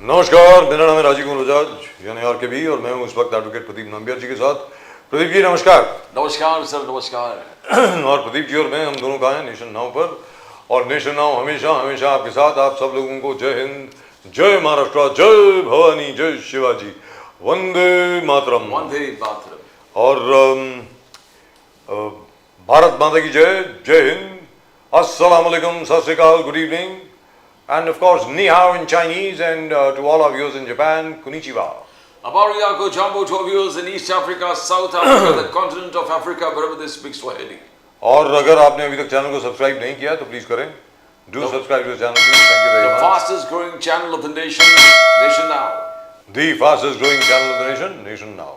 नमस्कार, मेरा नाम है राजीव कुमार बजाज यानी आर के बी और मैं हूं इस वक्त एडवोकेट प्रदीप नंबियार जी के साथ। प्रदीप जी नमस्कार। नमस्कार सर, नमस्कार। और प्रदीप जी और मैं हम दोनों का है नेशन नाउ पर, और नेशन नाउ हमेशा हमेशा आपके साथ। आप सब लोगों को जय हिंद, जय महाराष्ट्र, जय भवानी, जय शिवाजी, वंदे मातरम। वंदे मातरम। और भारत माता की जय, जय हिंद, अस्सलाम वालेकुम, सत श्री अकाल, good evening, and of course ni hao in Chinese, and to all our viewers in Japan, konnichiwa. Abariyako Jambo to our viewers in East Africa, South Africa, the continent of Africa, wherever they speak Swahili. और अगर आपने अभी तक channel को subscribe नहीं किया तो please करें। Do subscribe to the channel, please. Thank you very The much. fastest growing channel of the nation, Nation Now. The fastest growing channel of the nation, Nation Now.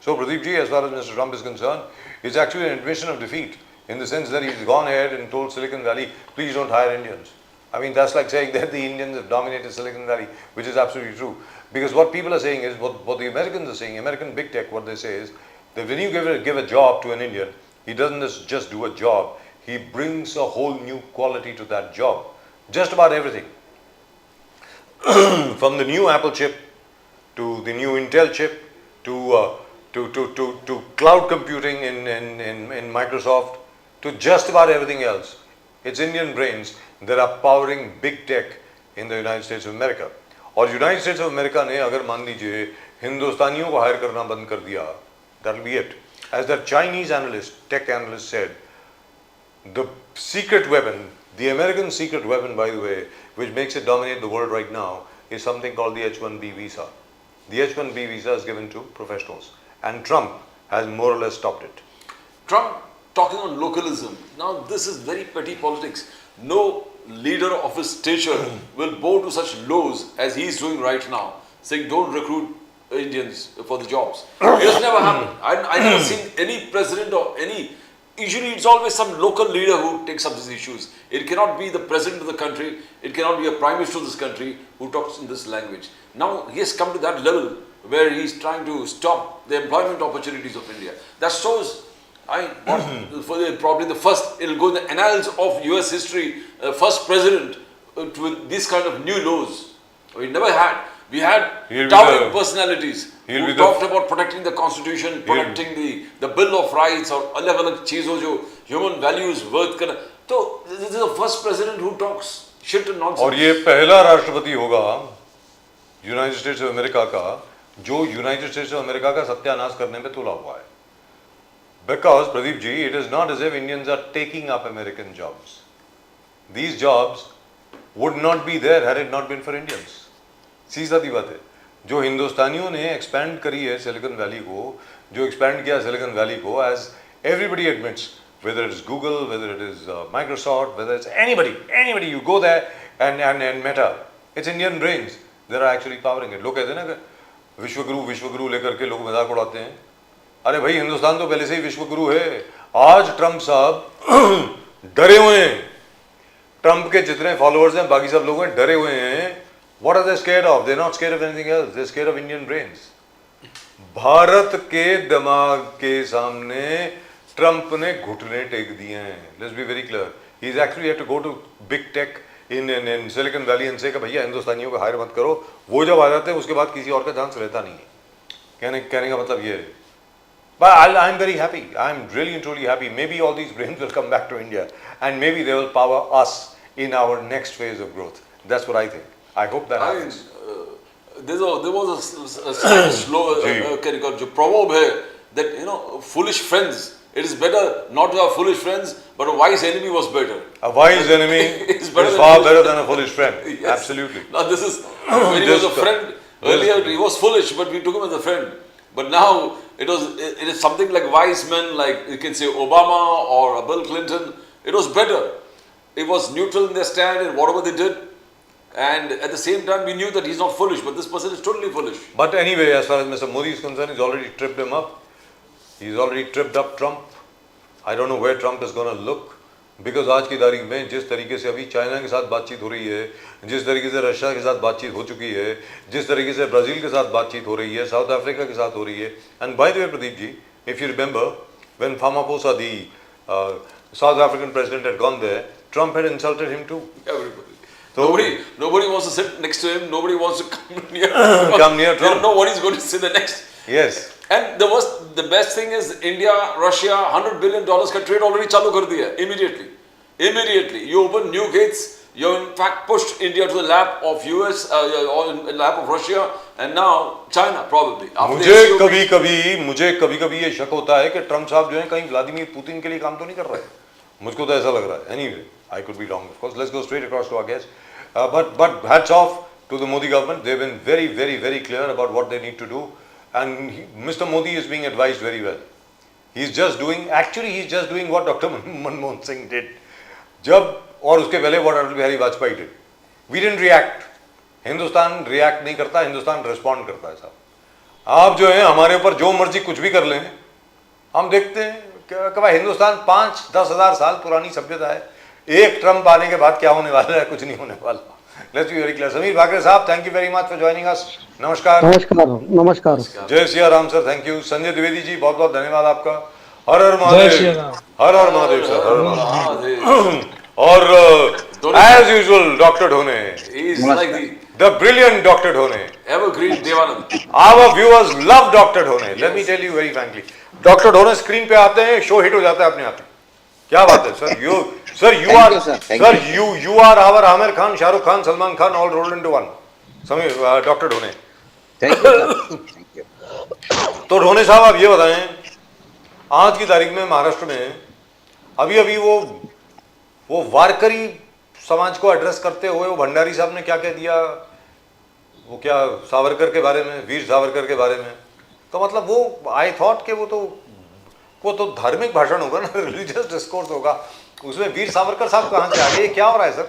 So Pradeep ji, as far as Mr. Trump is concerned, it's actually an admission of defeat in the sense that he's gone ahead and told Silicon Valley, please don't hire Indians. I mean, that's like saying that the Indians have dominated Silicon Valley, which is absolutely true. Because what people are saying is, what the Americans are saying, American big tech, what they say is, that when you give a job to an Indian, he doesn't just do a job, he brings a whole new quality to that job. Just about everything. From the new Apple chip, to the new Intel chip, to cloud computing in Microsoft, to just about everything else. It's Indian brains that are powering big tech in the United States of America. और United states of America ने अगर मान लीजिए हिंदुस्तानियों को higher करना बंद कर दिया, that will be it. As the Chinese analyst, tech analyst said, the secret weapon, the American secret weapon, by the way, which makes it dominate the world right now, is something called the H-1B visa. The H-1B visa is given to professionals, and Trump has more or less stopped it. Trump talking on localism. Now this is very petty politics. No leader of his stature will bow to such lows as he is doing right now, saying don't recruit Indians for the jobs. It has never happened. I never seen any president or any. Usually it's always some local leader who takes up these issues. It cannot be the president of the country. It cannot be a prime minister of this country who talks in this language. Now he has come to that level where he is trying to stop the employment opportunities of India. That shows. Probably the first, it'll go in the annals of US history, first president with these kind of new laws. We never had. We had towering personalities who talked about protecting the constitution, protecting the Bill of Rights, or alag-alag cheezon jo human values worth karna. So this is the first president who talks shit and nonsense. और ये पहला राष्ट्रपति होगा United states of America का जो United states of America का सत्यानाश करने में तुला हुआ है। Because, Pradeep ji, it is not as if Indians are taking up American jobs. These jobs would not be there had it not been for Indians. सीधी बात है। जो हिंदुस्तानियों ने एक्सपैंड करी है सिलिकॉन वैली को, जो एक्सपैंड किया सिलिकॉन वैली को, as everybody admits, whether it is Google, whether it is Microsoft, whether it's anybody, you go there and Meta, it's Indian brains that are actually powering it. लोग कहते हैं ना कि विश्वगुरु लेकर के लोग मजाक उड़ाते हैं। अरे भाई, हिंदुस्तान तो पहले से ही विश्व गुरु है। आज ट्रम्प साहब डरे हुए हैं, ट्रम्प के जितने फॉलोअर्स हैं बाकी सब लोग हैं डरे हुए हैं। What are they scared of? They not scared of anything else, they scared of Indian brains. Bharat के दिमाग के सामने ट्रम्प ने घुटने टेक दिए हैं। Let's be very clear, he is actually have to go to big tech in Silicon Valley and say कि भैया हिंदुस्तानियों को हायर मत करो। वो जब आ जाते हैं उसके बाद किसी और का चांस रहता नहीं है। कहने का मतलब ये है। But I'm very happy. I'm really and truly happy. Maybe all these brains will come back to India, and maybe they will power us in our next phase of growth. That's what I think. I hope that happens. There was a slow proverb here that foolish friends. It is better not to have foolish friends, but a wise enemy was better. A wise enemy is far better than a foolish friend. Yes. Absolutely. Now this is when he was a friend. Earlier he was foolish, but we took him as a friend. But now it is something like wise men, like you can say Obama or Bill Clinton. It was better. It was neutral in their stand in whatever they did, and at the same time we knew that he's not foolish, but this person is totally foolish. But anyway, as far as Mr. Modi is concerned, he's already tripped him up. He's already tripped up Trump. I don't know where Trump is going to look, because आज की तारीख में जिस तरीके से अभी China के साथ बातचीत हो रही है, जिस तरीके से रशिया के साथ बातचीत हो चुकी है, जिस तरीके से ब्राज़ील के साथ बातचीत हो रही है, साउथ अफ्रीका के साथ हो रही है, and by the way Pradeep ji, if you remember when Ramaphosa, the South African president, had gone there, Trump had insulted him too. Everybody. तो Nobody wants to sit next to him. Nobody wants to come near. Come near They don't Trump. know what he's going to say the next. Yes. And the best thing is India, Russia, $100 billion का trade already चालू कर दिया immediately. Immediately, you open new gates. You in fact pushed India to the lap of US, or in the lap of Russia, and now China probably. After the SCOP. मुझे कभी ये शक होता है कि ट्रम्प साहब जो है कहीं व्लादिमीर पुतिन के लिए काम तो नहीं कर रहे हैं, मुझको तो ऐसा लग रहा है. Anyway, I could be wrong, of course. Let's go straight across to our guest. But hats off to the Modi government. They've been very clear about what they need to do, and Mr. Modi is being advised very well. He's just doing what Dr. Manmohan Singh did. जब और उसके पहले what Atal Bihari Vajpayee did. We didn't react. Hindustan react नहीं करता, Hindustan respond करता है साहब. आप जो है हमारे ऊपर जो मर्जी कुछ भी कर लें, हम देखते हैं कि भाई हिंदुस्तान 5-10 हज़ार साल पुरानी सभ्यता है. एक ट्रम्प आने के बाद क्या होने वाला है, कुछ नहीं होने वाला. Let's be very clear. Sameer Bhakare साहब, thank you very much for joining us. नमस्कार. नमस्कार. जय Siya Ram sir, thank you. Sanjay Dwivedi ji, बहुत बहुत धन्यवाद आपका. हर हर महादेव. हर हर महादेव सर, हर हर महादेव. और एज यूजुअल डॉक्टर ढोने, He's like the brilliant Dr. Dhone. evergreen Devanand. Our viewers love Dr. Dhone. Let me tell you very frankly. Dr. Dhone screen पे आते हैं, शो हिट हो जाता है अपने आप. क्या बात है sir. You are our Aamir Khan, Shahrukh Khan, Salman Khan all rolled into one. Sameer, doctor Dhone. Thank you. तो ढोने साहब आप ये बताएं, आज की तारीख में महाराष्ट्र में अभी वो वारकरी समाज को एड्रेस करते हुए वो भंडारी साहब ने क्या कह दिया, वो क्या सावरकर के बारे में, वीर सावरकर के बारे में. तो मतलब वो आई थॉट कि वो तो धार्मिक भाषण होगा ना, रिलीजियस डिस्कोर्स होगा, उसमें वीर सावरकर साहब कहाँ से आ गए, क्या हो रहा है सर,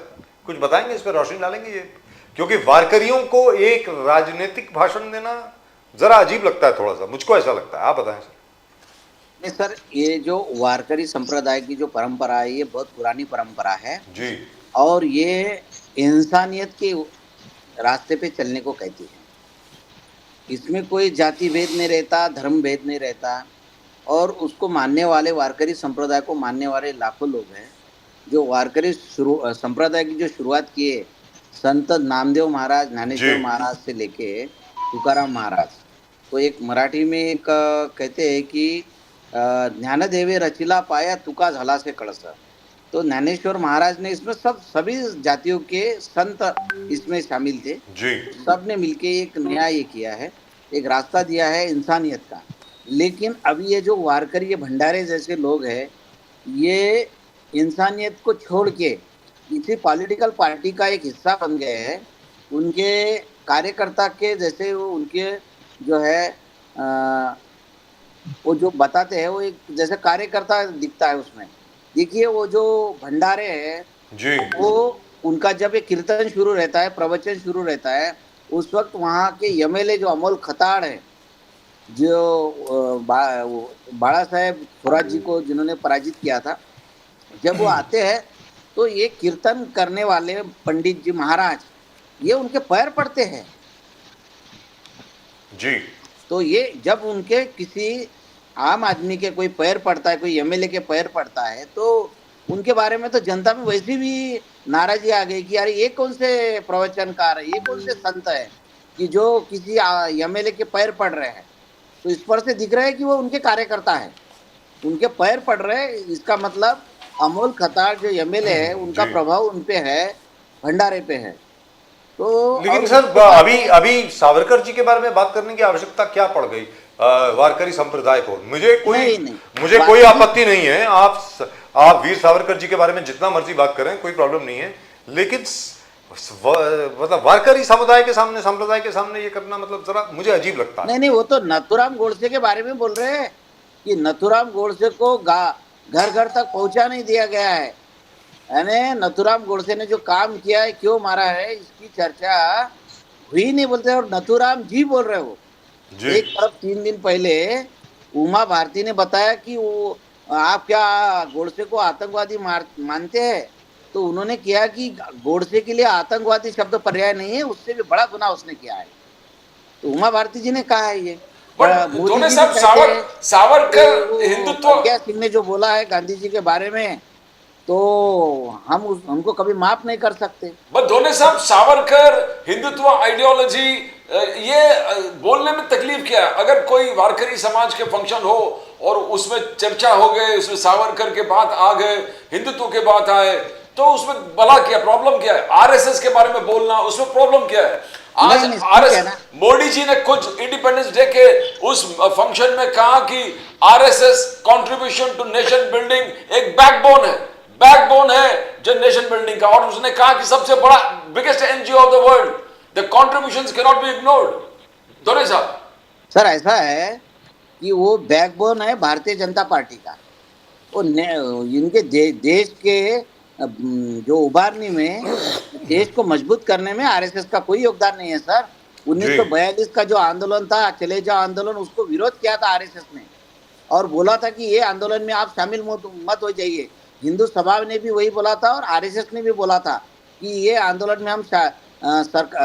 कुछ बताएंगे, इस पर रोशनी डालेंगे. ये क्योंकि वारकरियों को एक राजनीतिक भाषण देना जरा अजीब लगता है, थोड़ा सा मुझको ऐसा लगता है. आप बताएं सर. नहीं सर, ये जो वारकरी संप्रदाय की जो परंपरा है, ये बहुत पुरानी परंपरा है जी, और ये इंसानियत के रास्ते पे चलने को कहती है. इसमें कोई जाति भेद नहीं रहता, धर्म भेद नहीं रहता, और उसको मानने वाले, वारकरी संप्रदाय को मानने वाले लाखों लोग हैं. जो वारकरी संप्रदाय की जो शुरुआत किए संत नामदेव महाराज, ज्ञानेश्वर महाराज से लेके तुकाराम महाराज. तो एक मराठी में एक कहते हैं कि ज्ञानदेवे रचिला पाया, तुका झाला से कळस. तो ज्ञानेश्वर महाराज ने इसमें सभी जातियों के संत इसमें शामिल थे जी. सब ने मिलके एक नया ये किया है, एक रास्ता दिया है इंसानियत का. लेकिन अभी ये जो वारकरी, ये भंडारे जैसे लोग हैं, ये इंसानियत को छोड़ के किसी पॉलिटिकल पार्टी का एक हिस्सा बन गए हैं. उनके कार्यकर्ता के जैसे वो उनके जो है वो जो बताते हैं, वो एक जैसे कार्यकर्ता दिखता है उसमें. देखिए वो जो भंडारे हैं जी, वो उनका जब एक कीर्तन शुरू रहता है, प्रवचन शुरू रहता है, उस वक्त वहाँ के एमएलए जो अमोल खताड़ है, जो बाला साहेब थोरात जी को जिन्होंने पराजित किया था, जब वो आते हैं तो ये कीर्तन करने वाले पंडित जी महाराज, ये उनके पैर पड़ते हैं जी. तो ये जब उनके किसी आम आदमी के कोई पैर पड़ता है, कोई एमएलए के पैर पड़ता है, तो उनके बारे में तो जनता में वैसी भी नाराजगी आ गई कि यार ये कौन से प्रवचनकार है, ये कौन से संत है कि जो किसी एमएलए के पैर पड़ रहे हैं. तो इस पर से दिख रहा है कि वो उनके कार्यकर्ता है, उनके पैर पड़ रहे हैं. इसका मतलब अमोल खताड़ जो एमएलए है, उनका प्रभाव उन पे है, भंडारे पे है. तो लेकिन सर अभी सावरकर जी के बारे में बात करने की आवश्यकता क्या पड़ गई वारकरी संप्रदाय को? मुझे कोई आपत्ति नहीं है, आप वीर सावरकर जी के बारे में जितना मर्जी बात करें, कोई प्रॉब्लम नहीं है. लेकिन मतलब वारकरी समुदाय के सामने, संप्रदाय के सामने ये करना मतलब जरा मुझे अजीब लगता है. नहीं, वो तो नथुराम गोडसे के बारे में बोल रहे हैं कि नथुराम गोडसे को घर घर तक पहुंचा नहीं दिया गया है. यानी नथुराम गोडसे ने जो काम किया है, क्यों मारा है, इसकी चर्चा हुई नहीं बोलते. और नथुराम जी बोल रहे हो. एक तरफ 3 दिन पहले उमा भारती ने बताया कि वो आप क्या गोडसे को आतंकवादी मानते हैं, तो उन्होंने किया कि गोडसे के लिए आतंकवादी शब्द पर्याय नहीं है, उससे भी बड़ा गुनाह उसने किया है. तो उमा भारती जी ने कहा है ये. मोदी साहब सावरकर हिंदुत्व, क्या सिंह ने जो बोला है गांधी जी के बारे में तो हम उनको कभी माफ नहीं कर सकते। बट दोने साहब, सावरकर, हिंदुत्व आइडियोलॉजी, ये बोलने में तकलीफ क्या है? अगर कोई वारकरी समाज के फंक्शन हो और उसमें चर्चा हो गए, उसमें सावरकर के बात आ गए, हिंदुत्व के बात आए, तो उसमें भला क्या, प्रॉब्लम क्या है? आरएसएस के बारे में बोलना, उसमें प्रॉब्लम क्या है? आज नहीं, ठीक है आरएसएस, ना। मोदी जी ने खुद इंडिपेंडेंस डे के उस फंक्शन में कहा कि RSS contribution to nation building एक बैकबोन है, बैकबोन है जो नेशन बिल्डिंग का। और उसने कहा कि सबसे बड़ा, biggest NGO of the world, the contributions can not be ignored. दोरे साहब, सर ऐसा है कि वो बैकबोन है भारतीय जनता पार्टी का। वो इनके देश के जो उभारने में, देश को मजबूत करने में आरएसएस का कोई योगदान नहीं है सर। 1942 का जो आंदोलन था, चले जाओ आंदोलन, उसको विरोध किया था आरएसएस ने और बोला था कि ये आंदोलन में आप शामिल मत हो जाइए। हिंदू सभा ने भी वही बोला था और आरएसएस ने भी बोला था कि ये आंदोलन में हम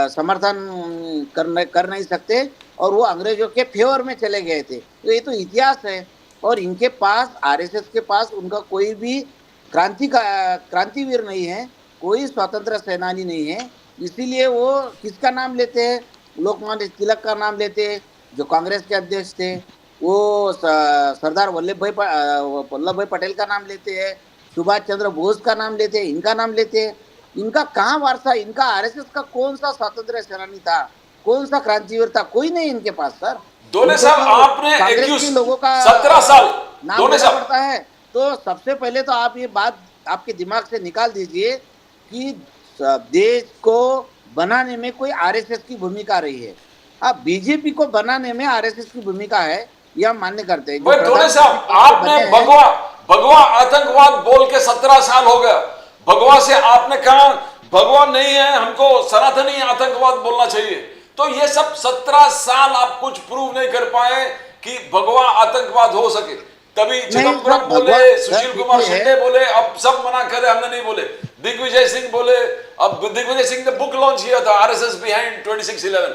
समर्थन कर नहीं सकते, और वो अंग्रेजों के फेवर में चले गए थे। तो ये तो इतिहास है। और इनके पास, आरएसएस के पास, उनका कोई भी क्रांतिवीर नहीं है, कोई स्वतंत्र सेनानी नहीं है। इसीलिए वो किसका नाम लेते हैं? लोकमान्य तिलक का नाम लेते हैं, जो कांग्रेस के अध्यक्ष थे। वो सरदार वल्लभ भाई पटेल का नाम लेते हैं, सुभाष चंद्र बोस का नाम लेते हैं, इनका नाम लेते हैं। इनका कहाँ वारसा? इनका आरएसएस का कौन सा स्वतंत्र सेनानी था, कौन सा क्रांतिवीर था? कोई नहीं इनके पास सर। दोने साहब, आपने कांग्रेस के लोगों का 17 साल नाम दोने लेना साहब, पड़ता है। तो सबसे पहले तो आप ये बात आपके दिमाग से निकाल दीजिए कि देश को बनाने में कोई आरएसएस की भूमिका रही है। अब बीजेपी को बनाने में आरएसएस की भूमिका है, ये हम मान्य करते हैं। भाई दोने साहब, आपने भगवा आतंकवाद बोल के 17 साल हो गया। भगवा से आपने कहा भगवा नहीं है, हमको सनातनी आतंकवाद बोलना चाहिए। तो ये सब 17 साल आप कुछ प्रूव नहीं कर पाए कि भगवा आतंकवाद हो सके। तभी चिदम्बरम बोले, सुशील कुमार शिंदे बोले, अब सब मना करे, हमने नहीं बोले। दिग्विजय सिंह बोले, अब दिग्विजय सिंह ने बुक लॉन्च किया था आरएसएस बिहाइंड 2611,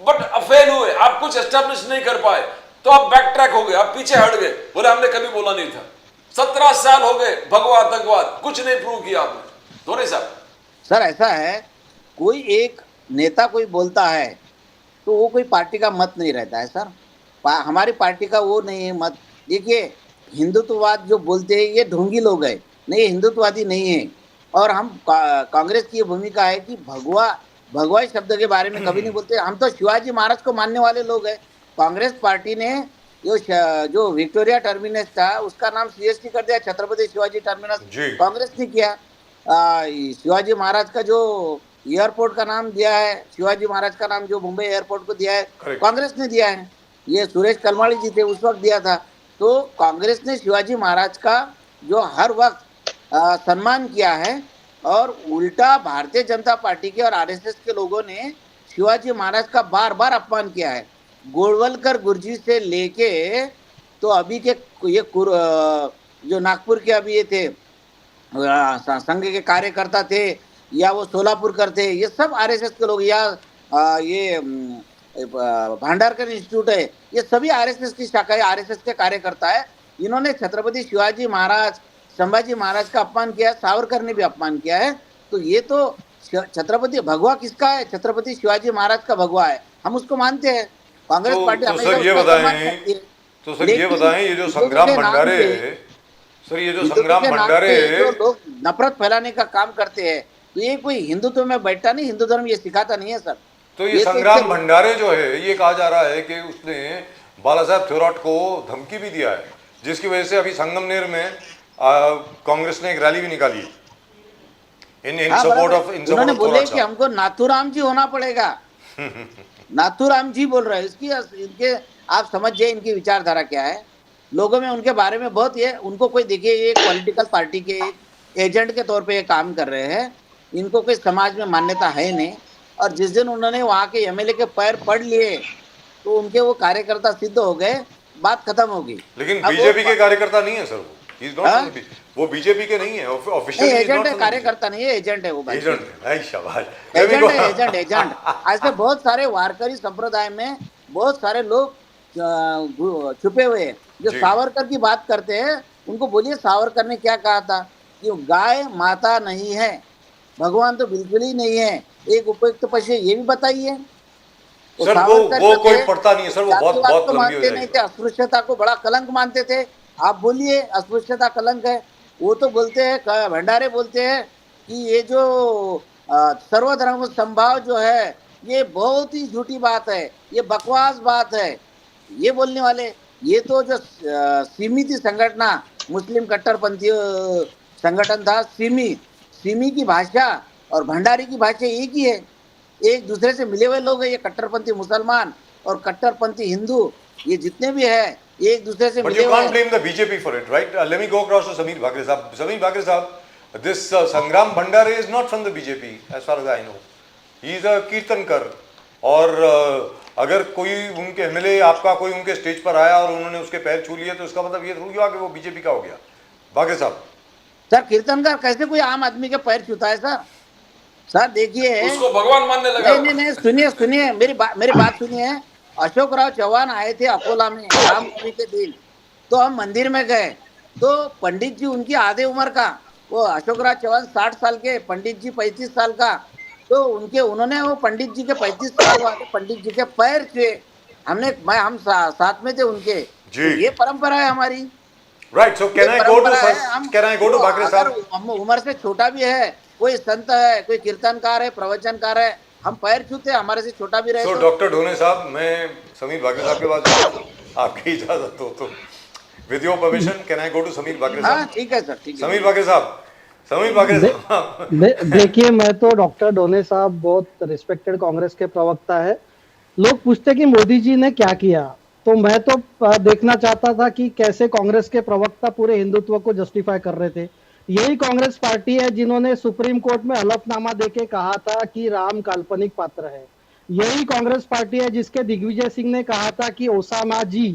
बट फेल हुए, आप कुछ एस्टेब्लिश नहीं कर पाए। तो आप बैक ट्रैक हो गए, आप पीछे हट गए, बोले हमने कभी बोला नहीं था। 17 साल हो गए, भगवा आतंकवाद कुछ नहीं प्रूव किया आपने। धोनी साहब, सर ऐसा है, कोई एक नेता कोई बोलता है तो वो कोई पार्टी का मत नहीं रहता है सर। हमारी पार्टी का वो नहीं है मत। देखिए, हिंदुत्ववाद जो बोलते हैं ये ढोंगी लोग हैं, नहीं, हिंदुत्ववादी नहीं है। और हम कांग्रेस की ये भूमिका है कि भगवा शब्द के बारे में कभी नहीं बोलते। हम तो शिवाजी महाराज को मानने वाले लोग हैं। कांग्रेस पार्टी ने जो विक्टोरिया टर्मिनस था उसका नाम सीएसटी कर दिया, छत्रपति शिवाजी टर्मिनस। कांग्रेस ने किया। शिवाजी महाराज का जो एयरपोर्ट का नाम दिया है, शिवाजी महाराज का नाम जो मुंबई एयरपोर्ट को दिया है, कांग्रेस ने दिया है। ये सुरेश कलमाड़ी जी थे, उस वक्त दिया था। तो कांग्रेस ने शिवाजी महाराज का जो हर वक्त सम्मान किया है, और उल्टा भारतीय जनता पार्टी के और आरएसएस के लोगों ने शिवाजी महाराज का बार बार अपमान किया है। गोलवलकर गुरुजी से लेके तो अभी के ये जो नागपुर के अभी ये थे संघ के कार्यकर्ता थे, या वो सोलापुर करते, ये सब आरएसएस के लोग, या ये भांडारकर इंस्टीट्यूट है, ये सभी आरएसएस की शाखा है, आरएसएस के कार्यकर्ता है। इन्होंने छत्रपति शिवाजी महाराज, संभाजी महाराज का अपमान किया है, सावरकर ने भी अपमान किया है। तो ये तो छत्रपति भगवा किसका है? छत्रपति शिवाजी महाराज का भगवा है, हम उसको मानते हैं। कांग्रेस पार्टी तो सर ये बताएं, ये जो संग्राम भंडारे, सर ये जो संग्राम भंडारे जो लोग नफरत फैलाने का काम करते हैं, तो ये कोई हिंदुत्व में बैठा नहीं, हिंदू धर्म ये सिखाता नहीं है सर। तो ये संग्राम भंडारे जो है, ये कहा जा रहा है कि उसने बाला साहब थोराट को धमकी भी दिया है, जिसकी वजह से अभी संगमनेर में कांग्रेस ने एक रैली भी निकाली इन सपोर्ट ऑफ उन्होंने बोले कि हमको नाथूराम जी होना पड़ेगा। नाथूराम जी बोल रहे हैं। इनके आप समझ जाए इनकी विचारधारा क्या है। लोगों में उनके बारे में बहुत ये, उनको कोई देखिए, ये पॉलिटिकल पार्टी के एजेंट के तौर पे ये काम कर रहे हैं। इनको कोई समाज में मान्यता है नहीं। और जिस दिन उन्होंने वहाँ के एमएलए के पैर पढ़ लिए तो उनके वो कार्यकर्ता सिद्ध हो गए, बात खत्म होगी। लेकिन बीजेपी के कार्यकर्ता नहीं है सर, वो बीजेपी के नहीं है, ऑफिशियल एजेंट है, कार्यकर्ता नहीं है, एजेंट है वो। एजेंट है, शाबाश, एजेंट। ऐसे बहुत सारे वारकरी संप्रदाय में बहुत सारे लोग छुपे हुए हैं जो सावरकर की बात करते हैं। उनको बोलिए सावरकर ने क्या कहा था कि गाय माता नहीं है, भगवान तो बिल्कुल ही नहीं है, एक उपयुक्त पशु है, ये भी बताइए। तो सर सावरकर वो जो कोई थे, पढ़ता नहीं है सर, वो बहुत जातिवाद बहुत को लंबी हो मानते नहीं जाएगी। थे, अस्पृश्यता को बड़ा कलंक मानते थे। आप बोलिए अस्पृश्यता कलंक है, वो तो बोलते हैं, भंडारे बोलते हैं कि ये जो सर्वधर्म समभाव जो है, ये बहुत ही झूठी बात है, ये बकवास बात है, ये बोलने वाले। ये तो जो सीमी संगठना, मुस्लिम कट्टरपंथी संगठन था सीमी, सीमी की भाषा और भंडारी की भाषा एक ही है, एक दूसरे से मिले हुए लोग हैं। ये कट्टरपंथी मुसलमान और कट्टरपंथी हिंदू, ये जितने भी है, ये एक दूसरे से But मिले you हुए can't हैं। blame the BJP for it, right? Let me go across to Sameer Bhagre Sahab. Sameer Bhagre Sahab, this Sangram Bhandare is not from the BJP, as far as I know. He is a कीर्तनकर। और अगर कोई उनके MLA आपका कोई उनके stage पर आया और उन्होंने उसके पैर छू लिए तो इसका मतलब ये थोड़ी हुआ कि वो बीजेपी का हो गया। भागे साहब, सर कीर्तनकार कैसे कोई आम आदमी के पैर छूता है सर? सर देखिए, उसको भगवान मानने लगा। नहीं नहीं नहीं, सुनिए सुनिए, मेरी बात सुनिए। अशोक राव चौहान आए थे अकोला में रामनवमी के दिन, तो हम मंदिर में गए, तो पंडित जी उनकी आधे उम्र का, वो अशोक राव चौहान 60 साल के, पंडित जी 35 साल का, तो उन्होंने वो पंडित जी के 35 साल वाले पंडित जी के पैर छुए। हम साथ में थे उनके। तो जी। ये परंपरा है हमारी, राइट। सो ये परंपरा है। हम can I go to Bhagare अगर साहब? हम उम्र से छोटा भी है, कोई संत है, कोई कीर्तनकार है, प्रवचनकार है, हम पैर छूते, हमारे से छोटा भी रहे सो तो। डॉक्टर ढोने साहब, मैं समीर भागरे साहब के पास जाऊँ, आपकी इजाजत हो तो, with your permission can I go to Sameer Bhagre हाँ साहब? ठीक है सर, ठीक है। समीर भागरे साहब, समीर भागरे साहब, देखिए, मैं तो डॉक्टर डोने साहब बहुत रिस्पेक्टेड कांग्रेस के प्रवक्ता है। लोग पूछते कि मोदी जी ने क्या किया, तो मैं तो देखना चाहता था कि कैसे कांग्रेस के प्रवक्ता पूरे हिंदुत्व को जस्टिफाई कर रहे थे। यही कांग्रेस पार्टी है जिन्होंने सुप्रीम कोर्ट में हलफनामा देके कहा था कि राम काल्पनिक पात्र है। यही कांग्रेस पार्टी है जिसके दिग्विजय सिंह ने कहा था कि ओसामा जी।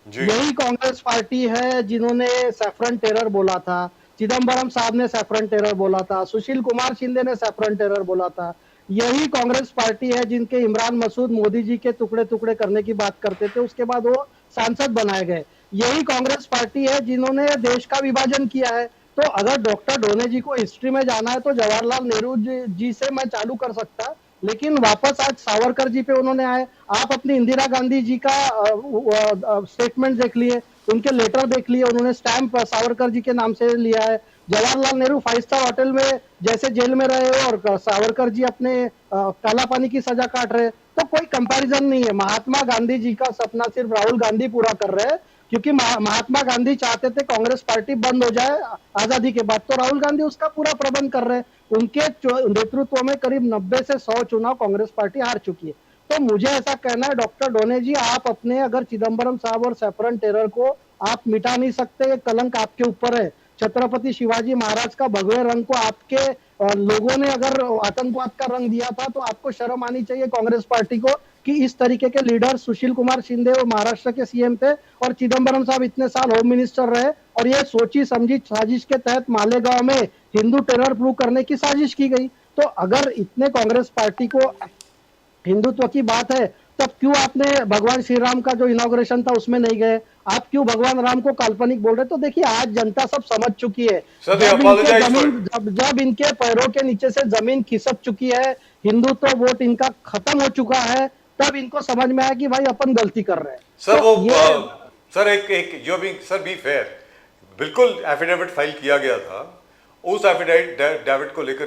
यही कांग्रेस पार्टी है जिन्होंने सैफरन टेरर बोला था, चिदम्बरम साहब ने सैफरन टेरर बोला था, सुशील कुमार शिंदे ने सैफरन टेरर बोला था। यही कांग्रेस पार्टी है जिनके इमरान मसूद मोदी जी के टुकड़े टुकड़े करने की बात करते थे, उसके बाद वो सांसद बनाए गए। यही कांग्रेस पार्टी है जिन्होंने देश का विभाजन किया है। तो अगर डॉक्टर डोने जी को हिस्ट्री में जाना है तो जवाहरलाल नेहरू जी से मैं चालू कर सकता, लेकिन वापस आज सावरकर जी पे उन्होंने आए। आप अपनी इंदिरा गांधी जी का स्टेटमेंट देख लिए, उनके लेटर देख लिए, उन्होंने स्टैंप सावरकर जी के नाम से लिया है। जवाहरलाल नेहरू 5 स्टार होटल में जैसे जेल में रहे और सावरकर जी अपने काला पानी की सजा काट रहे, तो कोई कंपैरिजन नहीं है। महात्मा गांधी जी का सपना सिर्फ राहुल गांधी पूरा कर रहे हैं, क्योंकि महात्मा गांधी चाहते थे कांग्रेस पार्टी बंद हो जाए आजादी के बाद, तो राहुल गांधी उसका पूरा प्रबंध कर रहे हैं। उनके नेतृत्व में करीब 90 से 100 चुनाव कांग्रेस पार्टी हार चुकी है। तो मुझे ऐसा कहना है डॉक्टर डोने जी, आप अपने अगर चिदम्बरम साहब और सैफरन टेरर को आप मिटा नहीं सकते, ये कलंक आपके ऊपर है। छत्रपति शिवाजी महाराज का भगवे रंग को आपके लोगों ने अगर आतंकवाद का रंग दिया था, तो आपको शर्म आनी चाहिए कांग्रेस पार्टी को कि इस तरीके के लीडर, सुशील कुमार शिंदे वो महाराष्ट्र के सीएम थे और चिदम्बरम साहब इतने साल होम मिनिस्टर रहे, और ये सोची समझी साजिश के तहत मालेगांव में हिंदू टेरर प्रूव करने की साजिश की गई। तो अगर इतने कांग्रेस पार्टी को हिंदुत्व की बात है, तब क्यों आपने भगवान श्री राम का जो इनॉग्रेशन था उसमें नहीं गए? आप क्यों भगवान राम को काल्पनिक बोल रहे? तो देखिए, आज जनता सब समझ चुकी है। जब इनके पैरों के नीचे से जमीन खिसक चुकी है, हिंदुत्व वोट इनका खत्म हो चुका है, तब इनको समझ में आया कि भाई अपन गलती कर रहे हैं। सर तो वो सर एक जो भी सर बी फेयर, बिल्कुल एफिडेविट फाइल किया गया था, उस एफिडेविट को लेकर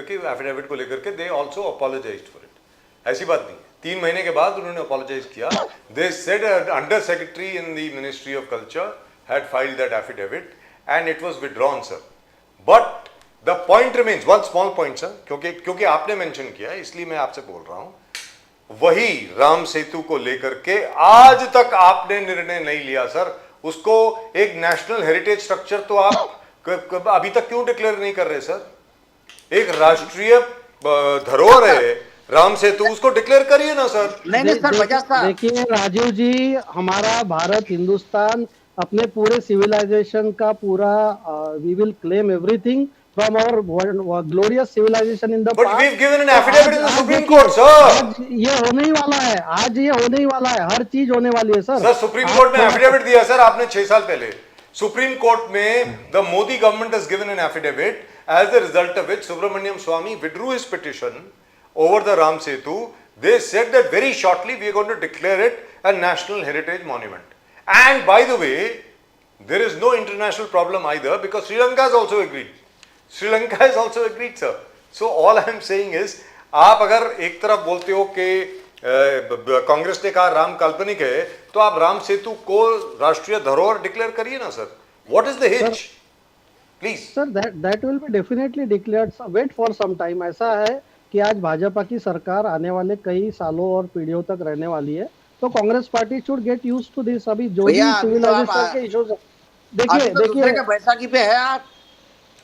के they also apologised for it. ऐसी बात नहीं है, 3 महीने के बाद उन्होंने अपोलोजाइज किया। They said under secretary in the ministry of culture had filed that affidavit and it was withdrawn sir. But the point remains, one small point sir, क्योंकि आपने मेंशन किया इसलिए मैं आपसे बोल रहा हूं, वही राम सेतु को लेकर के आज तक आपने निर्णय नहीं लिया सर। उसको एक नेशनल हेरिटेज स्ट्रक्चर तो आप अभी तक क्यों डिक्लेयर नहीं कर रहे सर? एक राष्ट्रीय धरोहर है राम सेतु, उसको डिक्लेयर करिए ना सर। नहीं सर, बजाज साहब देखिए राजीव जी, हमारा भारत हिंदुस्तान अपने पूरे सिविलाइजेशन का पूरा we will claim everything from our glorious civilization in the But past. we've given an affidavit in the Supreme Court, sir. ये होने ही वाला है, आज ये होने ही वाला है, हर चीज होने वाली है सर। सर सुप्रीम कोर्ट में एफिडेविट दिया सर आपने 6 साल पहले। सुप्रीम कोर्ट में the Modi government has given an affidavit as a result of which Subramaniam Swamy withdrew his petition over the Ram Setu. They said that very shortly we are going to declare it a national heritage monument. And by the way, there is no international problem either because Sri Lanka has also agreed. Sri Lanka has also agreed, sir. So all I am saying is, आप अगर एक तरफ बोलते हो कि कांग्रेस ने कहा राम काल्पनिक है, तो आप राम सेतु को राष्ट्रीय धरोहर डिक्लेयर करिए ना sir. What is the hitch? Please. Sir that will be definitely declared. Wait for some time. ऐसा है कि आज भाजपा की सरकार आने वाले कई सालों और पीढ़ियों तक रहने वाली है, तो Congress party should get used to this. अभी जो भी सिविलाइजेशन के इश्यूज देखिए बैसाखी पे है आप.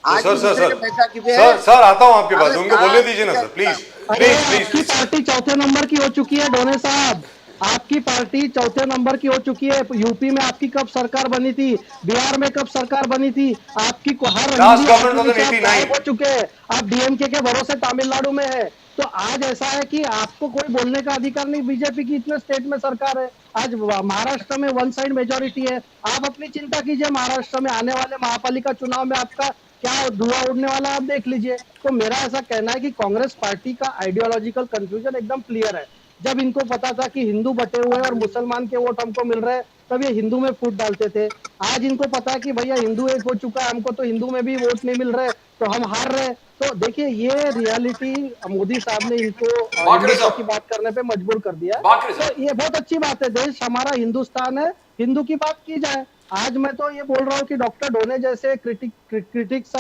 आज सर बैसाखी पे है. सर आता हूँ आपके पास. उनको बोलने दीजिए ना सर, प्लीज आपकी प्लीज. पार्टी चौथे नंबर की हो चुकी है डोने साहब. आपकी पार्टी चौथे नंबर की हो चुकी है. यूपी में आपकी कब सरकार बनी थी? बिहार में कब सरकार बनी थी? आपकी हर Last government was in 89. हो चुके हैं. आप डीएमके के भरोसे तमिलनाडु में है. तो आज ऐसा है कि आपको कोई बोलने का अधिकार नहीं. बीजेपी की इतने स्टेट में सरकार है. आज महाराष्ट्र में वन साइड मेजोरिटी है. आप अपनी चिंता कीजिए. महाराष्ट्र में आने वाले महापालिका चुनाव में आपका क्या धुआं उड़ने वाला है, आप देख लीजिए. तो मेरा ऐसा कहना है कि कांग्रेस पार्टी का आइडियोलॉजिकल कंफ्यूजन एकदम क्लियर है. जब इनको पता था कि हिंदू बटे हुए और मुसलमान के वोट हमको मिल रहे हैं, तब ये हिंदू में फूट डालते थे. आज इनको पता है कि भैया हिंदू एक हो चुका है, हमको तो हिंदू में भी वोट नहीं मिल रहे, तो हम हार रहे. तो देखिए ये रियलिटी मोदी साहब ने इनको हिंदुत्व की बात करने पे मजबूर कर दिया. तो ये बहुत अच्छी बात है. देश हमारा हिंदुस्तान है, हिंदू की बात की जाए. आज मैं तो ये बोल रहा हूँ कि डॉक्टर डोने जैसे क्रिटिक्स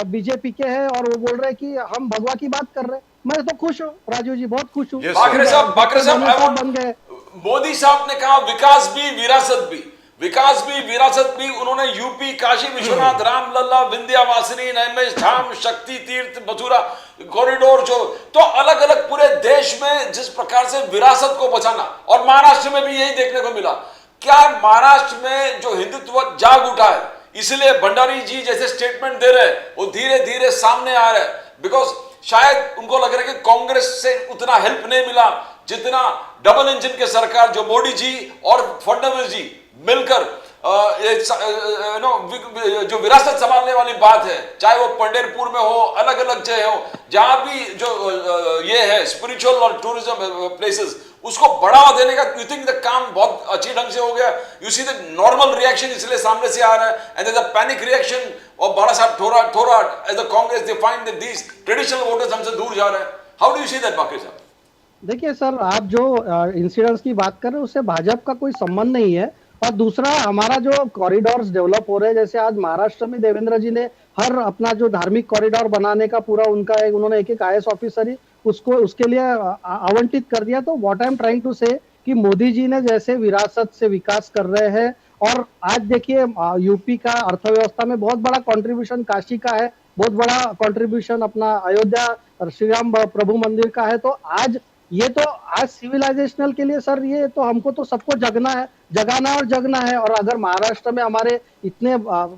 बीजेपी के हैं और वो बोल रहे हैं कि हम भगवा की बात कर रहे हैं. मैं तो खुश हूँ राजू जी, बहुत खुश हूँ. बाकरे साहब बन गए. मोदी साहब ने कहा विकास भी विरासत भी. विकास भी विरासत भी. उन्होंने यूपी, काशी विश्वनाथ, रामलला, विंध्यावासिनी, नैमिष धाम, शक्ति तीर्थ, मथुरा कॉरिडोर, जो तो अलग अलग पूरे देश में जिस प्रकार से विरासत को बचाना, और महाराष्ट्र में भी यही देखने को मिला. क्या महाराष्ट्र में जो हिंदुत्व जाग उठा है, इसलिए भंडारी जी जैसे स्टेटमेंट दे रहे हैं, वो धीरे धीरे सामने आ रहे हैं. बिकॉज शायद उनको लग रहा है कि कांग्रेस से उतना हेल्प नहीं मिला जितना डबल इंजन के सरकार जो मोदी जी और फडणवीस जी मिलकर जो विरासत संभालने वाली बात है, चाहे वो पंढरपुर में हो, अलग अलग जगह हो, जहां भी जो ये है स्पिरिचुअल और टूरिज्म प्लेसेस, उसको बढ़ावा देने का यू थिंक द काम बहुत अच्छी ढंग से हो गया. You see the normal reaction इसलिए सामने से आ रहा है, and there is a panic reaction और बाला साहब थोड़ा as a Congress they find that these traditional voters हमसे दूर जा रहे हैं. How do you see that बाकी साहब? देखिए सर, आप जो इंसिडेंट्स की बात कर रहे हैं उससे भाजपा का कोई संबंध नहीं है. और दूसरा, हमारा जो कॉरिडोर्स डेवलप हो रहे हैं, जैसे आज महाराष्ट्र में देवेंद्र जी ने हर अपना जो धार्मिक कॉरिडोर बनाने का पूरा उनका उन्होंने एक आईएएस ऑफिसर ही उसको उसके लिए आवंटित कर दिया. तो what I am trying to say कि मोदी जी ने जैसे विरासत से विकास कर रहे हैं, और आज देखिए यूपी का अर्थव्यवस्था में बहुत बड़ा कंट्रीब्यूशन काशी का है, बहुत बड़ा कंट्रीब्यूशन अपना अयोध्या श्री राम प्रभु मंदिर का है. तो आज ये तो आज सिविलाइजेशनल के लिए सर, ये तो हमको तो सबको जगाना और जगना है. और अगर महाराष्ट्र में हमारे इतने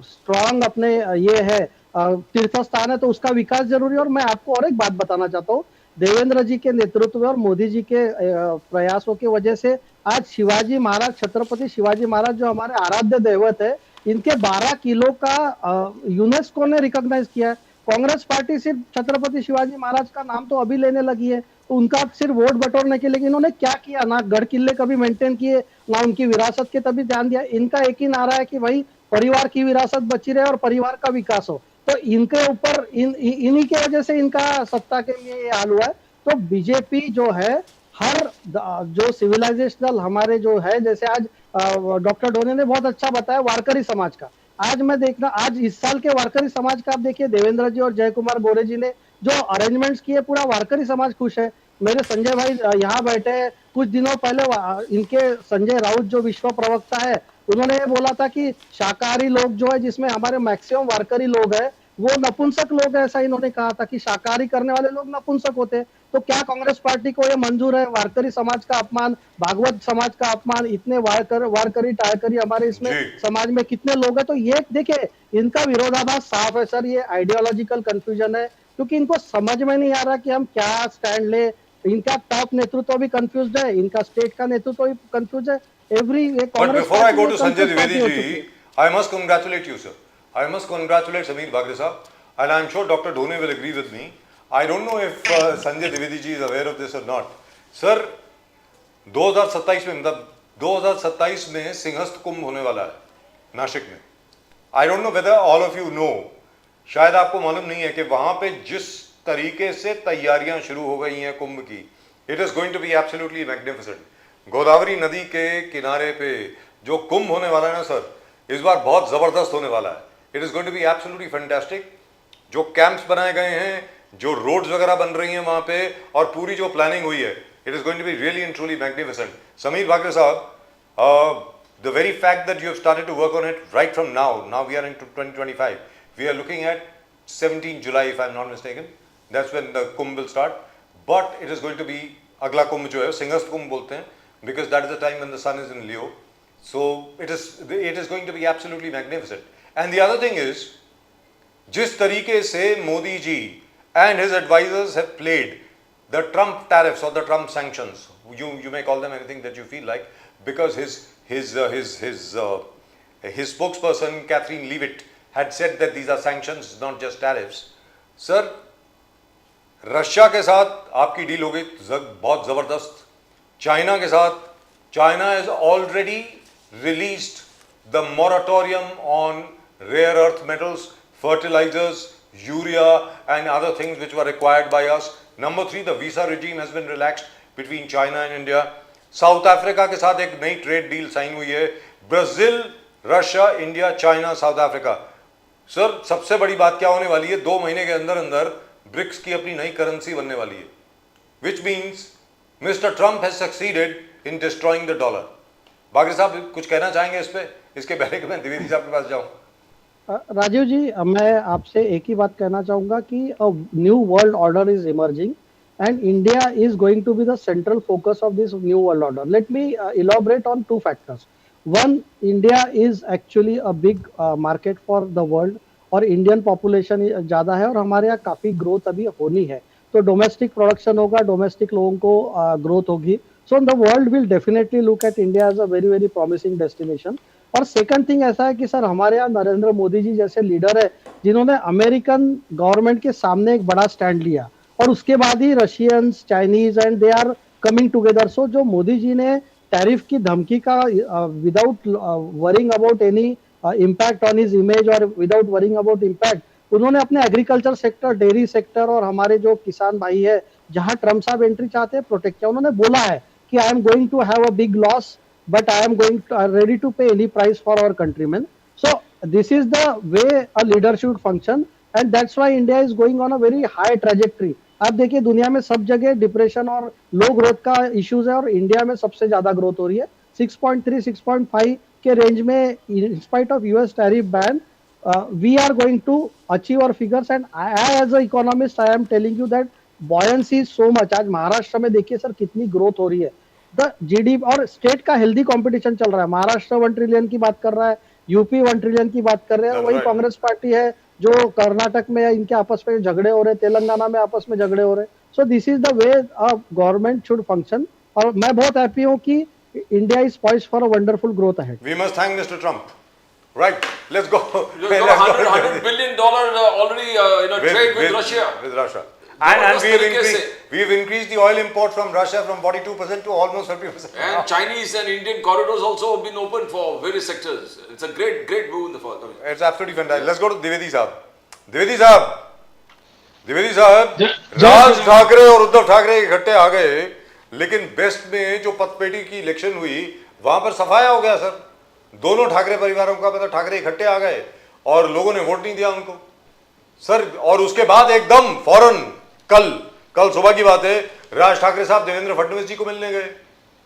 स्ट्रांग अपने ये है तीर्थ स्थान है, तो उसका विकास जरूरी है. और मैं आपको और एक बात बताना चाहता हूँ, देवेंद्र जी के नेतृत्व और मोदी जी के प्रयासों की वजह से आज शिवाजी महाराज, छत्रपति शिवाजी महाराज जो हमारे आराध्य दैवत है, इनके 12 किलो का यूनेस्को ने रिकॉग्नाइज किया है. कांग्रेस पार्टी सिर्फ छत्रपति शिवाजी महाराज का नाम तो अभी लेने लगी है, तो उनका सिर्फ वोट बटोरने के लिए इन्होंने क्या किया? ना गढ़ किले कभी मेंटेन किए, ना उनकी विरासत के तभी ध्यान दिया. इनका एक ही नारा है कि भाई परिवार की विरासत बची रहे और परिवार का विकास हो. तो इनके ऊपर इन्हीं के वजह से इनका सत्ता के लिए ये हाल हुआ है. तो बीजेपी जो है हर जो सिविलाइजेशनल हमारे जो है, जैसे आज डॉक्टर डोने ने बहुत अच्छा बताया वारकरी समाज का. आज मैं देखना, आज इस साल के वारकरी समाज का आप देखिए, देवेंद्र जी और जय कुमार गोरे जी ने जो अरेंजमेंट्स किए, पूरा वारकरी समाज खुश है. मेरे संजय भाई यहाँ बैठे हैं, कुछ दिनों पहले इनके संजय राउत जो विश्व प्रवक्ता है, उन्होंने ये बोला था कि शाकाहारी लोग जो है, जिसमें हमारे मैक्सिमम वारकरी लोग हैं, वो नपुंसक लोग हैं. ऐसा इन्होंने कहा था कि शाकाहारी करने वाले लोग नपुंसक होते हैं. तो क्या कांग्रेस पार्टी को ये मंजूर है? वारकरी समाज का अपमान, भागवत समाज का अपमान, इतने वारकरी टारकरी हमारे इसमें समाज में कितने लोग हैं. तो ये देखिए, इनका विरोधाभास साफ है सर. ये आइडियोलॉजिकल कंफ्यूजन है, क्योंकि इनको समझ में नहीं आ रहा कि हम क्या स्टैंड ले. इनका टॉप नेतृत्व भी कंफ्यूज है, इनका स्टेट का नेतृत्व भी कंफ्यूज है. But before I go to Sanjay Dwivedi ji, I must congratulate you, sir. I must congratulate Sameer Bhagre साहब. and I'm sure Dr. Dhone will agree with me. I don't know if Sanjay Dwivedi ji is aware of this or not. Sir, 2027 में मतलब 2027 में सिंहस्थ कुंभ होने वाला है नासिक में. I don't know whether all of you know. शायद आपको मालूम नहीं है कि वहां पे जिस तरीके से तैयारियां शुरू हो गई हैं कुंभ की, it is going to be absolutely magnificent. Godavari नदी के किनारे पे जो कुंभ होने वाला है ना सर, इस बार बहुत जबरदस्त होने वाला है. It is going to be absolutely fantastic. जो कैंप्स बनाए गए हैं, जो रोड्स वगैरह बन रही हैं वहां पे, और पूरी जो प्लानिंग हुई है, it is going to be really and truly magnificent. Sameer Bhagre साहब, the very fact that you have started to work on it right from now we are into 2025, we are looking at 17 July if I'm not mistaken, that's when the Kumbh will start, but it is going to be agla Kumbh jo hai Singhasth Kumbh bolte hain, because that is the time when the sun is in Leo, so it is going to be absolutely magnificent. And the other thing is, jis tarike se Modi ji and his advisors have played the Trump tariffs or the Trump sanctions, you may call them anything that you feel like, because his spokesperson Catherine Leavitt had said that these are sanctions, not just tariffs. Sir, Russia के साथ आपकी deal हो गई बहुत जबरदस्त. China के साथ, China has already released the moratorium on rare earth metals, fertilizers, urea and other things which were required by us. Number 3, the visa regime has been relaxed between China and India. South Africa के साथ एक नई trade deal sign हुई है. Brazil, Russia, India, China, south Africa. Sir, सबसे बड़ी बात क्या होने वाली है, 2 महीने के अंदर अंदर ब्रिक्स की अपनी नई करेंसी बनने वाली है, which means Mr Trump has succeeded in destroying the dollar. Bagre साहब कुछ कहना चाहेंगे इस पे, इसके पहले कि मैं द्विवेदी साहब के पास जाऊं? राजीव जी, मैं आपसे एक ही बात कहना चाहूंगा कि new world order is emerging and India is going to be the central focus of this new world order. Let me elaborate on 2 factors. One, India is actually a big market for the world, और Indian population ज़्यादा है और हमारे यहाँ काफ़ी growth अभी होनी है, तो domestic production होगा, domestic लोगों को growth होगी. So the world will definitely look at India as a very very promising destination. और second thing ऐसा है कि सर हमारे यहाँ नरेंद्र मोदी जी जैसे लीडर है जिन्होंने अमेरिकन गवर्नमेंट के सामने एक बड़ा स्टैंड लिया, और उसके बाद ही Russians, Chinese and they are coming together. So जो मोदी जी ने टैरिफ की धमकी का without worrying about any impact on his image और विदाउट वरिंग अबाउट इम्पैक्ट, उन्होंने अपने एग्रीकल्चर सेक्टर, डेयरी सेक्टर और हमारे जो किसान भाई है जहां ट्रम्प साहब एंट्री चाहते हैं प्रोटेक्ट किया. उन्होंने बोला है कि I am going to have a big loss but I am going ready to pay any price for our countryman. So this is the way a leader should function and that's why India is going on a very high trajectory. आप देखिए दुनिया में सब जगह depression और लो growth का issues है और इंडिया में सबसे ज्यादा ग्रोथ हो रही है. 6.3 6.5 के रेंज में in spite of US tariff ban we are going to achieve our figures. And I as a economist I am telling you that buoyancy is so much. आज महाराष्ट्र में देखिए सर कितनी ग्रोथ हो रही है. द जीडीपी और state का healthy competition चल रहा है. महाराष्ट्र 1 ट्रिलियन की बात कर रहा है, यूपी 1 ट्रिलियन की बात कर रहे हैं, और वही कांग्रेस पार्टी है जो कर्नाटक में इनके आपस में झगड़े हो रहे, तेलंगाना में आपस में झगड़े हो रहे. So this is the way a government should function, और मैं बहुत हैप्पी हूं कि India is poised for a wonderful growth ahead. We must thank mister Trump. Right, let's go. $100 billion already trade with Russia. And we have increased the oil import from Russia from 42% to almost 50%. And Chinese and Indian corridors also have been opened for various sectors. It's a great move in the fall. It's absolutely fantastic. Let's go to Dwivedi Sahab. Dwivedi Sahab, Raj Thackeray और उद्धव ठाकरे इकट्ठे आ गए, लेकिन waste में जो पतपेटी की election हुई वहां पर सफाया हो गया सर. दोनों ठाकरे परिवारों का, मतलब ठाकरे इकट्ठे आ गए और लोगों ने वोट नहीं दिया उनको सर. और उसके बाद एकदम फौरन कल सुबह की बात है, राज ठाकरे साहब देवेंद्र फडणवीस जी को मिलने गए.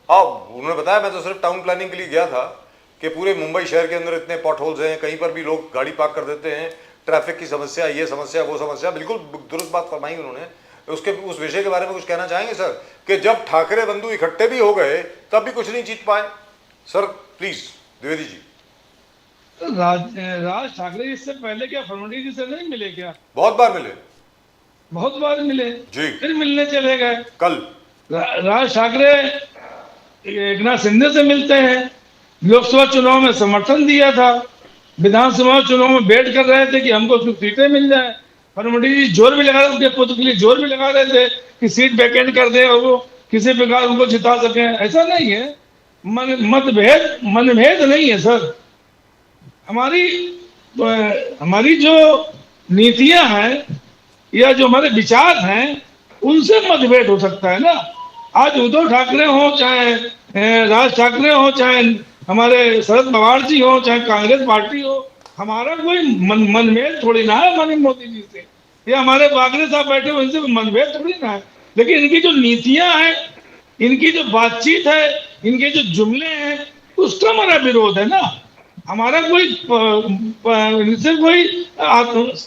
उन्होंने बताया मैं तो सिर्फ टाउन प्लानिंग के लिए गया था कि पूरे मुंबई शहर के अंदर इतने पॉट होल्स हैं, कहीं पर भी लोग गाड़ी पार्क कर देते हैं, ट्रैफिक की समस्या, ये समस्या, वो समस्या. बिल्कुल दुरुस्त बात फरमाई उन्होंने. उस विषय के बारे में कुछ कहना चाहेंगे सर, कि जब ठाकरे बंधु इकट्ठे भी हो गए तब भी कुछ नहीं जीत पाए सर? प्लीज द्विवेदी जी. राज ठाकरे इससे पहले क्या फडणवीस जी से नहीं मिले क्या? बहुत बार मिले जी, फिर मिलने चले गए. कल राज ठाकरे एकनाथ शिंदे से मिलते हैं, लोकसभा चुनाव में समर्थन दिया था, विधानसभा चुनाव में वेट कर रहे थे कि हमको सीटें मिल जाए, फडणवीस जी जोर भी लगा रहे, उनके पुत्र के लिए जोर भी लगा रहे थे कि सीट वैकेंट कर दे और वो किसी प्रकार उनको जिता सके। ऐसा नहीं है, मनभेद नहीं है सर। हमारी जो नीतियां हैं या जो हमारे विचार हैं उनसे मतभेद हो सकता है ना। आज उद्धव ठाकरे हो, चाहे राज ठाकरे हो, चाहे हमारे शरद पवार जी हो, चाहे कांग्रेस पार्टी हो, हमारा कोई मनभेद थोड़ी ना है माननीय मोदी जी से, या हमारे वागले साहब बैठे हुए उनसे मनभेद थोड़ी ना है। लेकिन इनकी जो नीतियां हैं, इनकी जो बातचीत है, इनके जो जुमले हैं, उसका हमारा विरोध है ना। हमारा कोई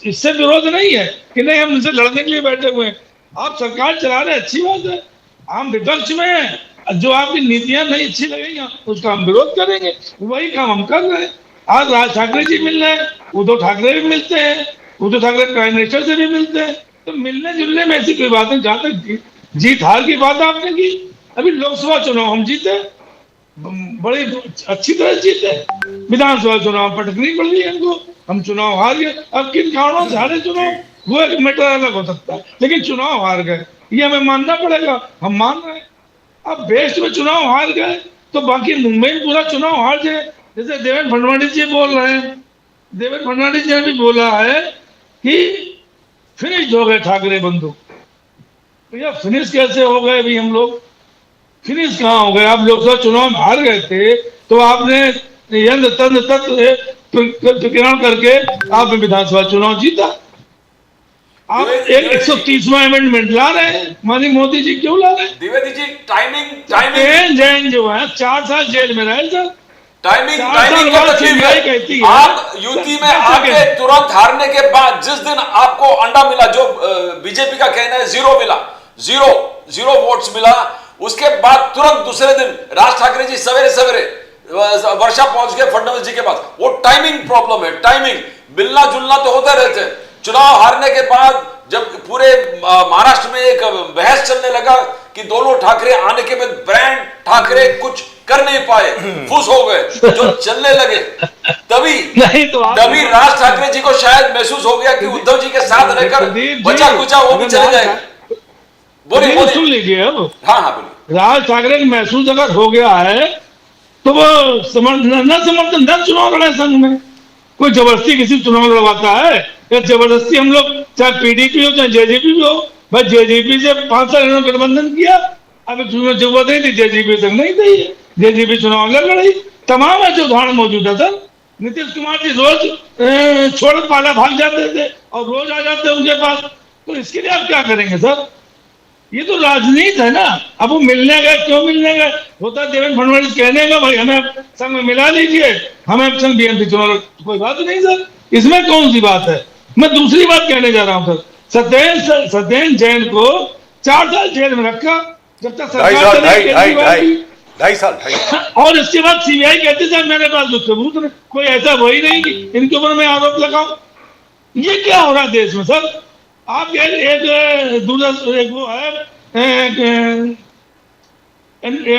इससे विरोध नहीं है कि नहीं हम इनसे लड़ने के लिए बैठे हुए हैं। आप सरकार चला रहे, अच्छी बात है, हम विपक्ष में हैं, जो आपकी नीतियां नहीं अच्छी लगेंगी उसका हम विरोध करेंगे, वही काम हम कर रहे हैं। आज राज ठाकरे जी मिल रहे हैं, उद्धव ठाकरे भी मिलते हैं, उद्धव ठाकरे प्राइम मिनिस्टर से भी मिलते हैं, तो मिलने जुलने में ऐसी कोई बात नहीं। जहां तक जीत हार की बात आपने की, अभी लोकसभा चुनाव हम जीते, बड़ी अच्छी तरह जीते, विधानसभा चुनाव पटकनी पड़ गई हमको, हम चुनाव हार गए। अब किन कारणों से हारे चुनाव, वो एक मैटर अलग हो सकता है, लेकिन चुनाव हार गए ये हमें मानना पड़ेगा, हम मान रहे हैं। अब वेस्ट में चुनाव हार गए तो बाकी मुंबई में पूरा चुनाव हार जाए, जैसे देवेंद्र फडणवीस जी बोल रहे हैं। देवेंद्र फडणवीस जी ने भी बोला है कि फिनिश हो गए ठाकरे बंधु। भैया फिनिश कैसे हो गए भाई, हम लोग फिनिश कहाँ हो गए? आप लोकसभा चुनाव में हार गए थे तो आपने यंत्र तंत्र तत्व करके आपने विधानसभा चुनाव जीता। आप एक 130वां अमेंडमेंट ला रहे हैं, माननीय मोदी जी क्यों ला रहे हैं? द्विवेदी जी, टाइमिंग जैन जो है 4 साल जेल में रहे सर। टाइमिंग का तकलीफ कहती है। आप यूपी में आके तुरंत हारने के बाद जिस दिन आपको अंडा मिला, जो बीजेपी का कहना है जीरो मिला, जीरो वोट्स मिला, उसके बाद तुरंत दूसरे दिन राज ठाकरे जी सवेरे सवेरे वर्षा पहुंच गए फडणवीस जी के पास। वो टाइमिंग प्रॉब्लम है, टाइमिंग मिलना जुलना तो होता रहते हैं। चुनाव हारने के बाद जब पूरे महाराष्ट्र में एक बहस चलने लगा कि दोनों ठाकरे आने के बाद ब्रांड ठाकरे कुछ कर नहीं पाए, फूस हो गए, जो चलने लगे, तभी राज ठाकरे जी को शायद महसूस हो गया कि उद्धव जी के साथ रहकर बचा कुचा वो भी चले जाएगा। बोलिए सुन लीजिए। अब हाँ बोलिए। राज ठाकरे को महसूस अगर हो गया है तो वो समर्थन न चुनाव लड़े संघ में। कोई जबरदस्ती किसी चुनाव लड़वाता है या जबरदस्ती हम लोग, चाहे पीडीपी हो चाहे जेजेपी भी हो, भाई जेजेपी से 5 साल इन्होंने गठबंधन किया, अब चुनाव जरूरत नहीं थी, जेजेपी तक नहीं थी, जेजेपी चुनाव लड़ी। तमाम ऐसे उदाहरण मौजूद है सर। नीतीश कुमार जी रोज छोड़ पाला भाग जाते थे और रोज आ जाते उनके पास, तो इसके लिए आप क्या करेंगे सर? ये तो राजनीति है ना। अब वो मिलने गए, क्यों मिलने गए? होता देवेंद्र फडणवीस कहने का भाई हमें संघ में मिला लीजिए, हमें संघ बीएमपी चुनाव, कोई बात नहीं सर, इसमें कौन सी बात है? मैं दूसरी बात कहने जा रहा हूँ सर। सत्येंद्र जैन को 4 साल जेल में रखा, जब तक सरकार ढाई साल और इसके बाद सीबीआई कहते थे मेरे पास तो सबूत नहीं, कोई ऐसा वही नहीं कि इनके ऊपर मैं आरोप लगाऊं। ये क्या हो रहा है देश में सर? आप एक वो है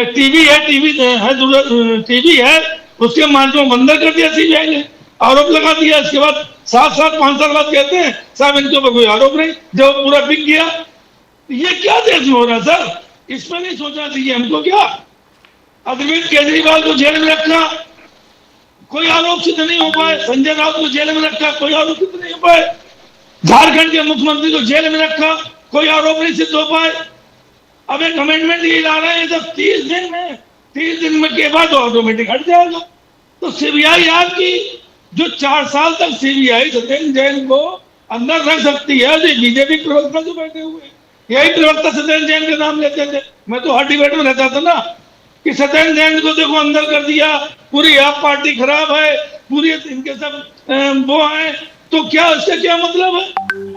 टीवी है, टीवी है, उसके माध्यम बंद कर दिया सीबीआई ने, आरोप लगा दिया। इसके बाद 7 साल 5 साल बाद कहते हैं साहब इनके ऊपर कोई आरोप नहीं, जब पूरा बिक गया। ये क्या देश में हो रहा है सर? इस पर नहीं सोचना चाहिए हमको क्या? अरविंद केजरीवाल को जेल में रखा, कोई आरोप सिद्ध नहीं हो पाए। संजय राउत को जेल में रखा, कोई आरोप सिद्ध नहीं हो पाए। झारखंड के मुख्यमंत्री को जेल में रखा, कोई आरोप नहीं सिद्ध हो पाए। अब एक अमेंडमेंट ये ला रहे हैं जब 30 दिन में के बाद ऑटोमेटिक हट जाएगा। तो सीबीआई आपकी जो 4 साल तक सीबीआई सत्येंद्र जैन को अंदर रख सकती है, बीजेपी प्रवक्ता जो बैठे हुए, यही प्रवक्ता सत्येंद्र जैन के नाम लेते थे। मैं तो हर डिबेट में रहता था ना कि सत्येंद्र जैन को देखो अंदर कर दिया, पूरी आप पार्टी खराब है, पूरी इनके सब वो है, तो क्या इसका क्या मतलब है?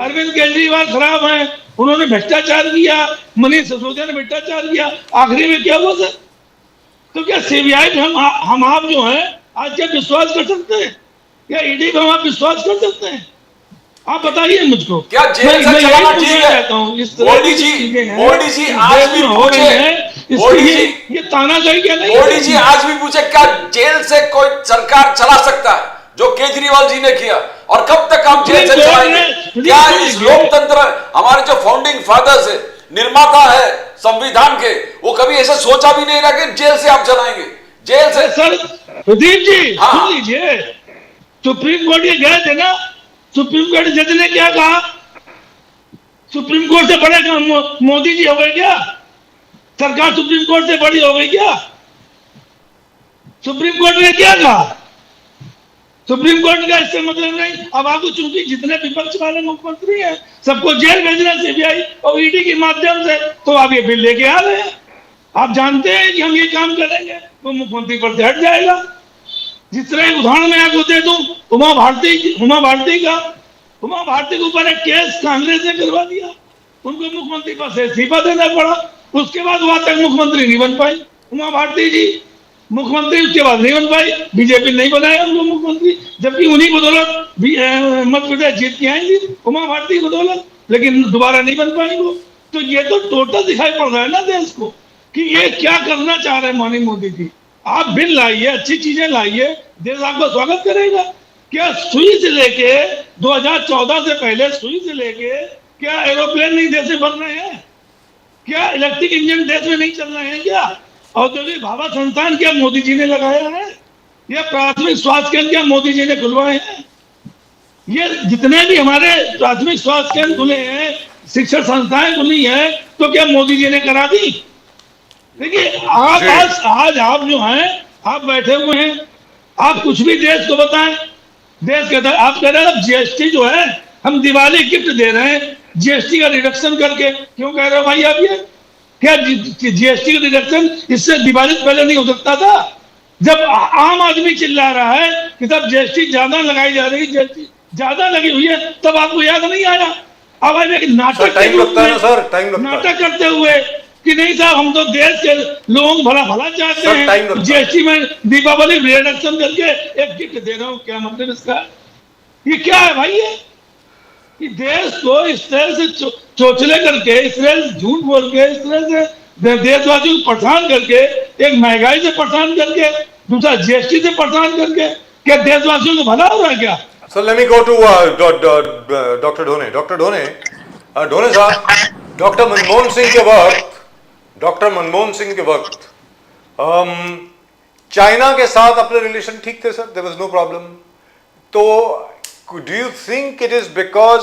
अरविंद केजरीवाल खराब है, उन्होंने भ्रष्टाचार किया, मनीष सिसोदिया ने भ्रष्टाचार किया, आखिरी में क्या हुआ सर? तो क्या सीबीआई पे हम आप जो है आज क्या विश्वास कर सकते हैं? क्या ईडी पे हम आप विश्वास कर सकते हैं? आप बताइए मुझको। क्या जेल से चलाना ठीक है? मोदी जी आज भी पूछे, ये तानाशाही क्या नहीं? मोदी जी आज भी पूछे क्या जेल से कोई सरकार चला सकता है? जो केजरीवाल जी ने किया, और कब तक हम जेल से सुप्रीम कोर्ट चलाएंगे? ने- क्या सुप्रीम इस कोर्ट- लोकतंत्र, हमारे जो फाउंडिंग फादर्स है, निर्माता है संविधान के, वो कभी ऐसा सोचा भी नहीं रहा कि जेल से आप चलाएंगे? जेल से सर प्रदीप जी हाँ। सुन लीजिए, सुप्रीम कोर्ट ये गए थे ना, सुप्रीम कोर्ट जज ने क्या कहा? सुप्रीम कोर्ट से बड़े मोदी जी हो गए क्या? सरकार सुप्रीम कोर्ट से बड़ी हो गई क्या? सुप्रीम कोर्ट ने क्या कहा? सुप्रीम कोर्ट का इससे मतलब नहीं। अब आपको चूंकि जितने विपक्ष वाले मुख्यमंत्री हैं सबको जेल भेजना सीबीआई और ईडी के माध्यम से, तो आप ये बिल लेके आ रहे हैं। आप जानते हैं कि हम ये काम करेंगे तो मुख्यमंत्री पर से हट जाएगा। जिस तरह एक उदाहरण मैं आपको दे दूं, उमा भारती के ऊपर एक केस कांग्रेस ने करवा दिया, उनको मुख्यमंत्री पद से इस्तीफा देना पड़ा। उसके बाद वहां तक मुख्यमंत्री नहीं बन पाई उमा भारती जी, मुख्यमंत्री उसके बाद नहीं बन पाई, बीजेपी नहीं बनाया उनको मुख्यमंत्री, जबकि उन्हीं बदौलत मध्य प्रदेश जीत के आएंगी उमा भारती की बदौलत, लेकिन दोबारा नहीं बन पाई वो। तो ये तो टोटल दिखाई पड़ रहा है ना देश को कि ये क्या करना चाह रहे हैं माननीय मोदी जी। आप बिल लाइए, अच्छी चीजें लाइए, देश आपका स्वागत करेगा। क्या सुई से लेके 2014 से पहले सुई से लेके क्या एरोप्लेन नहीं देश में बन रहे हैं? क्या इलेक्ट्रिक इंजन देश में नहीं चल रहे हैं? क्या औद्योगिक भाभा संस्थान क्या मोदी जी ने लगाया है? या प्राथमिक स्वास्थ्य केंद्र क्या मोदी जी ने खुलवाए हैं? ये जितने भी हमारे प्राथमिक स्वास्थ्य केंद्र खुले हैं, शिक्षण संस्थाएं खुली हैं, तो क्या मोदी जी ने करा दी? देखिए आप आज आप जो हैं, आप बैठे हुए हैं, आप कुछ भी देश को बताएं, देश के आप कह रहे हैं जीएसटी जो है हम दिवाली गिफ्ट दे रहे हैं, जीएसटी का रिडक्शन करके। क्यों कह रहे हो भाई आप ये? क्या जीएसटी का रिडक्शन इससे दिवाली से पहले नहीं हो सकता था? जब आम आदमी चिल्ला रहा है कि तब जीएसटी ज्यादा लगाई जा रही, जीएसटी ज्यादा लगी हुई है, तब आपको याद नहीं आया? अब एक नाटक टाइम लगता है ना सर, टाइम लगता है। नाटक करते हुए कि नहीं साहब हम तो देश के लोगों को भला चाहते सर, टाइम हैं, लगता है। जीएसटी में दीपावली रिडक्शन करके एक गिफ्ट दे रहा हूं, क्या मतलब इसका? ये क्या है भाई? ये कि देश को इस तरह से चोचले करके, इस तरह से झूठ बोल के, इस तरह से देशवासियों को परेशान करके, एक महंगाई से परेशान करके, दूसरा जीएसटी से परेशान करके, क्या देशवासियों को भला हो रहा है क्या? So let me go to Dr. Dhone. Dr. Dhone साहब, डॉक्टर मनमोहन सिंह के वक्त चाइना के साथ अपने रिलेशन ठीक थे sir, there was no problem. तो do you think it is because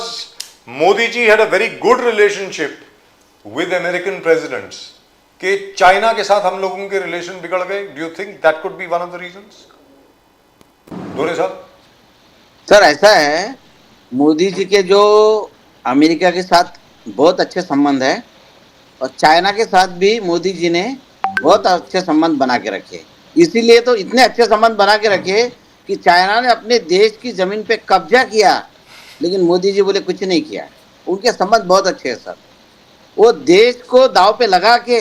Modi ji had a very good relationship with American presidents कि चाइना के साथ हम लोगों के रिलेशन बिगड़ गए? Do you think that could be one of the reasons? Dhone साहब सर ऐसा है, मोदी जी के जो अमेरिका के साथ बहुत अच्छे संबंध है और चाइना के साथ भी मोदी जी ने बहुत अच्छे संबंध बना के रखे। इसीलिए तो इतने अच्छे संबंध बना के रखे कि चाइना ने अपने देश की जमीन पे कब्जा किया, लेकिन मोदी जी बोले कुछ नहीं किया। उनके संबंध बहुत अच्छे हैं सर। वो देश को दाव पे लगा के,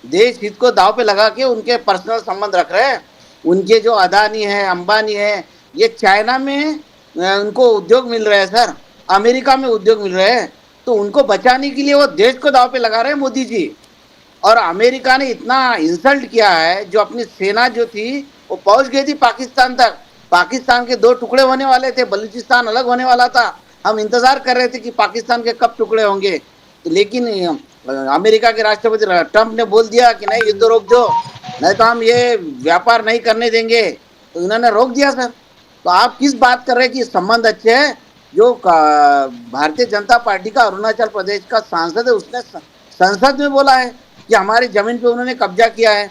देश हित को दाव पे लगा के उनके पर्सनल संबंध रख रहे हैं। उनके जो अदानी है, अंबानी है, ये चाइना में उनको उद्योग मिल रहे हैं सर, अमेरिका में उद्योग मिल रहे हैं, तो उनको बचाने के लिए वो देश को दाव पे लगा रहे हैं मोदी जी। और अमेरिका ने इतना इंसल्ट किया है, जो अपनी सेना जो थी वो पहुंच गई थी पाकिस्तान तक। पाकिस्तान के 2 टुकड़े होने वाले थे, बलूचिस्तान अलग होने वाला था। हम इंतजार कर रहे थे कि पाकिस्तान के कब टुकड़े होंगे, तो लेकिन अमेरिका के राष्ट्रपति ट्रंप ने बोल दिया कि नहीं युद्ध रोक दो, नहीं तो हम ये व्यापार नहीं करने देंगे, तो इन्होंने रोक दिया सर। तो आप किस बात कर रहे हैं कि संबंध अच्छे हैं? जो भारतीय जनता पार्टी का अरुणाचल प्रदेश का सांसद है, उसने संसद में बोला है कि हमारी जमीन पे उन्होंने कब्जा किया है।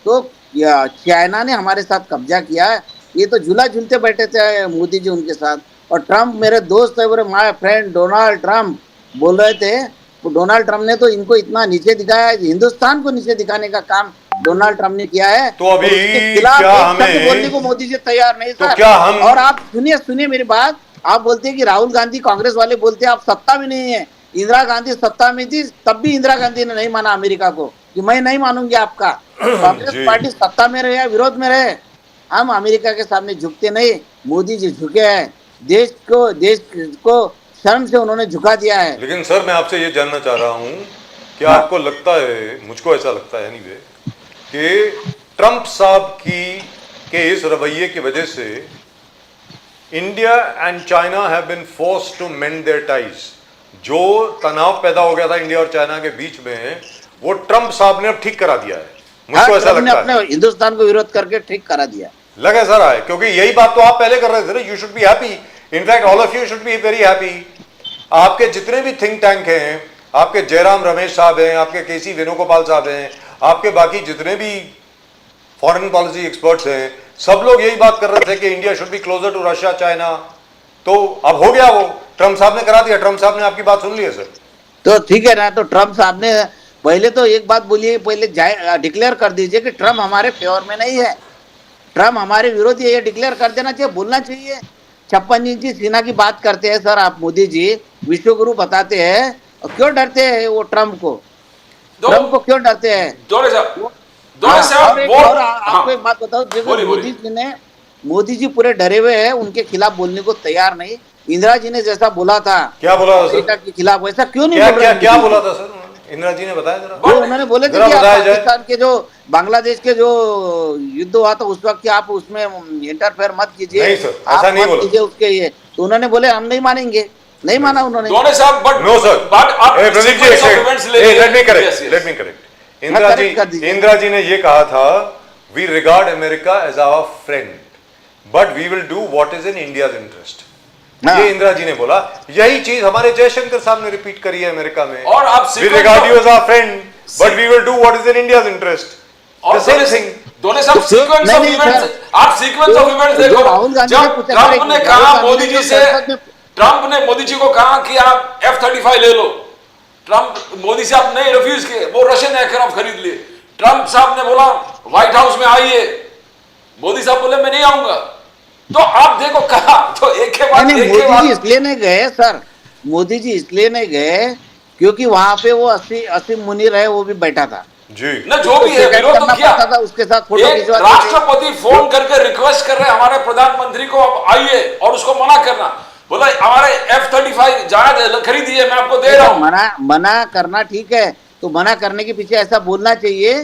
तो चाइना ने हमारे साथ कब्जा किया है, ये तो झूला झूलते बैठे थे मोदी जी उनके साथ। और ट्रंप मेरे दोस्त है, बोले माय फ्रेंड डोनाल्ड ट्रंप बोल रहे थे। तो डोनाल्ड ट्रंप ने तो इनको इतना नीचे दिखाया, हिंदुस्तान को नीचे दिखाने का काम डोनाल्ड ट्रंप ने किया है। तो अभी खिलाफ क्या एक हमें शब्द बोलने को मोदी जी तैयार नहीं तो सर। क्या हम और आप सुनिए मेरी बात, आप बोलते हैं कि राहुल गांधी कांग्रेस वाले बोलते हैं आप सत्ता में नहीं है। इंदिरा गांधी सत्ता में थी, तब भी इंदिरा गांधी ने नहीं माना अमेरिका को कि मैं नहीं मानूंगी आपका। कांग्रेस पार्टी सत्ता में रहे या विरोध में रहे, हम अमेरिका के सामने झुकते नहीं। मोदी जी झुके हैं, देश को शर्म से उन्होंने झुका दिया है। लेकिन सर मैं आपसे ये जानना चाह रहा हूं कि आपको लगता है, मुझको ऐसा लगता है एनीवे, कि ट्रंप साहब के इस रवैये की वजह से India and China have been forced to mend their ties. जो तनाव पैदा हो गया था इंडिया और चाइना के बीच में, वो ट्रंप साहब ने अब ठीक करा दिया है, मुझको ऐसा ट्रम्प ने लगता है। अपने हिंदुस्तान को विरोध करके ठीक करा दिया। लगे सर आए, क्योंकि यही बात तो आप पहले कर रहे थे ना, you should be happy, in fact all of you should be very happy. आपके जितने भी थिंक टैंक हैं, आपके जयराम रमेश साहब हैं, आपके केसी वेणुगोपाल साहब हैं, आपके बाकी जितने भी फॉरेन पॉलिसी एक्सपर्ट्स हैं, सब लोग यही बात कर रहे थे कि India should be closer to Russia China. तो अब हो गया, वो ट्रंप साहब ने करा दिया। ट्रंप साहब ने आपकी बात सुन ली है सर। तो ठीक है ना, तो ट्रम्प साहब ने पहले तो एक बात बोलिए, पहले डिक्लेयर कर दीजिए कि ट्रम्प हमारे फेवर में नहीं है, ट्रम्प हमारे विरोधी है, ये डिक्लेयर कर देना चाहिए, बोलना चाहिए। 56 इंची सीना की बात करते हैं सर आप, मोदी जी विश्वगुरु बताते हैं, और क्यों डरते हैं वो ट्रम्प को? ट्रम्प को क्यों डरते हैं? और आपको एक बात बताओ, देखो मोदी जी पूरे डरे हुए हैं, उनके खिलाफ बोलने को तैयार नहीं। इंदिरा जी ने जैसा बोला था, क्या बोला था सर के खिलाफ, वैसा क्यों नहीं क्या बोल क्या रहे? क्या बोला था सर इंदिरा जी ने? बताया जरा। वो उन्होंने बोले थे कि आप पाकिस्तान के जो बांग्लादेश के जो युद्ध हुआ था उस वक्त, आप उसमें इंटरफेयर मत कीजिए। नहीं सर, ऐसा नहीं बोला। कीजिए उसके ये, तो उन्होंने बोले हम नहीं मानेंगे, नहीं माना उन्होंने। दोनों साहब, but no sir, Pradeep ji let me correct. Indira ji ने ये कहा था, we regard America as our friend but we will do what is in India's interest. ये इंदिरा जी ने बोला। यही चीज हमारे जयशंकर साहब ने रिपीट करी है अमेरिका में। और आप we regard you as our friend but we will do what is in India's interest. और दोनों सब सीक्वेंस ऑफ इवेंट्स, आप सीक्वेंस ऑफ इवेंट्स देखो। जब ट्रंप ने कहा मोदी जी से, ट्रंप ने मोदी जी को कहा कि आप F-35 ले लो, ट्रंप मोदी से आप नहीं रिफ्यूज किए, वो रशियन एयरक्राफ्ट खरीद लिए। ट्रंप साहब ने बोला व्हाइट हाउस में आइए, मोदी साहब बोले मैं नहीं आऊंगा। तो आप देखो कहा, तो एक के बाद एक के बाद। मोदी जी इसलिए नहीं गए सर, मोदी जी इसलिए नहीं गए क्योंकि वहां पे वो असीम मुनीर है, वो भी बैठा था जी ना, जो भी है विरोध तो किया था, उसके साथ फोटो एक खिंचवा राष्ट्रपति फोन करके रिक्वेस्ट कर रहे हैं हमारे प्रधानमंत्री को आप आइए, और उसको मना करना, बोला हमारे F-35 जहाज खरीदिए, मैं आपको दे रहा हूं। मना करना ठीक है, तो मना करने के पीछे ऐसा बोलना चाहिए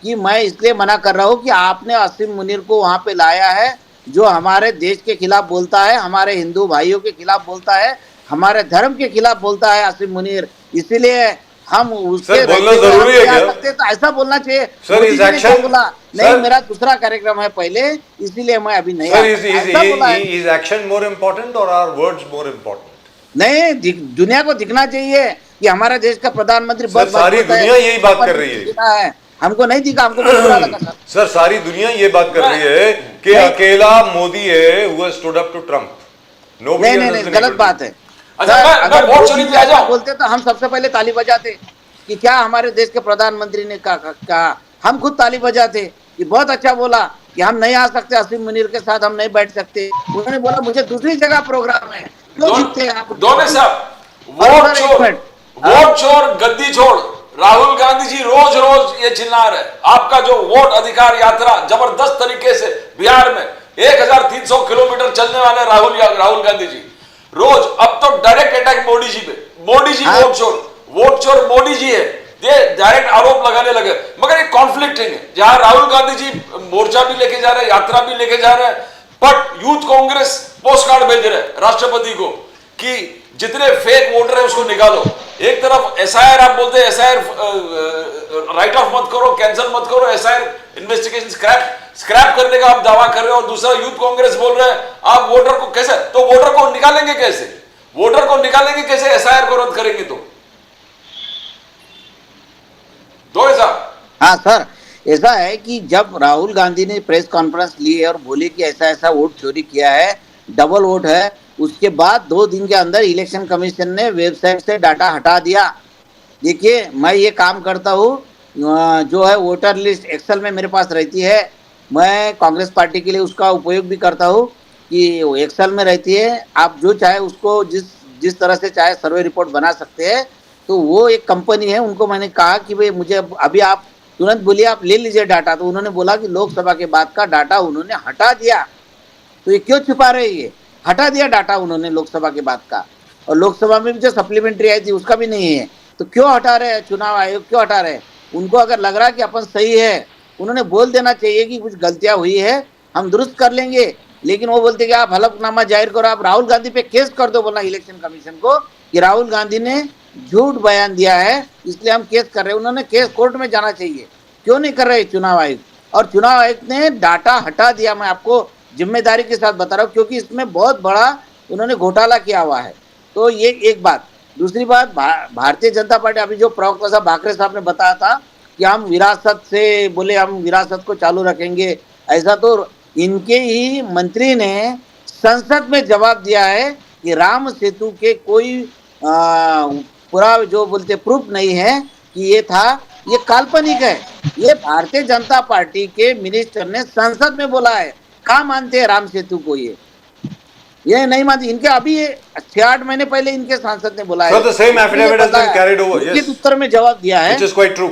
कि मैं इसलिए मना कर रहा हूं कि आपने असीम मुनीर को वहां पे लाया है, जो हमारे देश के खिलाफ बोलता है, हमारे हिंदू भाइयों के खिलाफ बोलता है, हमारे धर्म के खिलाफ बोलता है असीम मुनीर, इसलिए हम उसके बोलना जरूरी है क्या? तो ऐसा बोलना चाहिए। सर इस एक्शन बोला नहीं, मेरा दूसरा कार्यक्रम है पहले, इसीलिए मैं अभी नहीं sir is action more important और आवर वर्ड्स मोर इम्पोर्टेंट? नहीं, दुनिया को दिखना चाहिए कि हमारा देश का प्रधानमंत्री बहुत सारी दुनिया यही बात कर रही है। हमको नहीं दिखा, हमको बुरा लगा सर सारी दुनिया ये बात कर रही है कि अकेला मोदी है who has stood up to Trump. नहीं, गलत बात है। अच्छा, मैं बहुत चोरी पे आ जाऊं। बोलते तो हम सबसे पहले ताली बजाते कि क्या हमारे देश के प्रधानमंत्री ने कहा, हम खुद ताली बजाते कि बहुत अच्छा बोला कि हम नहीं आ सकते असीम मुनीर के साथ, हम नहीं बैठ सकते। उन्होंने बोला मुझे दूसरी जगह प्रोग्राम है, क्यों जीतते हैं आप? दोनों साहब वोट चोर गद्दी छोड़, राहुल गांधी जी रोज रोज ये चिल्ला रहे, आपका जो वोट अधिकार यात्रा जबरदस्त तरीके से बिहार में 1300 किलोमीटर चलने वाले राहुल गांधी जी रोज, अब तो डायरेक्ट अटैक मोदी जी पे, मोदी जी वोट चोर मोदी जी है, ये डायरेक्ट आरोप लगाने लगे। मगर ये कॉन्फ्लिक्टिंग है, जहां राहुल गांधी जी मोर्चा भी लेके जा रहे हैं, यात्रा भी लेके जा रहे हैं, but youth Congress post card भेज रहे राष्ट्रपति को कि जितने फेक वोटर है उसको निकालो। एक तरफ एसआईआर आप बोलते हैं, एसआईआर राइट ऑफ मत करो, कैंसिल मत करो, एसआईआर इन्वेस्टिगेशन स्क्रैप करने का आप दावा कर रहे हो, और दूसरा यूथ कांग्रेस बोल रहे हैं आप वोटर को कैसे, तो वोटर को निकालेंगे कैसे, वोटर को निकालेंगे कैसे, एसआईआर को रद्द करेंगे तो दो ऐसा। हाँ सर, ऐसा है कि जब राहुल गांधी ने प्रेस कॉन्फ्रेंस ली और बोले कि ऐसा ऐसा वोट चोरी किया है, डबल वोट है, उसके बाद 2 दिन के अंदर इलेक्शन कमीशन ने वेबसाइट से डाटा हटा दिया। देखिए मैं ये काम करता हूँ, जो है वोटर लिस्ट एक्सेल में मेरे पास रहती है, मैं कांग्रेस पार्टी के लिए उसका उपयोग भी करता हूँ कि एक्सेल में रहती है, आप जो चाहे उसको जिस तरह से चाहे सर्वे रिपोर्ट बना सकते हैं। तो वो एक कंपनी है, उनको मैंने कहा कि भाई मुझे अभी आप तुरंत बोलिए, आप ले लीजिए डाटा, तो उन्होंने बोला कि लोकसभा के बाद का डाटा उन्होंने हटा दिया। तो ये क्यों छुपा रहे, ये हटा दिया डाटा उन्होंने लोकसभा के बाद का, और लोकसभा में भी जो सप्लीमेंट्री आई थी उसका भी नहीं है, तो क्यों हटा रहे हैं? चुनाव आयोग क्यों हटा रहे हैं? उनको अगर लग रहा है कि अपन सही है, उन्होंने बोल देना चाहिए कि कुछ गलतियां हुई है, हम दुरुस्त कर लेंगे, लेकिन वो बोलते कि आप हलफनामा जाहिर करो, आप राहुल गांधी पे केस कर दो, बोला इलेक्शन कमीशन को कि राहुल गांधी ने झूठ बयान दिया है, इसलिए हम केस कर रहे हैं। उन्होंने केस कोर्ट में जाना चाहिए, क्यों नहीं कर रहे चुनाव आयोग? और चुनाव आयोग ने डाटा हटा दिया, मैं आपको जिम्मेदारी के साथ बता रहा हूँ, क्योंकि इसमें बहुत बड़ा उन्होंने घोटाला किया हुआ है। तो ये एक बात। दूसरी बात, भारतीय जनता पार्टी, अभी जो प्रवक्ता साहब भाकरे साहब ने बताया था कि हम विरासत से बोले, हम विरासत को चालू रखेंगे, ऐसा तो इनके ही मंत्री ने संसद में जवाब दिया है कि राम सेतु के कोई पूरा जो बोलते प्रूफ नहीं है कि ये था, ये काल्पनिक है। ये भारतीय जनता पार्टी के मिनिस्टर ने संसद में बोला है। कहाँ मानते हैं राम सेतु को? ये नहीं मानते। इनके अभी 6-8 महीने पहले इनके सांसद ने बोला है। So the same affidavit has been carried over. Yes. लिखित उत्तर में जवाब दिया है, Which is quite true.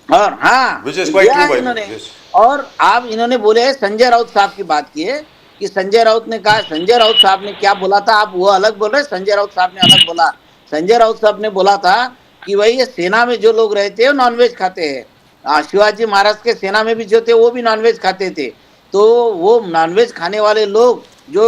और हाँ, Which is quite true by इन्होंने। yes. और आप इन्होंने बोले है, संजय राउत साहब की बात की है कि संजय राउत ने कहा, संजय राउत साहब ने क्या बोला था, आप वो अलग बोल रहे, संजय राउत साहब ने अलग बोला। संजय राउत साहब ने बोला था कि भाई ये सेना में जो लोग रहते हैं नॉनवेज खाते हैं। शिवाजी महाराज के सेना में भी जो थे वो भी नॉनवेज खाते थे। तो वो नॉनवेज खाने वाले लोग जो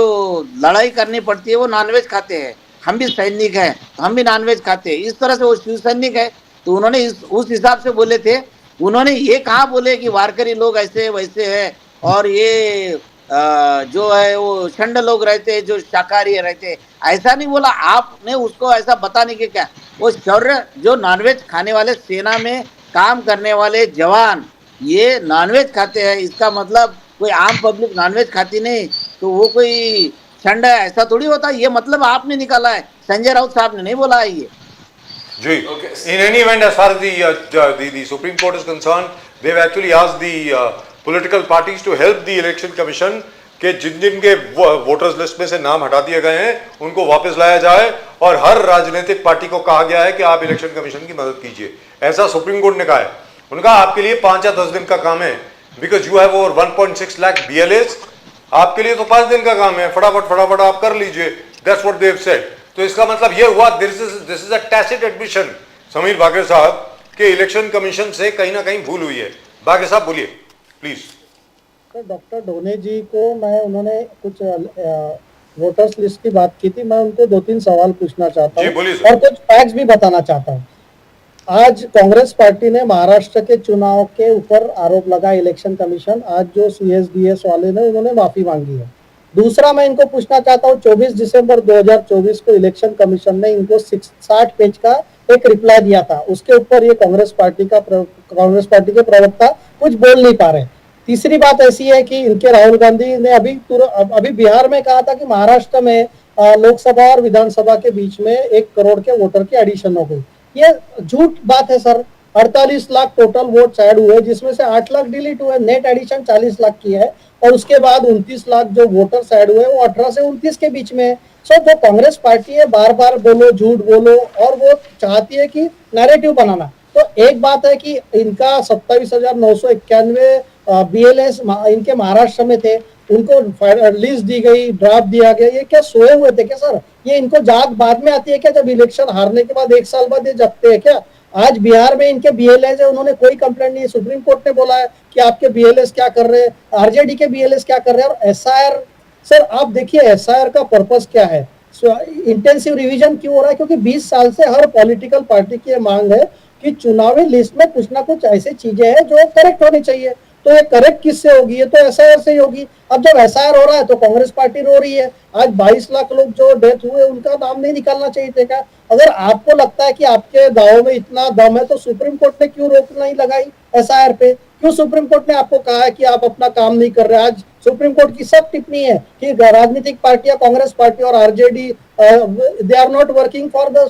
लड़ाई करनी पड़ती है वो नॉनवेज खाते हैं। हम भी सैनिक हैं, हम भी नॉनवेज खाते हैं। इस तरह से वो शिव सैनिक है। तो उन्होंने उस हिसाब से बोले थे। उन्होंने ये कहा बोले कि वारकरी लोग ऐसे वैसे है, और ये जो है वो षंड लोग रहते हैं जो शाकाहारी रहते हैं, ऐसा नहीं बोला। आपने उसको ऐसा बताने के क्या, वो शौर्य जो नॉनवेज खाने वाले सेना में काम करने वाले जवान ये नॉनवेज खाते हैं, इसका मतलब कोई आम पब्लिक नॉनवेज खाती नहीं तो वो कोई षंड है, ऐसा थोड़ी होता। ये मतलब आपने निकाला है, संजय राउत साहब ने नहीं बोला है ये। Ji. In any event, as far as the Supreme Court is concerned, they've actually asked the political parties to help the Election Commission कि जिन के वोटर्स लिस्ट में से नाम हटा दिए गए हैं उनको वापस लाया जाए, और हर राजनीतिक पार्टी को कहा गया है कि आप इलेक्शन कमीशन की मदद कीजिए, ऐसा सुप्रीम कोर्ट ने कहा है। उनका आपके लिए 5 या 10 दिन का काम है, because you have over 1.6 lakh BLAs, आपके लिए तो 5 दिन का काम है, फटाफट आप कर लीजिए। That's what they have said. तो इसका मतलब ये हुआ, this is a tacit admission Sameer Bhakare साहब के इलेक्शन कमीशन से कहीं ना कहीं भूल हुई है। भाकरे साहब बोलिए प्लीज। तो डॉक्टर ढोने जी को उन्होंने कुछ वोटर्स लिस्ट की बात की थी, मैं उनको 2-3 सवाल पूछना चाहता हूँ और कुछ फैक्ट्स भी बताना चाहता हूँ। आज कांग्रेस पार्टी ने महाराष्ट्र के चुनाव के ऊपर आरोप लगा इलेक्शन कमीशन, आज जो CSDS वाले ने उन्होंने माफी मांगी है। दूसरा मैं इनको पूछना चाहता हूँ, 24 दिसंबर 2024 को इलेक्शन कमीशन ने इनको 60 पेज का एक रिप्लाई दिया था, उसके ऊपर ये कांग्रेस पार्टी के प्रवक्ता कुछ बोल नहीं पा रहे। तीसरी बात ऐसी है कि इनके राहुल गांधी ने अभी बिहार में कहा था कि महाराष्ट्र में लोकसभा और विधानसभा के बीच में 1 करोड़ के वोटर की एडिशन हो गई। ये झूठ बात है sir. 48 lakh total vote add हुए, जिसमें से 8 लाख डिलीट हुए, नेट एडिशन 40 लाख की है, और उसके बाद 29 लाख जो वोटर्स ऐड हुए वो 18 से 29 के बीच में है। सो जो कांग्रेस पार्टी है, बार बार बोलो, झूठ बोलो, और वो चाहती है कि नैरेटिव बनाना। तो एक बात है कि इनका 27,991 BLAs इनके महाराष्ट्र में थे, उनको लिस्ट दी गई, ड्राफ्ट दिया गया। ये क्या सोए हुए थे क्या सर? ये इनको जाग बाद में आती है क्या, जब इलेक्शन हारने के बाद 1 साल बाद ये जगते हैं क्या? आज बिहार में इनके BLAs है, उन्होंने कोई कंप्लेंट नहीं। सुप्रीम कोर्ट ने बोला है कि आपके BLAs क्या कर रहे हैं, RJD के BLAs क्या कर रहे हैं, और SIR सर आप देखिए SIR का पर्पस क्या है, इंटेंसिव रिवीजन क्यों हो रहा है? क्योंकि 20 साल से हर पॉलिटिकल पार्टी की मांग है कि चुनावी लिस्ट में कुछ ना कुछ ऐसी चीजें हैं जो करेक्ट होनी चाहिए। तो ये करेक्ट किससे होगी? ये तो SIR से ही होगी। अब जब SIR हो रहा है तो कांग्रेस पार्टी रो रही है। आज 22 लाख लोग जो डेथ हुए उनका नाम नहीं निकालना चाहिए था क्या? अगर आपको लगता है कि आपके गाँव में इतना दम है तो सुप्रीम कोर्ट ने क्यों रोक नहीं लगाई SIR पे? क्यों सुप्रीम कोर्ट ने आपको कहा है कि आप अपना काम नहीं कर रहे? आज सुप्रीम कोर्ट की सब टिप्पणी है कि राजनीतिक पार्टियां, कांग्रेस पार्टी और RJD they are not working for the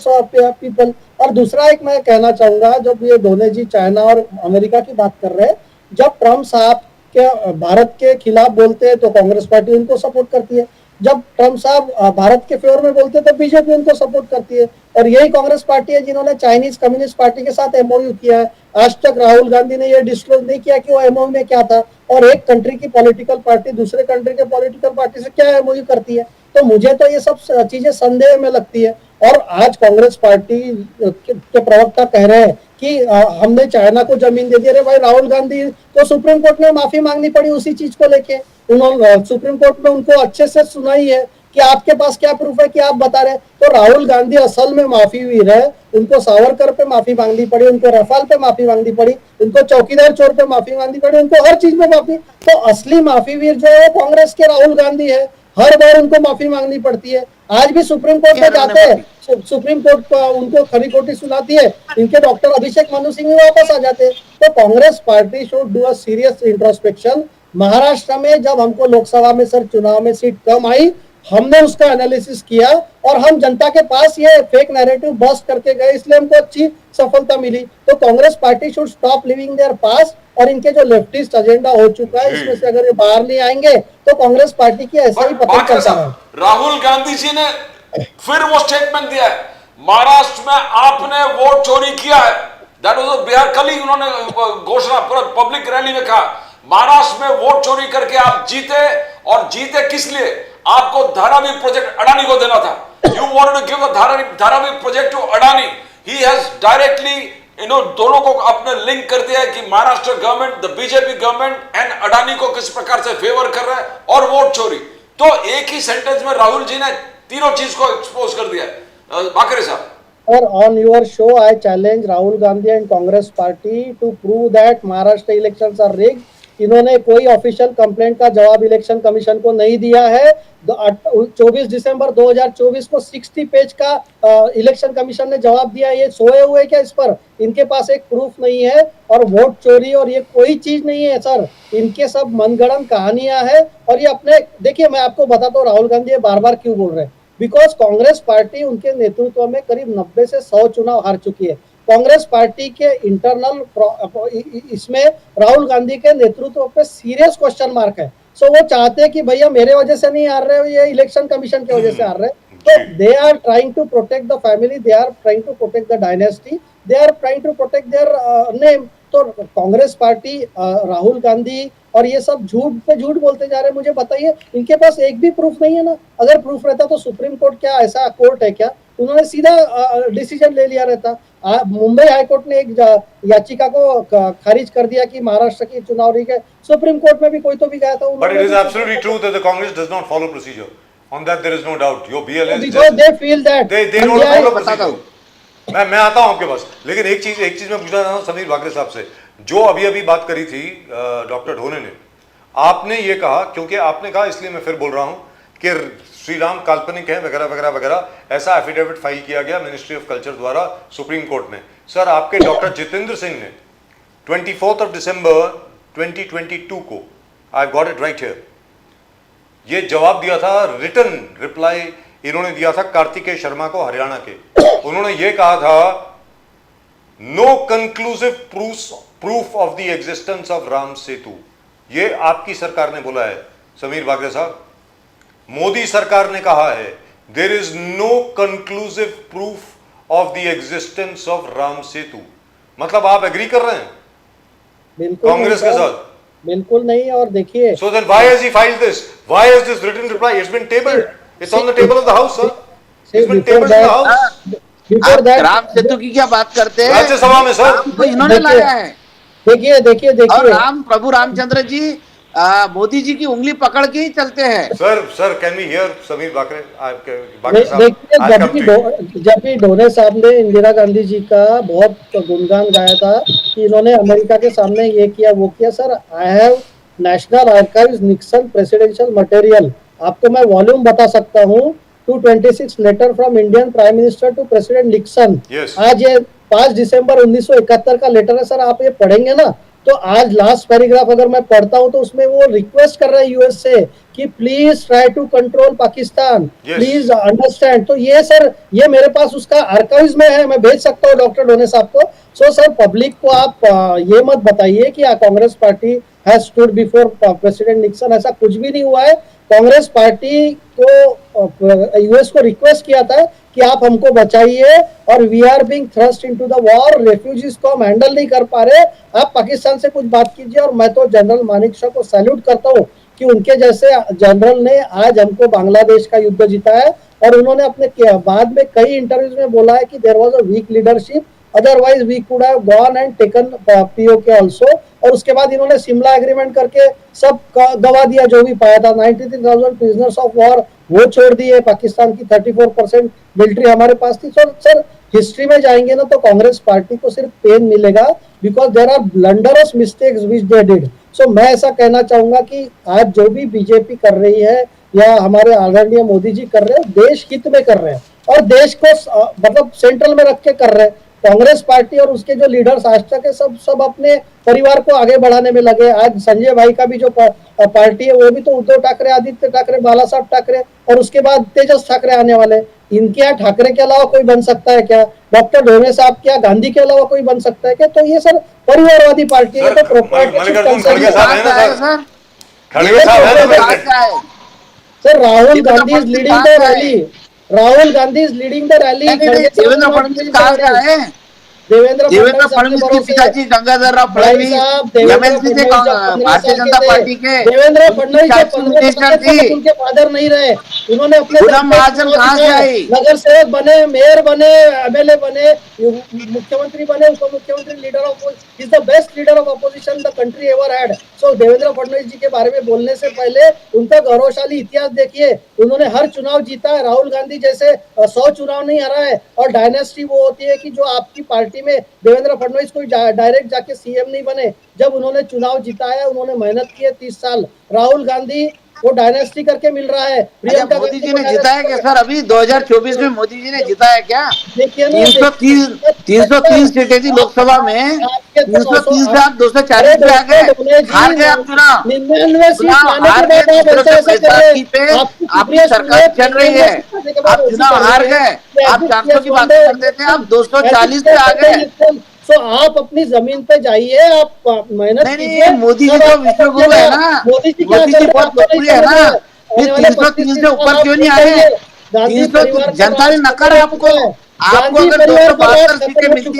people. और दूसरा एक मैं कहना चाहूंगा, जब ये दोनों जी चाइना और अमेरिका की बात कर रहे हैं, जब ट्रम्प साहब के भारत के खिलाफ बोलते हैं तो कांग्रेस पार्टी उनको सपोर्ट करती है, जब ट्रम्प साहब भारत के फेवर में बोलते हैं तो बीजेपी उनको सपोर्ट करती है। और यही कांग्रेस पार्टी है जिन्होंने चाइनीज कम्युनिस्ट पार्टी के साथ MOU किया है। आज तक राहुल गांधी ने यह डिस्क्लोज नहीं किया कि वो MOU में क्या था, और एक कंट्री की पॉलिटिकल पार्टी दूसरे कंट्री के पॉलिटिकल पार्टी से क्या MOU करती है। तो मुझे तो ये सब चीजें संदेह में लगती है। और आज कांग्रेस पार्टी के प्रवक्ता कह रहे हैं कि हमने चाइना को जमीन दे दी। अरे भाई, राहुल गांधी को सुप्रीम कोर्ट में माफी मांगनी पड़ी उसी चीज को लेके। उन्होंने सुप्रीम कोर्ट में उनको अच्छे से सुनाई है कि आपके पास क्या प्रूफ है कि आप बता रहे हैं। तो राहुल गांधी असल में माफी वीर है। उनको सावरकर पे माफी मांगनी पड़ी, उनको रफाल पे माफी मांगनी पड़ी, उनको चौकीदार चोर पे माफी मांगनी पड़ी, उनको हर चीज में माफी। तो असली माफी वीर जो है वो कांग्रेस के राहुल गांधी है। हर बार उनको माफी मांगनी पड़ती है। आज भी सुप्रीम कोर्ट में जाते हैं, सुप्रीम कोर्ट उनको खरी खोटी सुनाती है, इनके डॉक्टर अभिषेक मनु सिंह वापस आ जाते हैं। तो Congress party should do a serious introspection. Maharashtra में जब हमको लोकसभा में सर चुनाव में सीट कम आई, हमने उसका एनालिसिस किया और हम जनता के पास ये फेक नैरेटिव बस्ट करके गए, इसलिए हमको अच्छी सफलता मिली। तो Congress party should stop living there past, और इनके जो लेफ्टिस्ट एजेंडा हो चुका है इसमें से अगर ये बाहर नहीं आएंगे तो कांग्रेस पार्टी की ऐसा ही पतन चलता है। राहुल गांधी जी ने फिर वो स्टेटमेंट दिया है, महाराष्ट्र में आपने वोट चोरी किया है। दैट वाज बिहार, कल ही उन्होंने घोषणा पूरा पब्लिक रैली में कहा, महाराष्ट्र में वोट चोरी करके आप जीते, और जीते किस लिए? आपको धारावी प्रोजेक्ट अडानी को देना था। You wanted to give the Dharavi project to Adani. He has directly दोनों को अपने लिंक कर दिया है कि Maharashtra government, the BJP government and Adani को किस प्रकार से फेवर कर रहा है, और वोट चोरी। तो एक ही सेंटेंस में राहुल जी ने तीनों चीज को एक्सपोज कर दिया है। बाकरे साहब, और on your show I challenge Rahul Gandhi and Congress party to prove that Maharashtra elections are rigged. इन्होंने कोई ऑफिशियल कंप्लेंट का जवाब इलेक्शन कमीशन को नहीं दिया है। 24 दिसंबर 2024 को 60 पेज का इलेक्शन कमीशन ने जवाब दिया। ये सोए हुए क्या इस पर? इनके पास एक प्रूफ नहीं है, और वोट चोरी और ये कोई चीज नहीं है सर, इनके सब मनगढ़ंत कहानियां हैं। और ये अपने, देखिए मैं आपको बताता हूँ राहुल गांधी ये बार बार क्यों बोल रहे हैं। बिकॉज कांग्रेस पार्टी उनके नेतृत्व में करीब 90 से 100 चुनाव हार चुकी है। कांग्रेस पार्टी के इंटरनल इसमें राहुल गांधी के नेतृत्व पे सीरियस क्वेश्चन मार्क है। सो वो चाहते हैं कि भैया मेरे वजह से नहीं हार रहे हो, ये इलेक्शन कमीशन की वजह से हार रहे हैं। तो they are trying to protect the family, they are trying to protect the dynasty, they are trying to protect their name. तो कांग्रेस पार्टी, राहुल गांधी और ये सब झूठ पे झूठ बोलते जा रहे हैं। मुझे बताइए, इनके पास एक भी प्रूफ नहीं है ना। अगर प्रूफ रहता तो सुप्रीम कोर्ट क्या ऐसा कोर्ट है क्या? उन्होंने सीधा डिसीजन ले लिया रहता। मुंबई हाईकोर्ट ने एक याचिका को खारिज कर दिया कि महाराष्ट्र की चुनाव रिग है। सुप्रीम कोर्ट में भी कोई तो भी गया था। But it is absolutely true that the Congress does not follow procedure. On that there is no doubt. Your BLS because they feel that they don't follow बताता हूँ। procedure. मैं आता हूँ आपके पास, लेकिन एक चीज मैं पूछना चाहता हूँ समीर बाकरे साहब से, जो अभी बात करी थी डॉक्टर ढोने ने, आपने ये कहा, क्योंकि आपने कहा इसलिए मैं फिर बोल रहा हूँ कि श्री राम काल्पनिक है वगैरह वगैरह वगैरह, ऐसा एफिडेविट फाइल किया गया मिनिस्ट्री ऑफ कल्चर द्वारा सुप्रीम कोर्ट में। सर आपके डॉक्टर जितेंद्र सिंह ने 24 दिसंबर 2022 को, I got it right here, ये जवाब दिया था, रिटन रिप्लाई इन्होंने दिया था कार्तिकेय शर्मा को, हरियाणा के। उन्होंने ये कहा था, no conclusive proof of the existence of Ram Setu. ये आपकी सरकार ने बोला है समीर बाकरे साहब। मोदी सरकार ने कहा है, there is no conclusive proof of the existence of Ram Setu. मतलब आप एग्री कर रहे हैं बिल्कुल कांग्रेस के साथ? बिल्कुल नहीं। और देखिए, so then why has he filed this? Why has this written reply? It's been tabled. It's on the table of the house, sir. It's been tabled in the house. आप राम सेतु की क्या बात करते हैं? राज्यसभा में सर, तो इन्होंने लाया है। देखिए और प्रभु रामचंद्र जी मोदी जी की उंगली पकड़ के ही चलते हैं। Sir can we hear Sameer Bakre देखिए, जब भी ढोने साहब ने इंदिरा गांधी जी का बहुत गुणगान गाया था कि इन्होंने अमेरिका के सामने ये किया वो किया। Sir, I have national archives Nixon presidential material, आपको मैं वॉल्यूम बता सकता हूँ, 226 letter from Indian prime minister to president Nixon. आज ये 5 दिसंबर 1971 का लेटर है सर, आप ये पढ़ेंगे ना तो आज लास्ट पैराग्राफ अगर मैं पढ़ता हूं तो उसमें वो रिक्वेस्ट कर रहे हैं यूएस से कि please try to control Pakistan, please understand. तो ये सर, ये मेरे पास उसका आर्काइव्स में है, मैं भेज सकता हूँ डॉक्टर ढोने साहब को। सो सर, पब्लिक को आप ये मत बताइए कि Congress party has stood before president Nixon, ऐसा कुछ भी नहीं हुआ है। कांग्रेस पार्टी को यूएस को रिक्वेस्ट किया था कि आप हमको बचाइए, और we are being thrust into the war, refugees को हम हैंडल नहीं कर पा रहे, आप पाकिस्तान से कुछ बात कीजिए। और मैं तो जनरल मानेकशॉ को सैल्यूट करता हूँ कि उनके जैसे जनरल ने आज हमको बांग्लादेश का युद्ध जीता है, और उन्होंने अपने बाद में कई इंटरव्यूज में बोला है कि there was a weak leadership, otherwise we could have gone and taken PoK also. और उसके बाद इन्होंने शिमला एग्रीमेंट करके सब गवा दिया जो भी पाया था। 93,000 प्रिजनर्स ऑफ वॉर वो छोड़ दिए, पाकिस्तान की 34% मिलिट्री हमारे पास थी। सर हिस्ट्री में जाएंगे ना तो कांग्रेस पार्टी को सिर्फ पेन मिलेगा, because there are blunders mistakes which they did. So मैं ऐसा कहना चाहूंगा कि आज जो भी बीजेपी कर रही है या हमारे आदरणीय मोदी जी कर रहे हैं, देश हित में कर रहे हैं और देश को मतलब सेंट्रल में रख के कर रहे हैं। कांग्रेस पार्टी और उसके जो लीडर्स आज तक है सब अपने परिवार को आगे बढ़ाने में लगे। आज संजय भाई का भी जो पार्टी है वो भी तो उद्धव ठाकरे, आदित्य ठाकरे, बाला साहब ठाकरे और उसके बाद तेजस ठाकरे आने वाले। इनके यहाँ ठाकरे के अलावा कोई बन सकता है क्या? डॉक्टर ढोने साहब क्या गांधी के अलावा कोई बन सकता है क्या? तो ये सर परिवारवादी पार्टी है। तो मल्लिकार्जुन खड़गे साहब है ना सर? खड़गे साहब है ना? Sir Rahul Gandhi is leading the rally. Rahul Gandhi is leading the rally. Devendra Fadnavis कहाँ से आए? देवेंद्र फडणवीस के पिताजी गंगाधर राव फडणवीस एमएलसी थे भारतीय जनता पार्टी के। देवेंद्र फडणवीस मिनिस्टर थी। उनके फादर नहीं रहे, उन्होंने अपने पूनम महाजन कहाँ से आई? नगर सेवक बने, मेयर बने, एमएलए बने, मुख्यमंत्री बने, उप मुख्यमंत्री, leader of is the best leader of opposition the country ever had. So Devendra Fadnavis ji के बारे में बोलने से पहले उनका गौरवशाली इतिहास देखिए। उन्होंने हर चुनाव जीता है। राहुल गांधी जैसे 100 चुनाव नहीं हरा है। और डायनेस्टी वो होती है कि जो आपकी पार्टी में देवेंद्र फडणवीस कोई डायरेक्ट जाके सीएम नहीं बने, जब उन्होंने चुनाव जिताया उन्होंने मेहनत की है 30 साल। राहुल गांधी वो डायनेस्टी करके मिल रहा है। प्रियंका मोदी जी ने जिताया क्या सर? अभी 2024 में मोदी जी ने जिताया क्या? 330 सीटें थी लोकसभा में, 330 से आप 240 पे आ गए। हार गए आप चुनाव। 99 सीट हार गए, आपकी सरकार चल रही है, आप चुनाव हार गए। आप 400 की बात करते थे, आप 240 पे आ गए। तो आप अपनी जमीन पे जाइए, आप मेहनत कीजिए। मोदी जी तो विश्व गुरु है ना, मोदी जी बहुत लोकप्रिय है ना, फिर 330 से ऊपर क्यों नहीं आए? 300 जनता ने नकारा आपको। आपको अगर 272 सीटें मिलती थी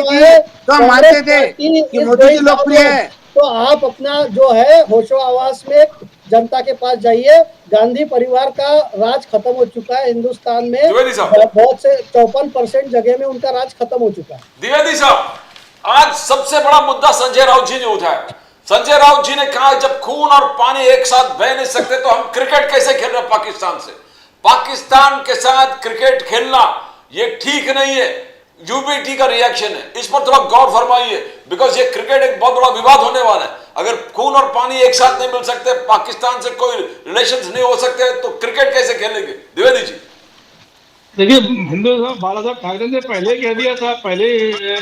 तो हम मानते थे कि मोदी जी लोकप्रिय है। तो आप अपना जो है होशो आवास में जनता के पास जाइए। गांधी परिवार का राज खत्म हो चुका है हिंदुस्तान में। बहुत से 54% जगह में उनका राज खत्म हो चुका है। द्विवेदी साहब, आज सबसे बड़ा मुद्दा संजय राउत जी ने उठाया। संजय राउत जी ने कहा जब खून और पानी एक साथ बह नहीं सकते तो हम क्रिकेट कैसे खेल रहे हैं पाकिस्तान से? पाकिस्तान के साथ क्रिकेट खेलना ये ठीक नहीं है। यूबीटी का रिएक्शन है, इस पर थोड़ा गौर फरमाइए, बिकॉज ये क्रिकेट एक बहुत बड़ा विवाद होने वाला है। अगर खून और पानी एक साथ नहीं मिल सकते, पाकिस्तान से कोई रिलेशंस नहीं हो सकते, तो क्रिकेट कैसे खेलेंगे? द्विवेदी जी देखिए, हिंदू साहब बाला साहब ठाकरे ने पहले कह दिया था, पहले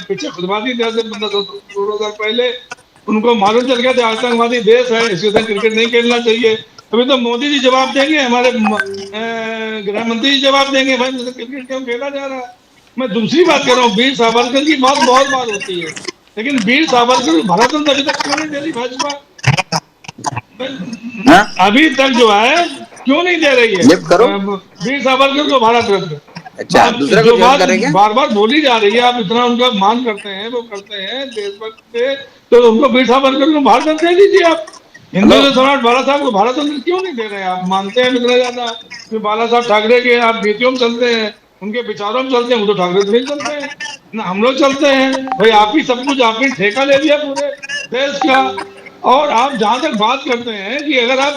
पीछे खुदवादी थे 2 साल पहले। उनको मालूम चल गया था आतंकवादी देश है, इसके साथ क्रिकेट नहीं खेलना चाहिए। अभी तो मोदी जी जवाब देंगे, हमारे गृह मंत्री जी जवाब देंगे, भाई क्रिकेट क्यों खेला जा रहा है। मैं दूसरी बात कर रहा हूँ, वीर सावरकर की बात बहुत बार होती है, लेकिन वीर सावरकर भारत रत्न अभी तक क्यों नहीं दे रही भाजपा? अभी तक जो है क्यों नहीं दे रही है वीर सावरकर को भारत रत्न? अच्छा, दूसरा जो बात बार बार बोली जा रही है, आप इतना उनका मान करते हैं, वो करते हैं देशभक्त थे, तो उनको वीर सावरकर को भारत रत्न दे दीजिए आप। हिंदू सम्राट बाला साहब को भारत रत्न क्यों नहीं दे रहे हैं? आप मानते हैं इतना ज्यादा कि बाला साहब ठाकरे के आप नीतियों में चलते हैं, उनके विचारों में चलते हैं, वो तो ठाकरे तो नहीं चलते हैं ना, हम लोग चलते हैं। भाई आप ही सब कुछ, आप ही ठेका ले लिया पूरे देश का। और आप जहां तक बात करते हैं कि अगर आप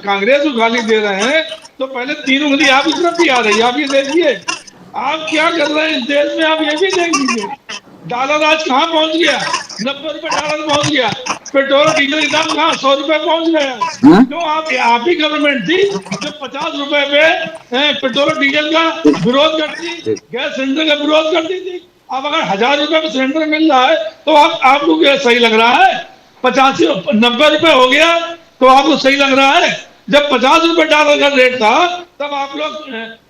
कांग्रेस को गाली दे रहे हैं तो पहले 3 उंगली आप इस तरफ भी आ रही है। आप ये देखिए आप क्या कर रहे हैं इस देश में, आप ये भी देख लीजिए। डॉलर आज कहाँ पहुंच गया? 90 रुपए डॉलर पहुंच गया। पेट्रोल डीजल की दाम कहाँ 100 रुपए पहुंच गया। क्यों? आप ही गवर्नमेंट थी जो 50 रुपए पे पेट्रोल डीजल का विरोध करती, गैस सिलेंडर का विरोध करती थी। अब अगर 1000 रुपए में सिलेंडर मिल रहा है तो आपको क्या सही लग रहा है? 90 रुपए हो गया तो आपको सही लग रहा है? जब 50 रुपए डॉलर का रेट था तब आप लोग,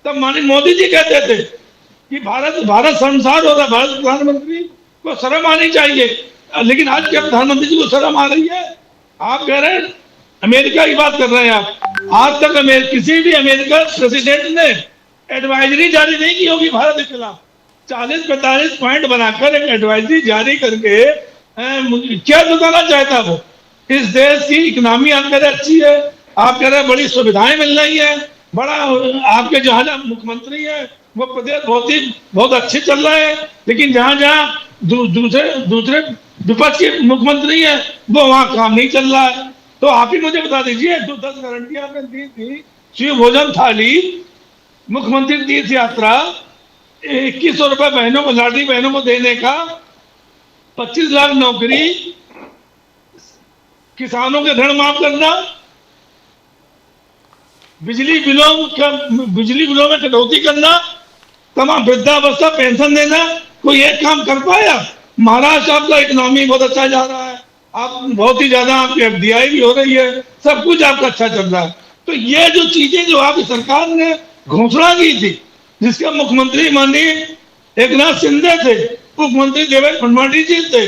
तब माननीय मोदी जी कहते थे कि भारत शर्मसार हो रहा है, भारत प्रधानमंत्री को शर्म आनी चाहिए। लेकिन आज क्या प्रधानमंत्री जी को शर्म आ रही है? आप कह रहे हैं अमेरिका की बात कर रहे हैं आप। आज तक किसी भी अमेरिका प्रेसिडेंट ने एडवाइजरी जारी नहीं की होगी भारत के खिलाफ। 40-45 पॉइंट बनाकर एक एडवाइजरी जारी करके क्या बताना चाहता वो? इस देश की इकोनॉमी आप कह रहे अच्छी है, आप कह रहे बड़ी सुविधाएं मिल रही है, बड़ा आपके जहाँ मुख्यमंत्री है वो प्रदेश बहुत अच्छे चल रहे हैं, लेकिन जहाँ जहाँ दूसरे विपक्ष के मुख्यमंत्री है वो वहाँ काम नहीं चल रहा है। तो आप ही मुझे बता दीजिए, जो 10 गारंटी आपने दी थी, शिव भोजन थाली, मुख्यमंत्री तीर्थ यात्रा, 2100 रुपए बहनों को, लाडली बहनों को देने का, 25 लाख नौकरी, किसानों के ऋण माफ करना, बिजली बिलों में कटौती करना, तमाम वृद्धावस्था पेंशन देना, कोई एक काम कर पाया? महाराष्ट्र आपका इकोनॉमी बहुत अच्छा जा रहा है, आप बहुत ही ज्यादा, आपकी एफडीआई भी हो रही है, सब कुछ आपका अच्छा चल रहा है। तो ये जो चीजें जो आपकी सरकार ने घोषणा की थी, जिसका मुख्यमंत्री माननीय एकनाथ शिंदे थे, मुख्यमंत्री देवेंद्र फडणवीस जी थे,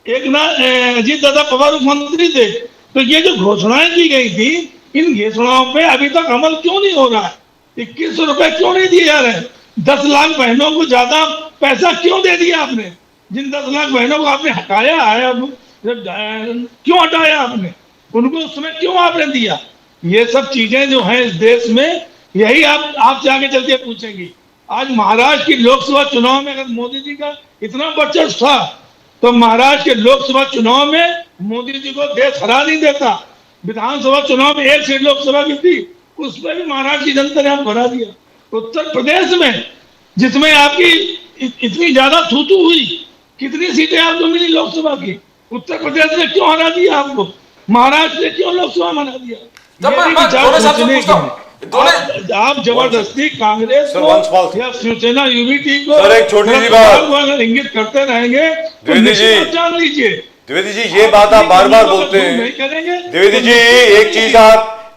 अजीत दादा पवार मुख्यमंत्री थे, तो ये जो घोषणाएं की गई थी, इन घोषणाओं पे अभी तक अमल क्यों नहीं हो रहा है? 2100 रुपए क्यों नहीं दिए जा रहे हैं? 10 लाख बहनों को ज्यादा पैसा क्यों दे दिया आपने? जिन 10 लाख बहनों को आपने हटाया है, अब क्यों हटाया आपने उनको? उस समय क्यों आपने दिया? ये सब चीजें जो हैं इस देश में, यही आप जाके चल के पूछेंगी। आज महाराष्ट्र की लोकसभा चुनाव में अगर मोदी जी का इतना वर्चस्व था, तो महाराष्ट्र के लोकसभा चुनाव में मोदी जी को देश हरा नहीं देता। विधानसभा चुनाव में 1 सीट लोकसभा की थी, उसमें भी महाराष्ट्र की जनता ने आपको हरा दिया। उत्तर प्रदेश में, जिसमें आपकी इतनी ज्यादा थूथू हुई, कितनी सीटें आपको मिली लोकसभा की? उत्तर प्रदेश ने क्यों हरा दिया आपको? महाराष्ट्र ने क्यों लोकसभा में हरा दिया? आप जबरदस्ती कांग्रेस को या शिवसेना यूबीटी को एक छोटी सी बात इंगित करते रहेंगे, द्विवेदी जी, जान लीजिए। द्विवेदी जी, ये बात आप बार बार बोलते हैं। द्विवेदी जी,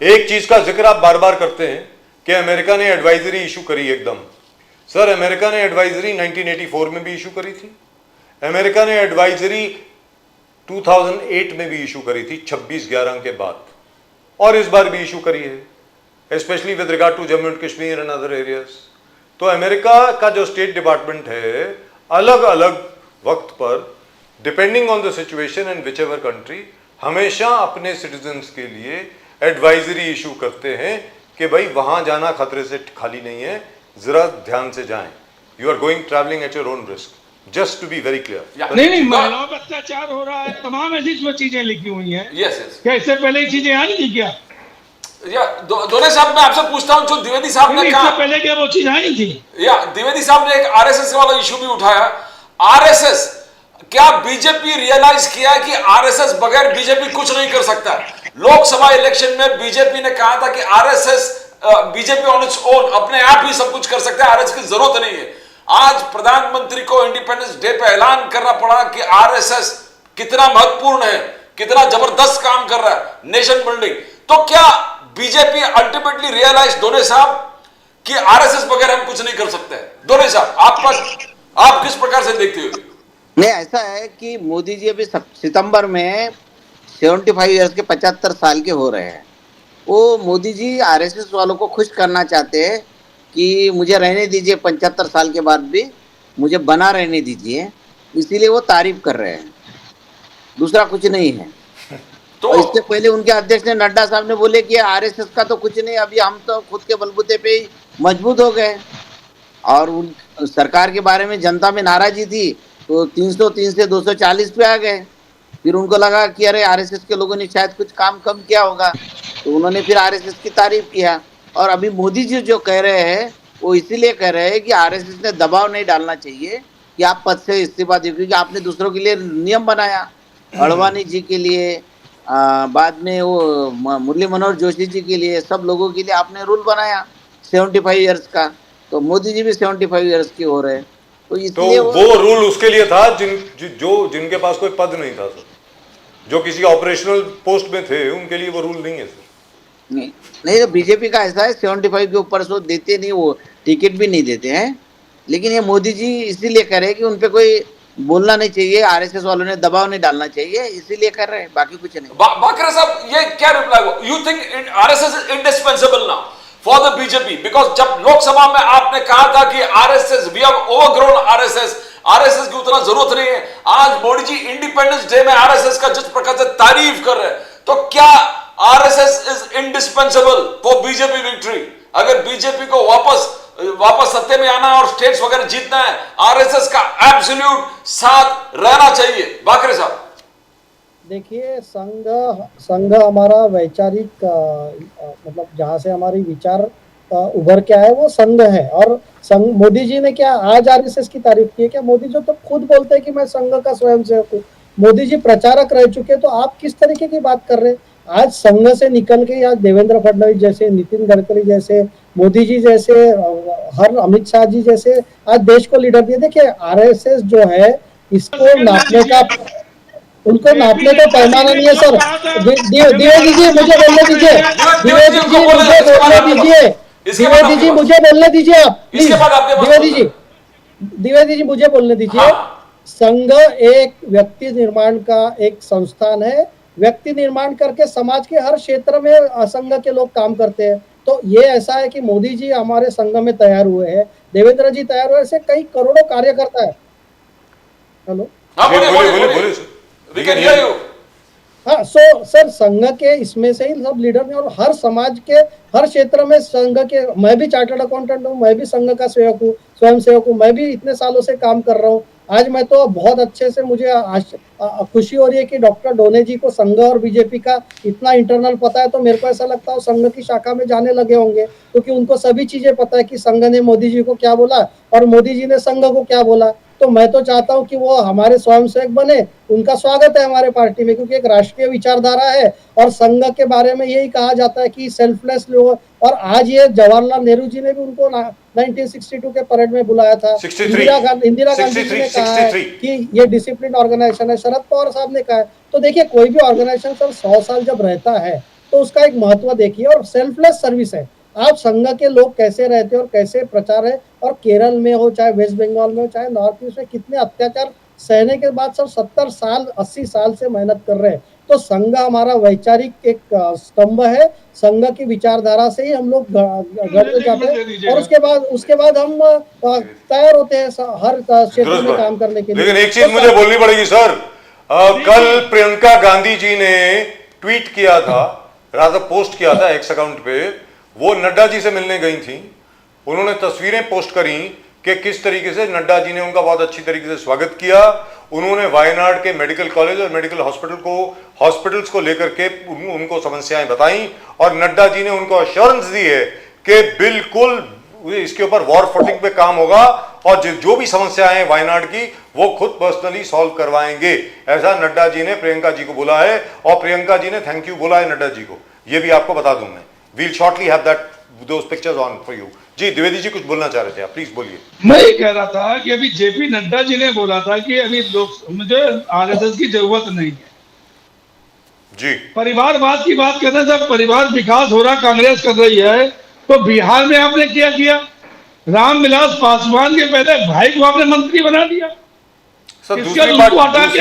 एक चीज का जिक्र आप बार बार करते हैं कि अमेरिका ने एडवाइजरी इशू करी एकदम। सर, अमेरिका ने एडवाइजरी 1984 में भी इशू करी थी, अमेरिका ने एडवाइजरी 2008 में भी इशू करी थी, 26/11 के बाद, और इस बार भी इशू करी है, specially with regard to Jammu and Kashmir and other areas. तो अमेरिका का जो स्टेट डिपार्टमेंट है, अलग अलग वक्त पर, depending on the situation and whichever country, हमेशा अपने सिटीजन्स के लिए एडवाइजरी इशू करते हैं कि भाई वहां जाना खतरे से खाली नहीं है, जरा ध्यान से जाएं, you are going travelling at your own risk, just to be very clear. नहीं, महिलाओं पर अत्याचार हो रहा है, तमाम ऐसी चीजें लिखी हुई हैं। यस, क्या इससे पहले ये चीजें आई थी क्या? दोने साहब, मैं आपसे पूछता हूं, जो द्विवेदी साहब ने कहा, इससे पहले क्या वो चीज आई थी? द्विवेदी साहब ने एक आरएसएस वाला इशू भी उठाया। आरएसएस, क्या बीजेपी रियलाइज किया कि आरएसएस बगैर बीजेपी कुछ नहीं कर सकता? लोकसभा इलेक्शन में बीजेपी ने कहा था कि RSS, BJP on its own अपने आप ही सब कुछ कर सकता है, आरएसएस की जरूरत नहीं है। आज प्रधानमंत्री को इंडिपेंडेंस डे पे ऐलान करना पड़ा कि आरएसएस कितना महत्वपूर्ण है, कितना जबरदस्त काम कर रहा है नेशन बिल्डिंग। तो क्या बीजेपी अल्टीमेटली रियलाइज, दोने साहब, कि आरएसएस बगैर हम कुछ नहीं कर सकते? दोने साहब, आप किस प्रकार से देखते हो? नहीं, ऐसा है कि मोदी जी अभी सितंबर में 75 ईयर्स के 75 साल के हो रहे हैं। वो मोदी जी आरएसएस वालों को खुश करना चाहते हैं कि मुझे रहने दीजिए, 75 साल के बाद भी मुझे बना रहने दीजिए, इसीलिए वो तारीफ कर रहे हैं, दूसरा कुछ नहीं है। तो इससे पहले उनके अध्यक्ष ने, नड्डा साहब ने बोले कि आरएसएस का तो कुछ नहीं, अभी हम तो खुद के बलबूते पे ही मजबूत हो गए। और उन सरकार के बारे में जनता में नाराजगी थी, तो 303 से 240 पे आ गए। फिर उनको लगा कि अरे आरएसएस के लोगों ने शायद कुछ काम कम किया होगा, तो उन्होंने फिर आरएसएस की तारीफ किया। और अभी मोदी जी जो कह रहे हैं, वो इसीलिए कह रहे हैं कि आरएसएस ने दबाव नहीं डालना चाहिए कि आप पद से इस्तीफा दीजिए, क्योंकि आपने दूसरों के लिए नियम बनाया, अडवाणी जी के लिए, बाद में वो मुरली मनोहर जोशी जी के लिए, सब लोगों के लिए आपने रूल बनाया 75 ईयर्स का। तो मोदी जी भी 75 ईयर्स के हो रहे हैं, तो इसलिए वो रूल उसके लिए था जिनके पास कोई पद नहीं था सर, जो किसी ऑपरेशनल पोस्ट में थे, उनके लिए वो रूल नहीं है सर। नहीं, तो बीजेपी का ऐसा है 75 के ऊपर सो देते नहीं, वो टिकट भी नहीं देते हैं। लेकिन ये मोदी जी इसीलिए कर रहे हैं कि उन पे कोई बोलना नहीं चाहिए, आरएसएस वालों ने दबाव नहीं डालना चाहिए, इसीलिए कर रहे हैं, बाकी कुछ नहीं। बाकरा साहब, ये क्या reply? You think RSS is indispensable now for the BJP? Because जब लोकसभा में आपने कहा था कि RSS, we have overgrown RSS की उतना जरूरत नहीं है, आज मोदी जी इंडिपेंडेंस डे में आरएसएस का जिस प्रकार से तारीफ कर रहे हैं, तो क्या RSS is indispensable for BJP victory. अगर बीजेपी को वापस सत्ते में आना और स्टेट्स वगैरह जीतना है, आरएसएस का एब्सोल्यूट साथ रहना चाहिए। बाकरे साहब, देखिए, संघ हमारा वैचारिक मतलब जहाँ से हमारी विचार उभर के आए वो संघ है। और संघ, मोदी जी ने क्या आज आरएसएस की तारीफ की है क्या? मोदी जी तो खुद बोलते हैं कि मैं संघ का स्वयंसेवक हूँ। मोदी जी प्रचारक रह चुके, तो आप किस तरीके की बात कर रहे हैं? आज संघ से निकल के आज देवेंद्र फडणवीस जैसे, नितिन गडकरी जैसे, मोदी जी जैसे, हर अमित शाह जी जैसे आज देश को लीडर दिए। देखिए, आरएसएस जो है इसको नापने का, उनको नापने का पैमाना नहीं है सर। द्विवेदी जी मुझे बोलने दीजिए, द्विवेदी जी मुझे बोलने दीजिए, द्विवेदी जी मुझे बोलने दीजिए, आप प्लीज। द्विवेदी जी मुझे बोलने दीजिए। संघ एक व्यक्ति निर्माण का एक संस्थान है। व्यक्ति निर्माण करके समाज के हर क्षेत्र में संघ के लोग काम करते हैं। तो ये ऐसा है कि मोदी जी हमारे संघ में तैयार हुए हैं, देवेंद्र जी तैयार हुए, ऐसे कई करोड़ों कार्यकर्ता है। हेलो, बोलिए। हाँ, सर संघ के इसमें से ही सब लीडर ने, और हर समाज के हर क्षेत्र में संघ के, मैं भी चार्टर्ड अकाउंटेंट हूँ, मैं भी संघ का सेवक हूँ, स्वयं सेवक हूँ, मैं भी इतने सालों से काम कर रहा हूँ। आज मैं तो बहुत अच्छे से, मुझे खुशी हो रही है कि डॉक्टर डोने जी को संघ और बीजेपी का इतना इंटरनल पता है। तो मेरे को ऐसा लगता है संघ की शाखा में जाने लगे होंगे, क्योंकि उनको सभी चीजें पता है कि संघ ने मोदी जी को क्या बोला और मोदी जी ने संघ को क्या बोला। तो मैं तो चाहता हूं कि वो हमारे स्वयंसेवक बने, उनका स्वागत है हमारे पार्टी में, क्योंकि एक राष्ट्रीय विचारधारा है। और संघ के बारे में यही कहा जाता है कि सेल्फलेस लोग, और आज ये जवाहरलाल नेहरू जी ने भी उनको 1962 के परेड में बुलाया था। इंदिरा गांधी जी ने कहा है कि ये डिसिप्लिन ऑर्गेनाइजेशन है। शरद पवार साहब ने कहा है। तो देखिए, कोई भी ऑर्गेनाइजेशन सर 100 साल जब रहता है तो उसका एक महत्व देखिए, और सेल्फलेस सर्विस है। आप संघ के लोग कैसे रहते हैं और कैसे प्रचार है, और केरल में हो, चाहे वेस्ट बंगाल में हो, चाहे नॉर्थ ईस्ट में, कितने अत्याचार सहने के बाद सब 70 साल 80 साल से मेहनत कर रहे हैं। तो संघ हमारा वैचारिक एक स्तंभ है। संघ की विचारधारा से ही हम लोग गढ़ जाते हैं, और उसके बाद हम तैयार होते हैं हर क्षेत्र में काम करने के लिए। लेकिन एक चीज मुझे बोलनी पड़ेगी सर, कल प्रियंका गांधी जी ने ट्वीट किया था, राजा पोस्ट किया था एक्स अकाउंट पे, वो नड्डा जी से मिलने गई थी। उन्होंने तस्वीरें पोस्ट करी कि किस तरीके से नड्डा जी ने उनका बहुत अच्छी तरीके से स्वागत किया। उन्होंने वायनाड के मेडिकल कॉलेज और मेडिकल हॉस्पिटल्स को लेकर के उनको समस्याएं बताई, और नड्डा जी ने उनको अश्योरेंस दी है कि बिल्कुल इसके ऊपर वॉर फुटिंग पे काम होगा, और जो भी समस्याएं हैं वायनाड की वो खुद पर्सनली सॉल्व करवाएंगे। ऐसा नड्डा जी ने प्रियंका जी को बोला है, और प्रियंका जी ने थैंक यू बोला है नड्डा जी को। ये भी आपको बता दूं मैं। We'll shortly have those pictures on for you. जी द्विवेदी जी कुछ बोलना चाह रहे थे आप, प्लीज बोलिए। मैं ये कह रहा था कि अभी जेपी नड्डा जी ने बोला था कि अभी मुझे आरएसएस की जरूरत नहीं है जी। परिवारवाद की बात करते हैं, जब परिवार विकास हो रहा कांग्रेस कर रही है, तो बिहार में आपने क्या किया? रामविलास पासवान के पहले भाई को आपने मंत्री बना दिया, इसके उनको हटा के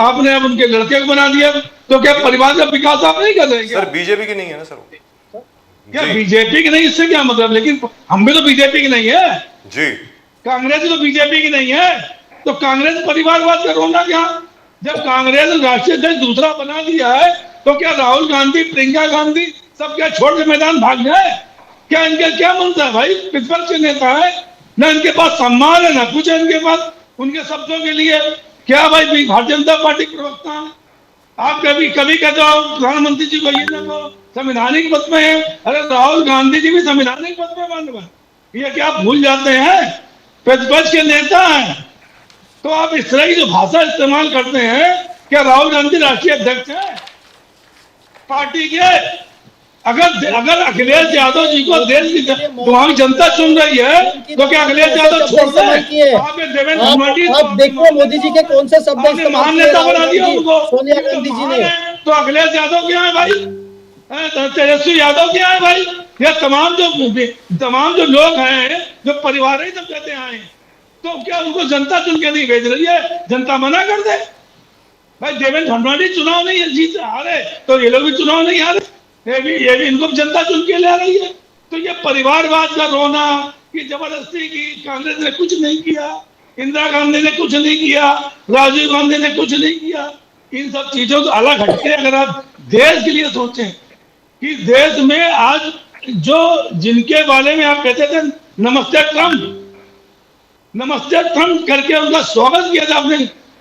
आपने अब उनके लड़के को बना दिया। तो क्या परिवार का विकास आप नहीं कर रहे? सर बीजेपी की नहीं है ना सर? क्या बीजेपी की नहीं, इससे क्या मतलब? लेकिन हम भी तो बीजेपी की नहीं है जी, कांग्रेस तो बीजेपी की नहीं है। तो कांग्रेस परिवारवाद का रोना क्या? जब कांग्रेस राष्ट्रीय अध्यक्ष दूसरा बना दिया है, तो क्या राहुल गांधी, प्रियंका गांधी सब क्या छोड़ के मैदान भाग जाए? क्या इनके क्या मनता है भाई? विपक्ष के नेता है ना, इनके पास सम्मान है ना कुछ है इनके पास उनके शब्दों के लिए। क्या भाई भारतीय जनता पार्टी प्रवक्ता है आप? कभी कहते हो प्रधानमंत्री जी को ये देखो संवैधानिक पद में है। अरे राहुल गांधी जी भी संवैधानिक पद में बंद है, ये क्या आप भूल जाते हैं? प्रतिपक्ष के नेता हैं, तो आप इस तरह की जो भाषा इस्तेमाल करते हैं, क्या राहुल गांधी राष्ट्रीय अध्यक्ष है पार्टी के? अगर अखिलेश यादव जी को देश की वहां जनता चुन रही है, तो क्या अखिलेश यादव छोड़ते हैं? आप देखो मोदी जी के कौन से शब्द इस्तेमाल नेता बना दिया उनको सोनिया गांधी जी ने। तो अखिलेश यादव क्या है भाई? तेजस्वी यादव क्या है भाई? ये तमाम जो लोग हैं, जो परिवार ही सब कहते आए, तो क्या उनको जनता चुन के नहीं भेज रही है? जनता मना कर दे भाई। देवेंद्र फडणवीस चुनाव नहीं जीत हारे, तो ये लोग भी चुनाव नहीं हारे, ये भी इनको जनता चुन के ले रही है। तो ये परिवारवाद का रोना कि जबरदस्ती की, कांग्रेस ने कुछ नहीं किया, इंदिरा गांधी ने कुछ नहीं किया, राजीव गांधी ने कुछ नहीं किया, इन सब चीजों को अलग हटके अगर आप देश के लिए सोचें, कि देश में आज जो जिनके बारे में आप कहते थे नमस्ते ट्रम्प, नमस्ते ट्रम्प करके उनका स्वागत किया था आपने,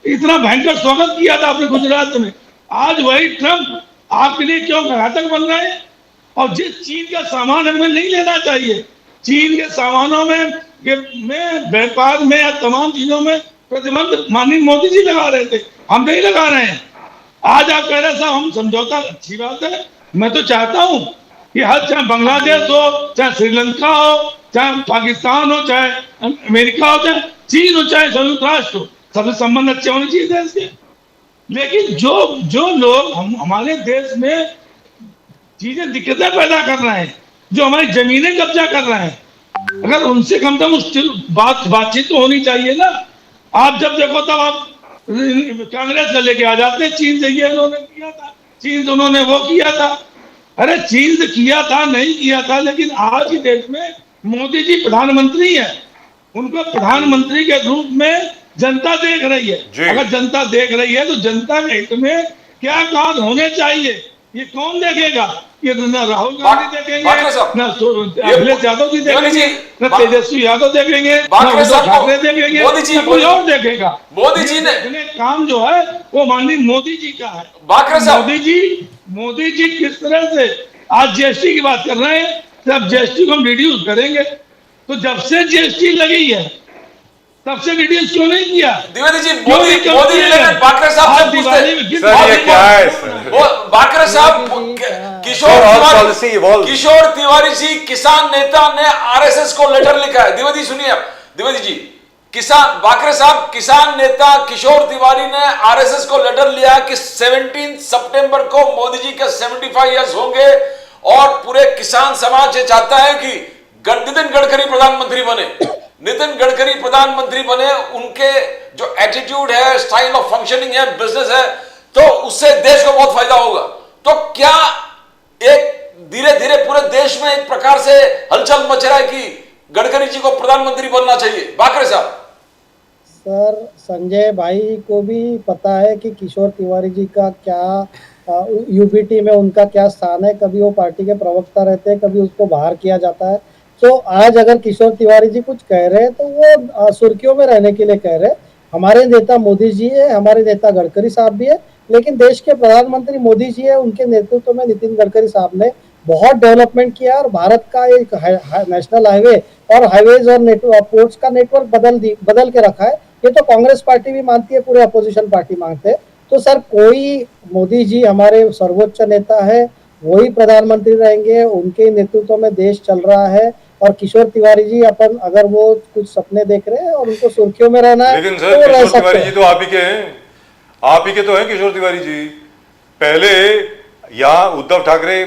इतना भयंकर स्वागत किया था आपने गुजरात में, आज वही ट्रम्प आपके लिए क्यों घातक बन रहे हैं? और जिस चीन का सामान हमें नहीं लेना चाहिए, चीन के सामानों में व्यापार में या तमाम चीजों में प्रतिबंध माननीय मोदी जी लगा रहे थे, हम नहीं लगा रहे हैं। आज आप कह रहे साहब हम समझौता, अच्छी बात है, मैं तो चाहता हूं कि हर चाहे बांग्लादेश हो, चाहे श्रीलंका हो, चाहे पाकिस्तान हो, चाहे अमेरिका हो, चाहे चीन हो, चाहे संयुक्त राष्ट्र हो, सबसे संबंध अच्छे होने चाहिए देश के। लेकिन जो जो लोग हमारे देश में चीजें दिक्कतें पैदा कर रहे हैं, जो हमारी जमीनें कब्जा कर रहे हैं, अगर उनसे कम से कम बातचीत तो होनी चाहिए ना। आप जब देखो तब आप कांग्रेस का लेके आ जाते हैं, चीन से ये उन्होंने किया था, चीन से उन्होंने वो किया था। अरे चीन से किया था नहीं किया था, लेकिन आज के देश में मोदी जी प्रधानमंत्री है, उनको प्रधानमंत्री के रूप में जनता देख रही है। अगर जनता देख रही है तो जनता के हित में क्या काम होने चाहिए, ये कौन देखेगा? ये न राहुल गांधी देखेंगे, न अखिलेश यादव जी देखेंगे, न तेजस्वी यादव देखेंगे, न उद्धव ठाकरे देखेंगे, न कोई और देखेगा। मोदी जी ने काम जो है वो माननीय मोदी जी का है। मोदी जी किस तरह से आज जीएसटी की बात कर रहे हैं, जब जीएसटी को हम रिड्यूस करेंगे, तो जब से जीएसटी लगी है तब से रिड्यूस क्यों नहीं किया? द्विवेदी जी, मोदी रिलेटेड बाकरे साहब से पूछते हैं। सर ये क्या है सर? वो बाकरे साहब, किशोर तिवारी जी किसान नेता ने आरएसएस को लेटर लिखा है। द्विवेदी सुनिए आप, द्विवेदी जी, किसान बाकरे साहब, किसान नेता किशोर तिवारी ने आरएसएस को लेटर लिया कि 17 सितंबर को मोदी जी के 75 इयर्स होंगे और पूरे किसान समाज ये चाहता है कि नितिन गडकरी प्रधानमंत्री बने, नितिन गडकरी प्रधानमंत्री बने, उनके जो एटीट्यूड है, स्टाइल ऑफ फंक्शनिंग है, बिजनेस है, तो उससे देश को बहुत फायदा होगा। तो क्या एक धीरे धीरे पूरे देश में एक प्रकार से हलचल मच रहा है कि गडकरी जी को प्रधानमंत्री बनना चाहिए? बाकरे साहब। सर संजय भाई को भी पता है कि किशोर तिवारी जी का क्या यूपीटी में उनका क्या स्थान है, कभी वो पार्टी के प्रवक्ता रहते हैं, कभी उसको बाहर किया जाता है। तो आज अगर किशोर तिवारी जी कुछ कह रहे हैं तो वो सुर्खियों में रहने के लिए कह रहे हैं। हमारे नेता मोदी जी है, हमारे नेता गडकरी साहब भी है, लेकिन देश के प्रधानमंत्री मोदी जी है, उनके नेतृत्व में नितिन गडकरी साहब ने बहुत डेवलपमेंट किया और भारत का एक नेशनल हाईवे और हाईवेज और पोर्ट्स का नेटवर्क बदल के रखा है। ये तो कांग्रेस पार्टी भी मानती है, पूरे अपोजिशन पार्टी मानते हैं। तो सर कोई मोदी जी हमारे सर्वोच्च नेता है, वही प्रधानमंत्री रहेंगे, उनके नेतृत्व में देश चल रहा है। और किशोर तिवारी जी अपन अगर वो कुछ सपने देख रहे हैं और उनको सुर्खियों में रहना है, लेकिन सर किशोर तिवारी जी तो आप ही के हैं, आप ही के तो हैं किशोर तिवारी जी। पहले यहाँ उद्धव ठाकरे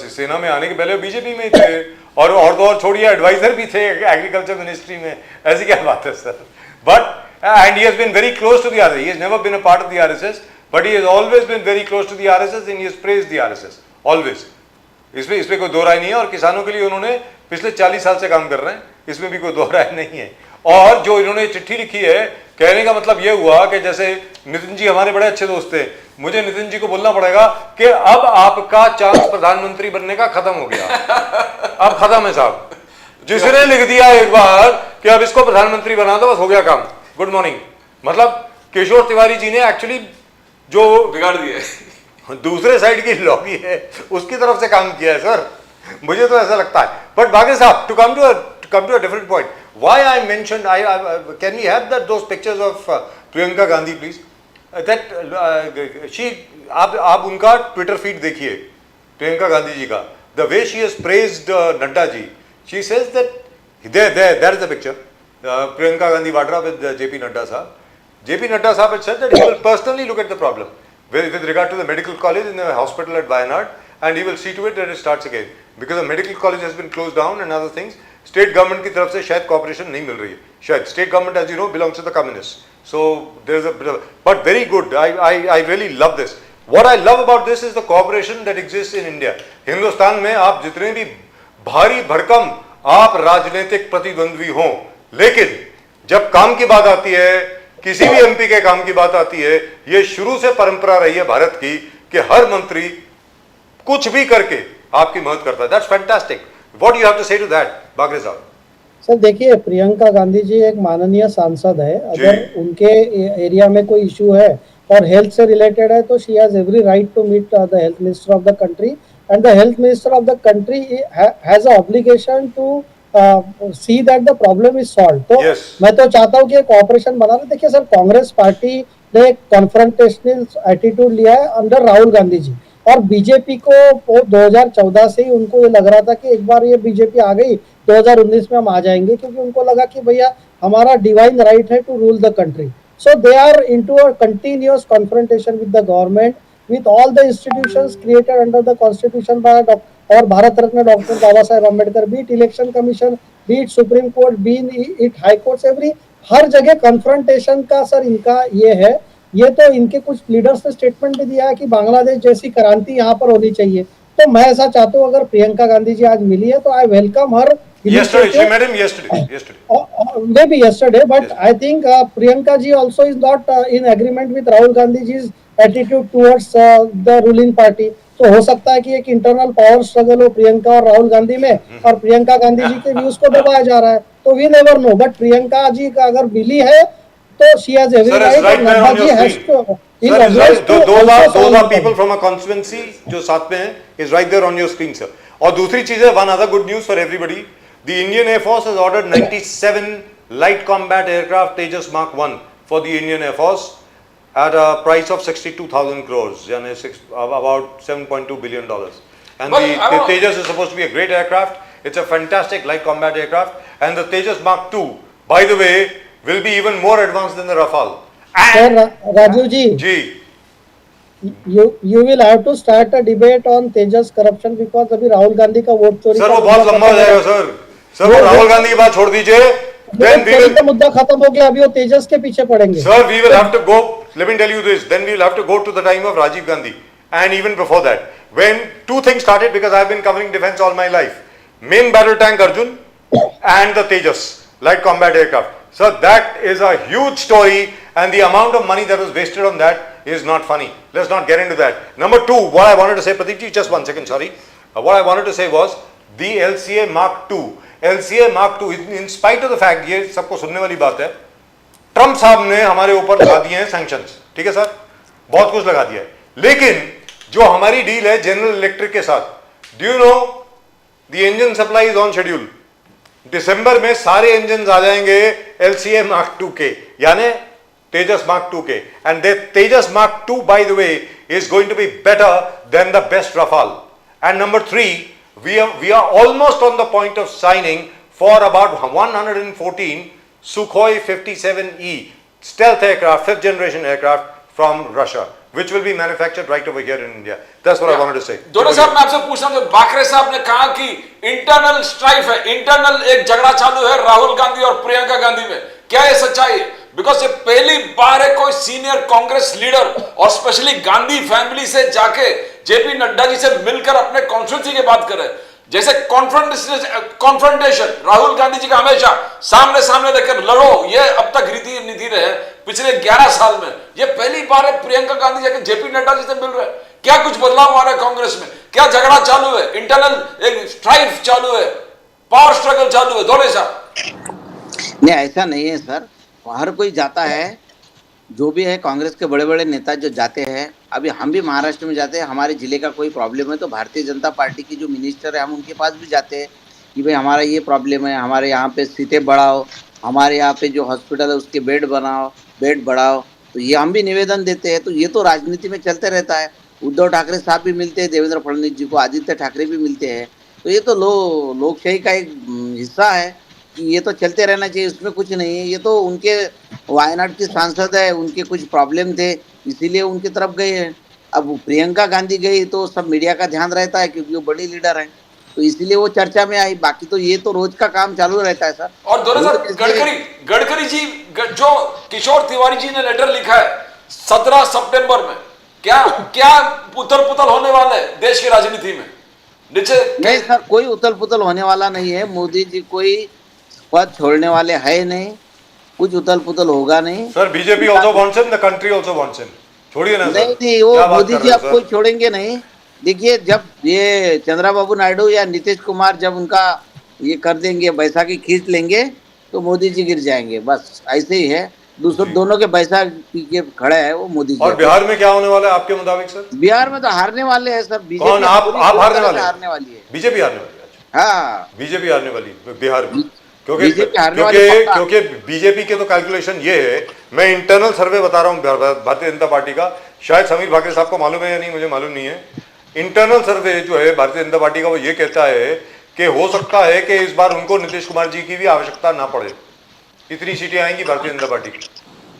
सेना में आने के पहले बीजेपी में ही थे, और तो और छोड़िए एडवाइजर भी थे एग्रीकल्चर मिनिस्ट्री में। ऐसी क्या बात है sir? But and he has been very close to the RSS, he has never been a part of the RSS, but he has always been very close to the RSS and he has praised the RSS always. इसमें कोई दो राय नहीं है, और किसानों के लिए उन्होंने पिछले 40 साल से काम कर रहे हैं, इसमें भी कोई दो राय नहीं है। और जो इन्होंने चिट्ठी लिखी है, कहने का मतलब यह हुआ कि जैसे नितिन जी हमारे बड़े अच्छे दोस्त थे, मुझे नितिन जी को बोलना पड़ेगा कि अब आपका चांस प्रधानमंत्री बनने का खत्म हो गया, अब खत्म है साहब। जिसने लिख दिया एक बार कि अब इसको प्रधानमंत्री बना दो, बस हो गया काम, गुड मॉर्निंग। मतलब किशोर तिवारी जी ने एक्चुअली जो बिगाड़ दिया, दूसरे साइड की लॉबी है उसकी तरफ से काम किया है सर, मुझे तो ऐसा लगता है। बट बाकी साहब, to come to a different point, why I mentioned, can we have that those pictures of Priyanka Gandhi please, that she, आप उनका ट्विटर फीड देखिए प्रियंका गांधी जी का, the way she has praised Nadda ji, she says that there is the picture, Priyanka Gandhi Vadra with JP Nadda साहब. JP Nadda Sahab had said that he will personally look at the problem with regard to the medical college in the hospital at Wayanad, and he will see to it that it starts again, because the medical college has been closed down and other things. State government की तरफ से शायद cooperation नहीं मिल रही है, शायद state government, as you know, belongs to the communists, so there is a bit of, but very good. I really love this. What I love about this is the cooperation that exists in India. Hindustan में आप जितने भी भारी भरकम आप राजनीतिक प्रतिद्वंद्वी हों, लेकिन जब काम की बात आती है, किसी भी MP के काम की बात आती है, ये शुरू से परंपरा रही है भारत की कि हर मंत्री कुछ भी करके आपकी मदद करता है. That's fantastic. What do you have to say to that, Bagre साहब? सर देखिए, प्रियंका गांधी जी एक माननीय सांसद है. अगर उनके एरिया में कोई इशू है और हेल्थ से रिलेटेड है तो she has every right to meet the health minister of the country, and the health minister of the country has a obligation to see that the problem is solve. तो Yes. मैं तो चाहता हूँ कि एक operation बना रहे. देखिए सर, कांग्रेस पार्टी ने एक कॉन्फ्रंटेशनल एटीट्यूड लिया है अंडर राहुल गांधी जी, और बीजेपी को 2014 से ही उनको ये लग रहा था कि एक बार ये बीजेपी आ गई 2019 में हम आ जाएंगे, क्योंकि उनको लगा कि भैया हमारा डिवाइन राइट है to rule the country. So they are into a continuous confrontation with the government, with all the institutions created under the constitution by और Bharat Ratna doctor Baba Saheb Ambedkar, be it election commission, be it Supreme Court, be it High Court, every हर जगह confrontation का sir इनका ये है. ये तो इनके कुछ लीडर्स ने स्टेटमेंट भी दिया है कि बांग्लादेश जैसी क्रांति यहाँ पर होनी चाहिए. तो मैं ऐसा चाहता हूँ, अगर प्रियंका गांधी जी आज मिली है तो I welcome her. Yesterday, she met him yesterday. Maybe yesterday, but I think Priyanka ji also is not in agreement with Rahul Gandhi ji's attitude towards the ruling party. तो हो सकता है कि एक इंटरनल पावर स्ट्रगल हो प्रियंका और राहुल गांधी में, और प्रियंका गांधी जी के व्यूज को दबाया जा रहा है. तो we never know, but Priyanka ji का अगर मिली है तो शी हैज एवरी राइट, और Nadda ji has too. Those are people from a constituency जो साथ में हैं, is right there on your screen, sir. और दूसरी चीज है, one other good news for everybody. The Indian Air Force has ordered 97 light combat aircraft Tejas Mark 1 for the Indian Air Force at a price of 62,000 crores, yani about $7.2 billion. And the Tejas is supposed to be a great aircraft. It's a fantastic light combat aircraft. And the Tejas Mark 2, by the way, will be even more advanced than the Rafale. Sir, Rajiv ji, you will have to start a debate on Tejas corruption, because अभी राहुल गांधी का vote चोरी. Sir वो बहुत लंबा हो जाएगा sir. Sir वो राहुल गांधी की बात छोड़ दीजिए. Then we will. मुद्दा खत्म हो गया, अभी वो तेजस के पीछे पड़ेंगे. Sir, we will have to go. Let me tell you this. Then we will have to go to the time of Rajiv Gandhi, and even before that, when two things started, because I have been covering defense all my life. Main battle tank Arjun and the Tejas light combat aircraft. Sir, that is a huge story, and the amount of money that was wasted on that is not funny. Let's not get into that. Number two, what I wanted to say, Pradeep ji, just 1 second, sorry. What I wanted to say was the LCA Mark II. LCA Mark II, in spite of the fact, ये सबको सुनने वाली बात है, Trump साहब ने हमारे ऊपर लगा दिए हैं सैंक्शंस, ठीक है सर, बहुत कुछ लगा दिया है. लेकिन जो हमारी डील है जनरल इलेक्ट्रिक के साथ, do you know the engine supply is on schedule. दिसंबर में सारे इंजन आ जाएंगे LCA Mark II के, यानी तेजस Mark II के. And Tejas Mark II, by the way, is going to be better than the best Rafale. And number three, we are almost on the point of signing for about 114 Sukhoi 57E stealth aircraft, fifth generation aircraft from Russia, which will be manufactured right over here in India. That's what I wanted to say. दोनों साहब मैं आपसे पूछना हूं, बाकरे साहब ने कहा कि इंटरनल स्ट्राइफ है, इंटरनल एक झगड़ा चालू है राहुल गांधी और प्रियंका गांधी में. क्या ये सच्चाई है? बिकॉज ये पहली बार है कोई सीनियर कांग्रेस लीडर और स्पेशली गांधी फैमिली से जाके जेपी नड्डा जी से मिलकर अपने कॉन्स्टिट्यूंसी की बात करे. जैसे कॉन्फ्रंटेशन राहुल गांधी जी का हमेशा सामने सामने देखकर लड़ो, ये अब तक रीति नीति रहे पिछले 11 साल में. ये पहली बार है प्रियंका गांधी जाके जेपी नड्डा जी से मिल रहे. क्या कुछ बदलाव आ रहा है कांग्रेस में? क्या झगड़ा चालू है? इंटरनल एक स्ट्राइफ चालू है, पावर स्ट्रगल चालू है? दोनों साहब नहीं, ऐसा नहीं है सर. हर कोई जाता है, जो भी है कांग्रेस के बड़े बड़े नेता जो जाते हैं. अभी हम भी महाराष्ट्र में जाते हैं, हमारे जिले का कोई प्रॉब्लम है तो भारतीय जनता पार्टी की जो मिनिस्टर है हम उनके पास भी जाते हैं कि भाई हमारा ये प्रॉब्लम है, हमारे यहाँ पे सीटें बढ़ाओ, हमारे यहाँ पे जो हॉस्पिटल है उसके बेड बढ़ाओ. तो ये हम भी निवेदन देते हैं. तो ये तो राजनीति में चलते रहता है. उद्धव ठाकरे साहब भी मिलते हैं देवेंद्र फडणवीस जी को, आदित्य ठाकरे भी मिलते हैं. तो ये तो लोकशाही का एक हिस्सा है कि ये तो चलते रहना चाहिए, उसमें कुछ नहीं है. ये तो उनके वायनाड की सांसद है, उनके कुछ प्रॉब्लम थे इसीलिए उनकी तरफ गए हैं. अब प्रियंका गांधी गई तो सब मीडिया का ध्यान रहता है क्योंकि वो बड़ी लीडर हैं, तो इसलिए वो चर्चा में आई. बाकी तो ये तो रोज का काम चालू रहता है सर. और दोनों गडकरी जी, जो किशोर तिवारी जी ने लेटर लिखा है 17 सितंबर में, क्या उथल पुथल होने वाला है देश की राजनीति में? नहीं सर, कोई उथल पुथल होने वाला नहीं है. मोदी जी कोई पद छोड़ने वाले है नहीं, कुछ उथल पुथल होगा नहीं. Sir BJP also wants him, the country also wants him. छोड़िए ना. नहीं, वो मोदी जी आप कोई छोड़ेंगे नहीं. देखिए, जब ये चंद्रबाबू नायडू या नीतीश कुमार जब उनका ये कर देंगे, बैसाखी खींच लेंगे, तो मोदी जी गिर जाएंगे, बस ऐसे ही है। दूसरों जी। दोनों के बैसाख पी के खड़े है वो मोदी जी। और बिहार में क्या होने वाला है आपके मुताबिक सर? बिहार में तो हारने वाले हैं सर, बीजेपी कौन? आप पूरी हारने तरह वाले से हैं? हारने वाली है। बीजेपी हारने वाली है? अच्छा, हाँ, बीजेपी हारने वाली बिहार में, क्योंकि बीजेपी हारने वाली क्योंकि पक्का। क्योंकि बीजेपी के तो कैलकुलेशन ये है, मैं इंटरनल सर्वे बता रहा हूँ भारतीय जनता पार्टी का, शायद समीर भाकरे साहब को मालूम है या नहीं मुझे मालूम नहीं है। इंटरनल सर्वे जो है भारतीय जनता पार्टी का वो ये कहता है कि हो सकता है कि इस बार उनको नीतीश कुमार जी की भी आवश्यकता ना पड़े, इतनी सीटें आएंगी भारतीय जनता पार्टी की,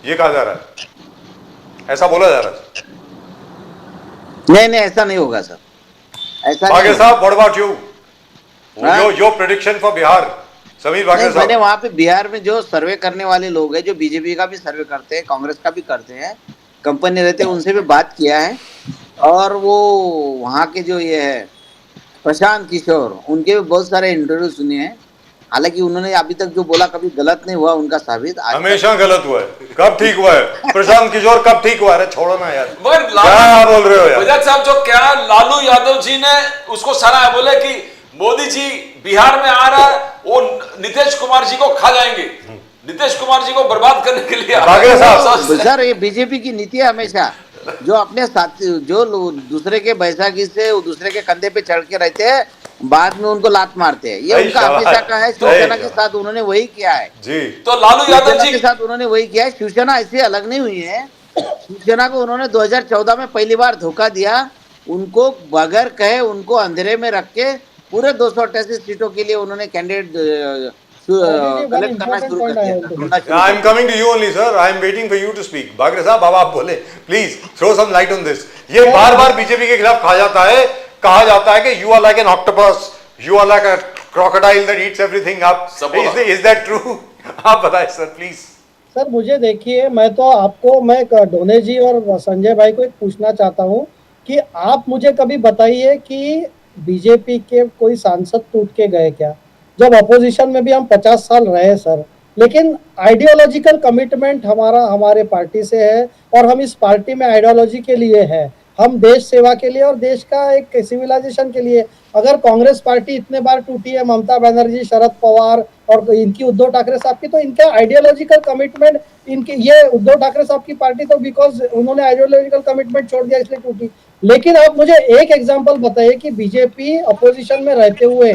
ये कहा जा रहा है, ऐसा बोला जा रहा है। नहीं नहीं, ऐसा नहीं होगा सर, ऐसा भाकरे नहीं साहब, व्हाट अबाउट यू? हाँ? Your prediction for Bihar, Sameer Bhakare नहीं, मैंने साहब। वहां पे बिहार में जो सर्वे करने वाले लोग हैं, जो बीजेपी का भी सर्वे करते हैं, कांग्रेस का भी करते हैं, कंपनी रहते हैं, उनसे भी बात किया है। और वो वहाँ के जो ये है प्रशांत किशोर, उनके भी बहुत सारे इंटरव्यू सुने हैं। हालांकि उन्होंने अभी तक जो बोला कभी गलत नहीं हुआ उनका साबित। आज हमेशा गलत हुआ है, कब ठीक हुआ है? प्रशांत किशोर कब ठीक हुआ है? अरे छोड़ो ना यार, मगर क्या बोल रहे हो यार? बजाज साहब, जो क्या लालू यादव जी ने उसको सराहा, बोले कि मोदी जी बिहार में आ रहा है, वो नीतीश कुमार जी को खा जाएंगे, नीतीश कुमार जी को बर्बाद करने के लिए भाकरे साहब, सर, ये बीजेपी की नीति है हमेशा, जो अपने साथी जो दूसरे के बैसाखी से दूसरे के कंधे पे चढ़ के रहते हैं, बाद में उनको लात मारते हैं, ये सही उनका शाबाश, हमेशा का है। सही शिवसेना के शाबाश। साथ उन्होंने वही किया है, जी, तो लालू यादव शिवसेना जी के साथ उन्होंने वही किया है। शिवसेना ऐसे अलग नहीं हुई है, शिवसेना को उन्होंने 2014 में पहली बार धोखा दिया, उनको बगैर कहे उनको अंधेरे में रख के पूरे 288 सीटों के लिए उन्होंने कैंडिडेट कलेक्ट करना शुरू कर दिया, ढूंढना शुरू आई कर am coming to you only sir, I am waiting for you to speak. Bhakre साहब, अब आप बोले, please throw some light on this. ये बार बार बीजेपी के खिलाफ कहा जाता है कि you are like an octopus, you are like a crocodile that eats everything up. Is that true? आप बताएं सर प्लीज। सर मुझे देखिए, मैं डोने जी और संजय भाई को एक पूछना चाहता हूँ कि आप मुझे कभी बताइए कि बीजेपी के कोई सांसद टूट के गए क्या? जब अपोजिशन में भी हम 50 साल रहे सर, लेकिन आइडियोलॉजिकल कमिटमेंट हमारे पार्टी से है, और हम इस पार्टी में आइडियोलॉजी के लिए है, हम देश सेवा के लिए और देश का एक सिविलाइजेशन के लिए। अगर कांग्रेस पार्टी इतने बार टूटी है, ममता बनर्जी, शरद पवार और इनकी उद्धव ठाकरे साहब की, तो इनका आइडियोलॉजिकल कमिटमेंट, इनकी ये उद्धव ठाकरे साहब की पार्टी तो बिकॉज उन्होंने आइडियोलॉजिकल कमिटमेंट छोड़ दिया इसलिए टूटी। लेकिन आप मुझे एक एग्जांपल बताइए कि बीजेपी अपोजिशन में रहते हुए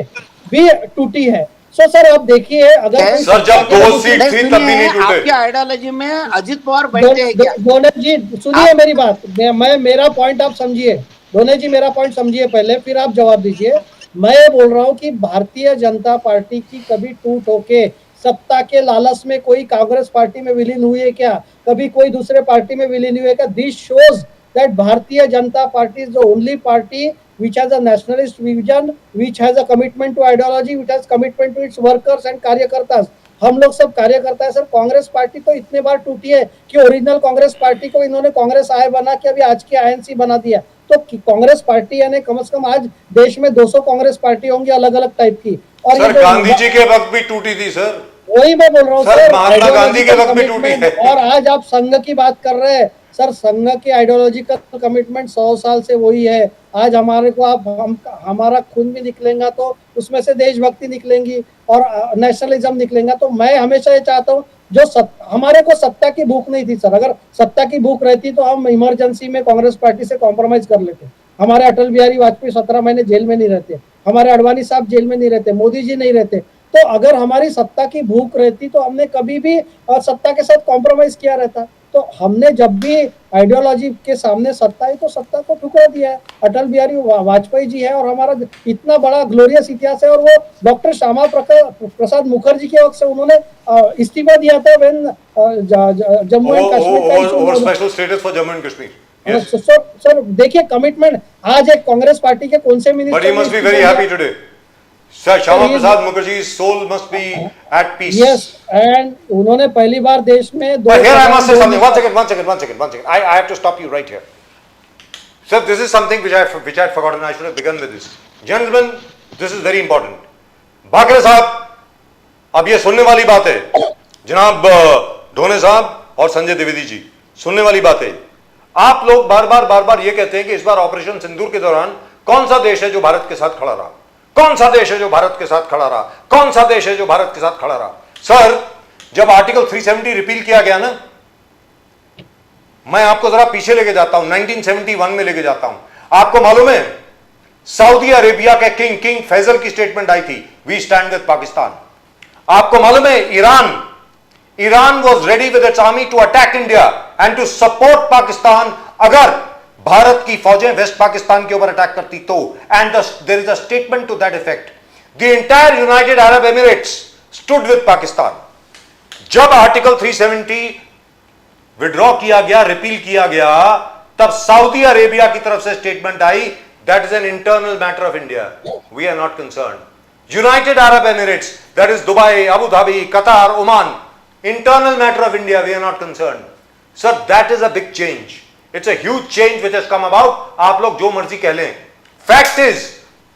भी टूटी है। सो सर आप देखिए, अगर सर, जब 2 सीट थी तब भी नहीं टूटे। आपकी आइडियोलॉजी में अजित पवार बैठते हैं क्या? डोने जी सुनिए मेरी बात, मैं मेरा पॉइंट आप समझिए, डोने जी मेरा पॉइंट समझिए पहले, फिर आप जवाब दीजिए। मैं ये बोल रहा हूँ कि भारतीय जनता पार्टी की कभी टूट होके सत्ता के लालच में कोई कांग्रेस पार्टी में विलीन हुई है क्या? कभी कोई दूसरे पार्टी में विलीन हुई है क्या? This shows that Bharatiya Janata party is the only party which has a nationalist vision, which has a commitment to ideology, which has commitment to its workers and कार्यकर्ता। हम लोग सब कार्यकर्ता है सर। कांग्रेस पार्टी तो इतने बार टूटी है कि ओरिजिनल कांग्रेस पार्टी को इन्होंने कांग्रेस आई बना के अभी आज की आईएनसी बना दिया। तो कांग्रेस पार्टी यानी कम से कम आज देश में 200 कांग्रेस पार्टी होंगी अलग अलग टाइप की। और सर, गांधी जी के वक्त भी टूटी थी सर, वही मैं बोल रहा हूँ सर, महात्मा गांधी के वक्त भी टूटी है। और आज आप संघ की बात कर रहे हैं सर, संघ की आइडियोलॉजिकल कमिटमेंट 100 साल से वही है। आज हमारे को हमारा खून भी निकलेगा तो उसमें से देशभक्ति निकलेंगी और नेशनलिज्म निकलेगा। तो मैं हमेशा ये चाहता हूँ, हमारे को सत्ता की भूख नहीं थी सर। अगर सत्ता की भूख रहती तो हम इमरजेंसी में कांग्रेस पार्टी से कॉम्प्रोमाइज कर लेते। हमारे अटल बिहारी वाजपेयी 17 महीने जेल में नहीं रहते, हमारे अडवाणी साहब जेल में नहीं रहते, मोदी जी नहीं रहते। तो अगर हमारी सत्ता की भूख रहती तो हमने कभी भी सत्ता के साथ कॉम्प्रोमाइज किया रहता। तो हमने जब भी आइडियोलॉजी के सामने सत्ता है तो सत्ता को ठुकरा दिया है। अटल बिहारी वाजपेयी जी है और हमारा इतना बड़ा ग्लोरियस इतिहास है। और वो डॉक्टर श्यामा प्रसाद मुखर्जी के वक्त से उन्होंने इस्तीफा दिया था when Jammu and Kashmir special status for Jammu and Kashmir. Sir देखिए कमिटमेंट, आज एक कांग्रेस पार्टी के कौन से minister, but he must be very happy today. Sir, Shyama Prasad Mukherjee's soul must be at peace. Yes, and उन्होंने पहली बार देश में But here I must say something. One second. I have to stop you right here. Sir, this is something which I had forgotten. I should have begun with this. Gentlemen, this is very important. Bhakare साहब, अब ये सुनने वाली बात है, जनाब ढोने साहब और संजय द्विवेदी जी, सुनने वाली बात है। आप लोग बार बार ये कहते हैं कि इस बार ऑपरेशन सिंदूर के दौरान कौन सा देश है जो भारत के साथ खड़ा रहा? कौन सा देश है जो भारत के साथ खड़ा रहा? कौन सा देश है जो भारत के साथ खड़ा रहा? सर, जब आर्टिकल 370 रिपील किया गया ना, मैं आपको जरा पीछे लेके जाता हूं, 1971 में लेके जाता हूं। आपको मालूम है सऊदी अरेबिया के किंग फैजल की स्टेटमेंट आई थी, वी स्टैंड विद पाकिस्तान। आपको मालूम है Iran was ready with its army to attack India and to support Pakistan अगर भारत की फौजें वेस्ट पाकिस्तान के ऊपर अटैक करती तो, and there is a statement to that effect. The entire United Arab Emirates stood with Pakistan. जब आर्टिकल 370 विड्रॉ किया गया, repeal किया गया, तब सऊदी अरेबिया की तरफ से स्टेटमेंट आई, that is an internal matter of India, we are not concerned. United Arab Emirates, that is Dubai, Abu Dhabi, Qatar, Oman, internal matter of India, we are not concerned. Sir, that is a big change. It's a huge change which has come about. आप लोग जो मर्जी कह लें. Fact is,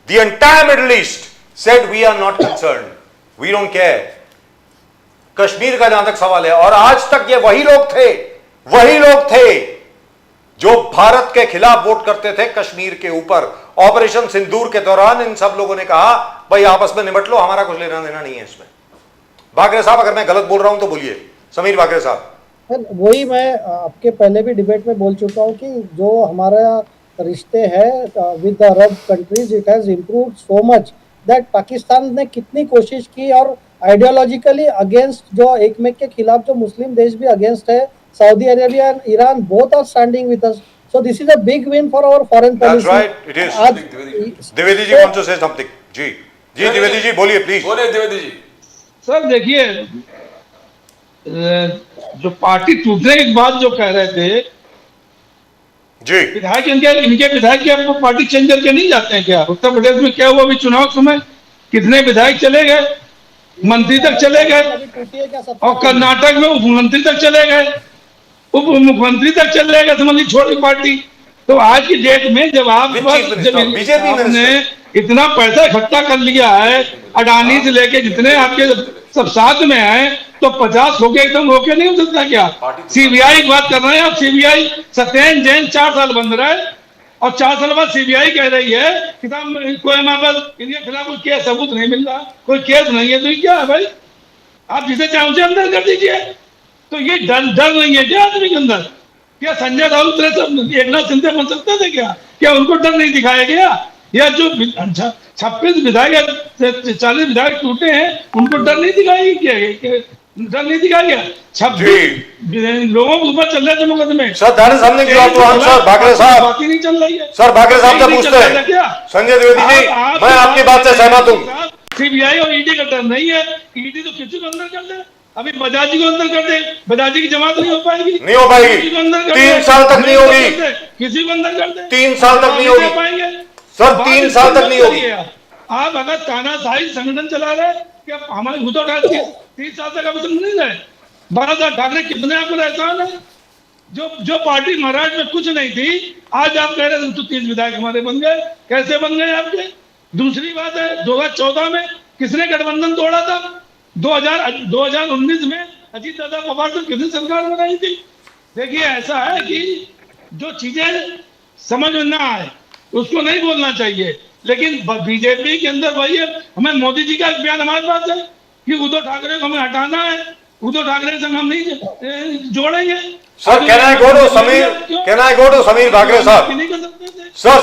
the entire Middle East said we are not concerned. We don't care. Kashmir का जहां तक सवाल है, और आज तक ये वही लोग थे जो भारत के खिलाफ वोट करते थे कश्मीर के ऊपर। ऑपरेशन सिंदूर के दौरान इन सब लोगों ने कहा, भाई आपस में निपट लो, हमारा कुछ लेना देना नहीं है इसमें। भागरे साहब, अगर मैं गलत बोल रहा हूं तो बोलिए। समीर भागरे साहब। वही मैं आपके पहले भी डिबेट में बोल चुका हूं कि जो हमारा रिश्ते हैं with the Arab countries, it has improved so much that Pakistan ने कितनी कोशिश की, और आइडियोलॉजिकली अगेंस्ट जो एकमेक के खिलाफ जो मुस्लिम देश भी अगेंस्ट है, Saudi Arabia and Iran both are standing with us, so this is a big win for our foreign policy. That's right, it is. Dwivedi ji want to say something. Ji Dwivedi ji बोलिए प्लीज। बोले Dwivedi ji. Sir देखिए, जो पार्टी टूटने के बाद जो कह रहे थे जी, विधायक, इनके विधायक क्या पार्टी चेंज करके नहीं जाते हैं क्या? उत्तर प्रदेश में क्या हुआ अभी चुनाव समय? कितने विधायक चले गए, मंत्री तक चले गए, और कर्नाटक में उप मंत्री तक चले गए, उप मुख्यमंत्री तक चले गए, समझ छोटी पार्टी। तो आज की डेट में जब आपने इतना पैसा इकट्ठा कर लिया है, अडानी से लेके जितने आपके सब साथ में हैं, तो 50 हो गए एकदम रोके नहीं हो सकता क्या? सीबीआई की बात कर रहे हैं आप। सीबीआई सत्येंद्र जैन 4 साल बंद रहे, और 4 साल बाद सीबीआई कह रही है कि कोई हमारे पास इनके खिलाफ कोई केस सबूत नहीं मिल रहा, कोई केस नहीं है, तो ये क्या है भाई? आप जिसे चाहे उसे अंदर कर दीजिए। तो ये डर नहीं है क्या आदमी के अंदर? क्या संजय राउत एकनाथ शिंदे बन सकते थे क्या उनको डर नहीं दिखाया गया? या जो 26 विधायक 40 विधायक टूटे हैं, उनको डर नहीं दिखाया गया? डर नहीं दिखाया गया? 26 लोगों के ऊपर चल रहे थे मुकदमे। Sir that is something you have to answer. Bhagre साहब बाकी नहीं चल रही है। सर भागरे साहब से पूछते हैं। संजय द्विवेदी जी, मैं आपकी बात से सहमत हूं। सीबीआई और ईडी का डर नहीं है। ईडी तो किसी को अंदर कर दे, अभी बजाजी को अंदर कर दे, बजाजी की जमात नहीं हो पाएगी, नहीं हो पाएगी, 3 साल तक नहीं होगी, किसी को अंदर कर दे, 3 साल तक नहीं होगी सर, 3 साल तक नहीं होगी। आप अगर तानाशाही संगठन चला रहे, क्या हमारे उद्धव ठाकरे 30 साल तक अभी तक नहीं रहे? 12 ठाकरे कितने आपको एहसान है? जो पार्टी महाराष्ट्र में कुछ नहीं थी, आज आप कह रहे हैं तो 30 विधायक हमारे बन गए। कैसे बन गए आपके? दूसरी बात है, 2014 में किसने गठबंधन तोड़ा था? 2019 में अजीत दादा पवार से किसने सरकार बनाई थी? देखिए, ऐसा है कि जो चीजें समझ में ना आए उसको नहीं बोलना चाहिए, लेकिन बीजेपी के अंदर वही है। हमें मोदी जी का बयान हमारे पास है कि उद्धव ठाकरे को हमें हटाना है, उद्धव ठाकरे से हम नहीं जोड़ेंगे। Sir can I go to Sameer Bhagre साहब? नहीं कर सकते थे सर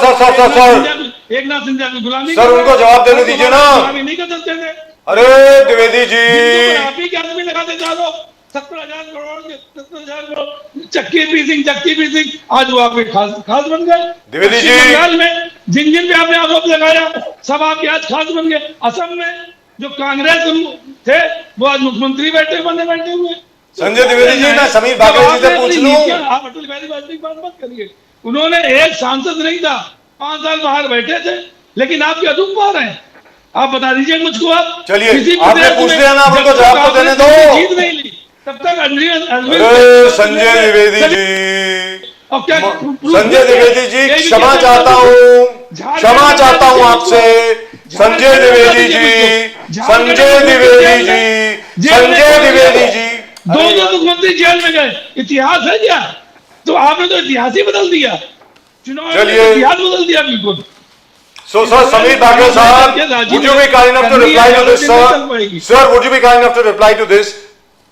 एकनाथ सिंधिया की गुलामी, सर उनको जवाब देने दीजिए ना। नहीं कर सकते थे। अरे द्विवेदी जी, आप ही के आदमी लगाते चालो 70,000 करोड़ के 70,000 करोड़ चक्की पीसिंग, आज वो आपके खास बन गए। द्विवेदी जी, बंगाल में जिन पे आपने आरोप लगाया, सब आपके आज खास बन गए। असम में जो कांग्रेस थे, वो आज मुख्यमंत्री बैठे हुए। संजय द्विवेदी जी, मैं समीर भागरे जी से पूछ लूं। आप अटल बिहारी वाजपेयी की बात मत करिए। उन्होंने एक सांसद नहीं था, 5 साल बाहर बैठे थे, लेकिन आपके अदूप बाहर हैं। आप बता दीजिए मुझको। आप चलिए, आपने पूछ लिया ना, उनको जवाब तो देने दो। जीत नहीं ली तब तक संजय द्विवेदी जी, संजय द्विवेदी जी, क्षमा चाहता हूँ आपसे। संजय द्विवेदी जी, 2 मुख्यमंत्री जेल में गए। इतिहास है क्या? तो आपने तो इतिहास ही बदल दिया, चुनाव में इतिहास बदल दिया बिल्कुल। So, sir, Sameer Bhagre sahab, would you be kind enough to reply to this, sir? Sir, would you be kind enough to reply to this?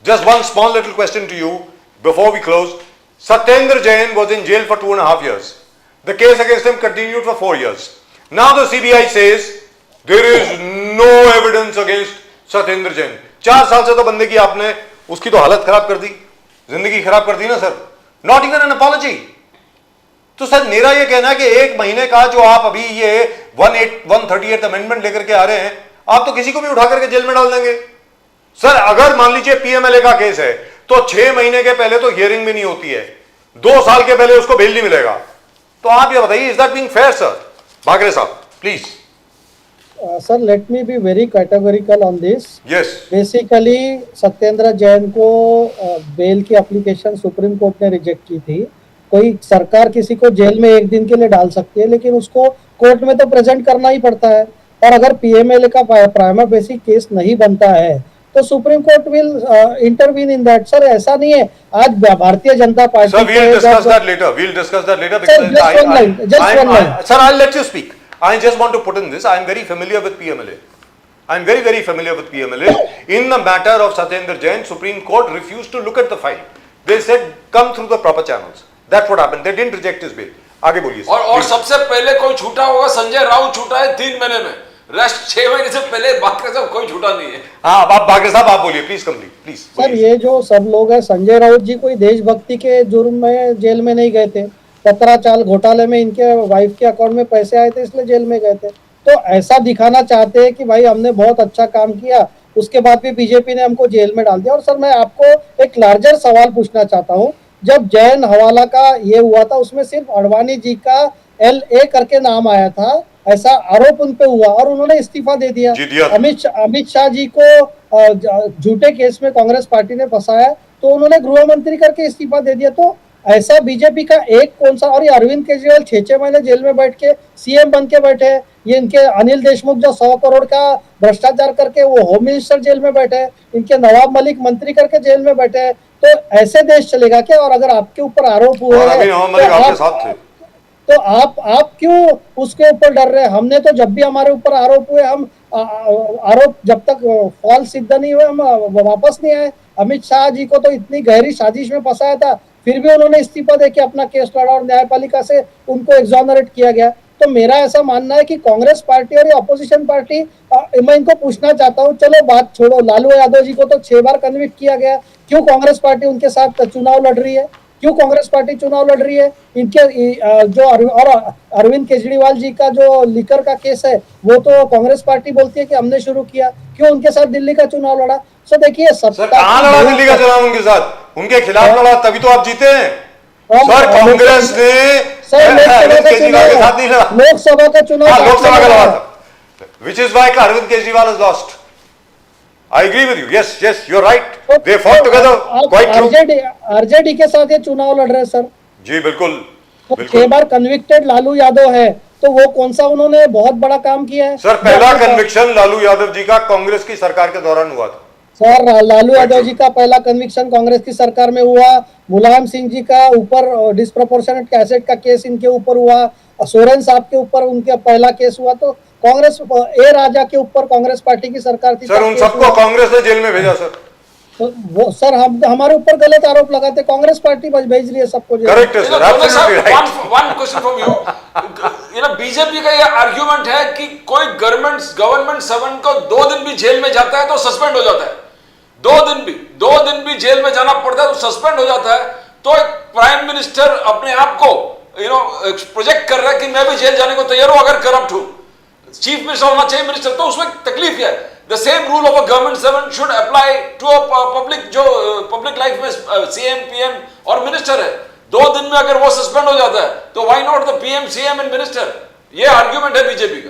Just one small little question to you before we close. Satyendra Jain was in jail for 2.5 years. The case against him continued for 4 years. Now the CBI says there is no evidence against Satyendra Jain. 4 साल से तो बंदे की आपने उसकी तो हालत खराब कर दी, जिंदगी खराब कर दी ना sir. Not even an apology. तो सर मेरा ये कहना है कि 1 महीने का जो आप अभी ये 138 अमेंडमेंट लेकर के आ रहे हैं, आप तो किसी को भी उठा करके जेल में डाल देंगे. सर अगर मान लीजिए पीएमएलए का केस है तो 6 महीने के पहले तो हियरिंग भी नहीं होती है, 2 साल के पहले उसको बेल नहीं मिलेगा. तो आप ये बताइए, is that being fair sir? Bhagre साहब please. Sir let me be very categorical on this. Yes. Basically Satyendra Jain को बेल की एप्लीकेशन सुप्रीम कोर्ट ने रिजेक्ट की थी. कोई सरकार किसी को जेल में 1 दिन के लिए डाल सकती है, लेकिन उसको कोर्ट में तो प्रेजेंट करना ही पड़ता है. और अगर पीएमएलए का प्राइमा बेसिक केस नहीं बनता है तो supreme court will intervene in that. Sir ऐसा नहीं है आज Bharatiya Janata party. Sir, we'll discuss that later. We'll discuss that later because just one line. Sir, I'll let you speak. I just want to put in this. I am very familiar with PMLA. I am very, very familiar with PMLA. In the matter of Satyendra Jain, Supreme Court refused to look at the file. They said, come through the proper channels. That's what happened. They didn't reject his bail. आगे बोलिए. और सबसे पहले कोई छूटा होगा, संजय राउत छूटा है 3 महीने में. रेस्ट 6 महीने से पहले बागरे साहब कोई छूटा नहीं है. हाँ, आप बागरे साहब आप बोलिए प्लीज. Complete please. सर ये जो सब लोग हैं, संजय राउत जी कोई देशभक्ति के जुर्म में जेल में नहीं गए थे. पत्राचाल घोटाले में इनके वाइफ के अकाउंट में पैसे आए थे इसलिए जेल में गए थे. तो ऐसा दिखाना चाहते हैं कि भाई हमने बहुत अच्छा काम किया, उसके बाद भी बीजेपी ने हमको जेल में डाल दिया. और सर मैं आपको एक लार्जर सवाल पूछना चाहता हूँ. जब जैन हवाला का ये हुआ था उसमें सिर्फ अडवाणी जी का LA करके नाम आया था, ऐसा आरोप उन पे हुआ और उन्होंने इस्तीफा दे दिया. अमित शाह जी को झूठे केस में कांग्रेस पार्टी ने फंसाया तो उन्होंने गृह मंत्री करके इस्तीफा दे दिया. तो ऐसा बीजेपी का एक कौन सा. और ये अरविंद केजरीवाल 6 महीने जेल में बैठ के सीएम बन के बैठे हैं. ये इनके अनिल देशमुख जो 100 करोड़ का भ्रष्टाचार करके वो होम मिनिस्टर जेल में बैठे हैं. इनके नवाब मलिक मंत्री करके जेल में बैठे हैं. तो ऐसे देश चलेगा क्या? और अगर आपके ऊपर आरोप हुए हैं तो आप क्यों उसके ऊपर डर रहे हैं? हमने तो जब भी हमारे ऊपर आरोप हुए, हम आरोप जब तक फॉल्स सिद्ध नहीं हुए हम वापस नहीं आए. अमित शाह जी को तो इतनी गहरी साजिश में फंसाया था, फिर भी उन्होंने इस्तीफा देके अपना केस लड़ा और न्यायपालिका से उनको एग्जोनरेट किया गया. तो मेरा ऐसा मानना है कि कांग्रेस पार्टी और ये अपोजिशन पार्टी, मैं इनको पूछना चाहता हूँ, चलो बात छोड़ो, लालू यादव जी को तो 6 बार कन्विक्ट किया गया, क्यों कांग्रेस पार्टी उनके साथ चुनाव लड़ रही है? क्यों कांग्रेस पार्टी चुनाव लड़ रही है? इनके जो और अरविंद केजरीवाल जी का जो लीकर का केस है वो तो कांग्रेस पार्टी बोलती है कि हमने शुरू किया, क्यों उनके साथ दिल्ली का चुनाव लड़ा? सो देखिए सर कहां लड़ा दिल्ली का चुनाव? उनके साथ, उनके खिलाफ लड़ा, तभी तो आप जीते हैं. सर कांग्रेस ने लोकसभा का चुनाव लड़ा था, which is why Arvind Kejriwal has lost. I agree with you. Yes, you're right. They fought together quite true. RJD के साथ ये चुनाव लड़ रहे हैं सर. जी बिल्कुल. 6 बार कन्विक्टेड लालू यादव है, तो वो कौन सा उन्होंने बहुत बड़ा काम किया है? सर पहला कन्विक्शन लालू यादव जी का कांग्रेस की सरकार के दौरान हुआ था. सर लालू यादव जी का पहला कन्विक्शन कांग्रेस की सरकार में हुआ. मुलायम सिंह जी का ऊपर डिस्प्रोपोर्शनेट एसेट का केस इनके ऊपर हुआ. सोरेन साहब के ऊपर उनका पहला केस हुआ. तो कांग्रेस ए राजा के ऊपर कांग्रेस पार्टी की सरकार थी. सर उन सबको कांग्रेस ने जेल में भेजा सर. तो वो सर हमारे ऊपर गलत आरोप लगाते, कांग्रेस पार्टी भेज रही है सबको. करेक्ट है sir, absolutely right. One question from you. BJP का ये आर्गुमेंट है कि कोई गवर्नमेंट सर्वेंट को 2 दिन भी जेल में जाता है तो सस्पेंड हो जाता है. 2 दिन भी जेल में जाना पड़ता है तो सस्पेंड हो जाता है. तो एक प्राइम मिनिस्टर अपने आप को प्रोजेक्ट कर रहा है कि मैं भी जेल जाने को तैयार हूं अगर करप्ट हूं. चीफ मिनिस्टर होना चाहिए मिनिस्टर, तो उसमें तकलीफ है. The same rule of a government servant should apply to a public, जो पब्लिक लाइफ में सीएम पीएम और मिनिस्टर है. 2 दिन में अगर वो सस्पेंड हो जाता है तो why not the PM CM and minister? ये आर्ग्यूमेंट है बीजेपी का.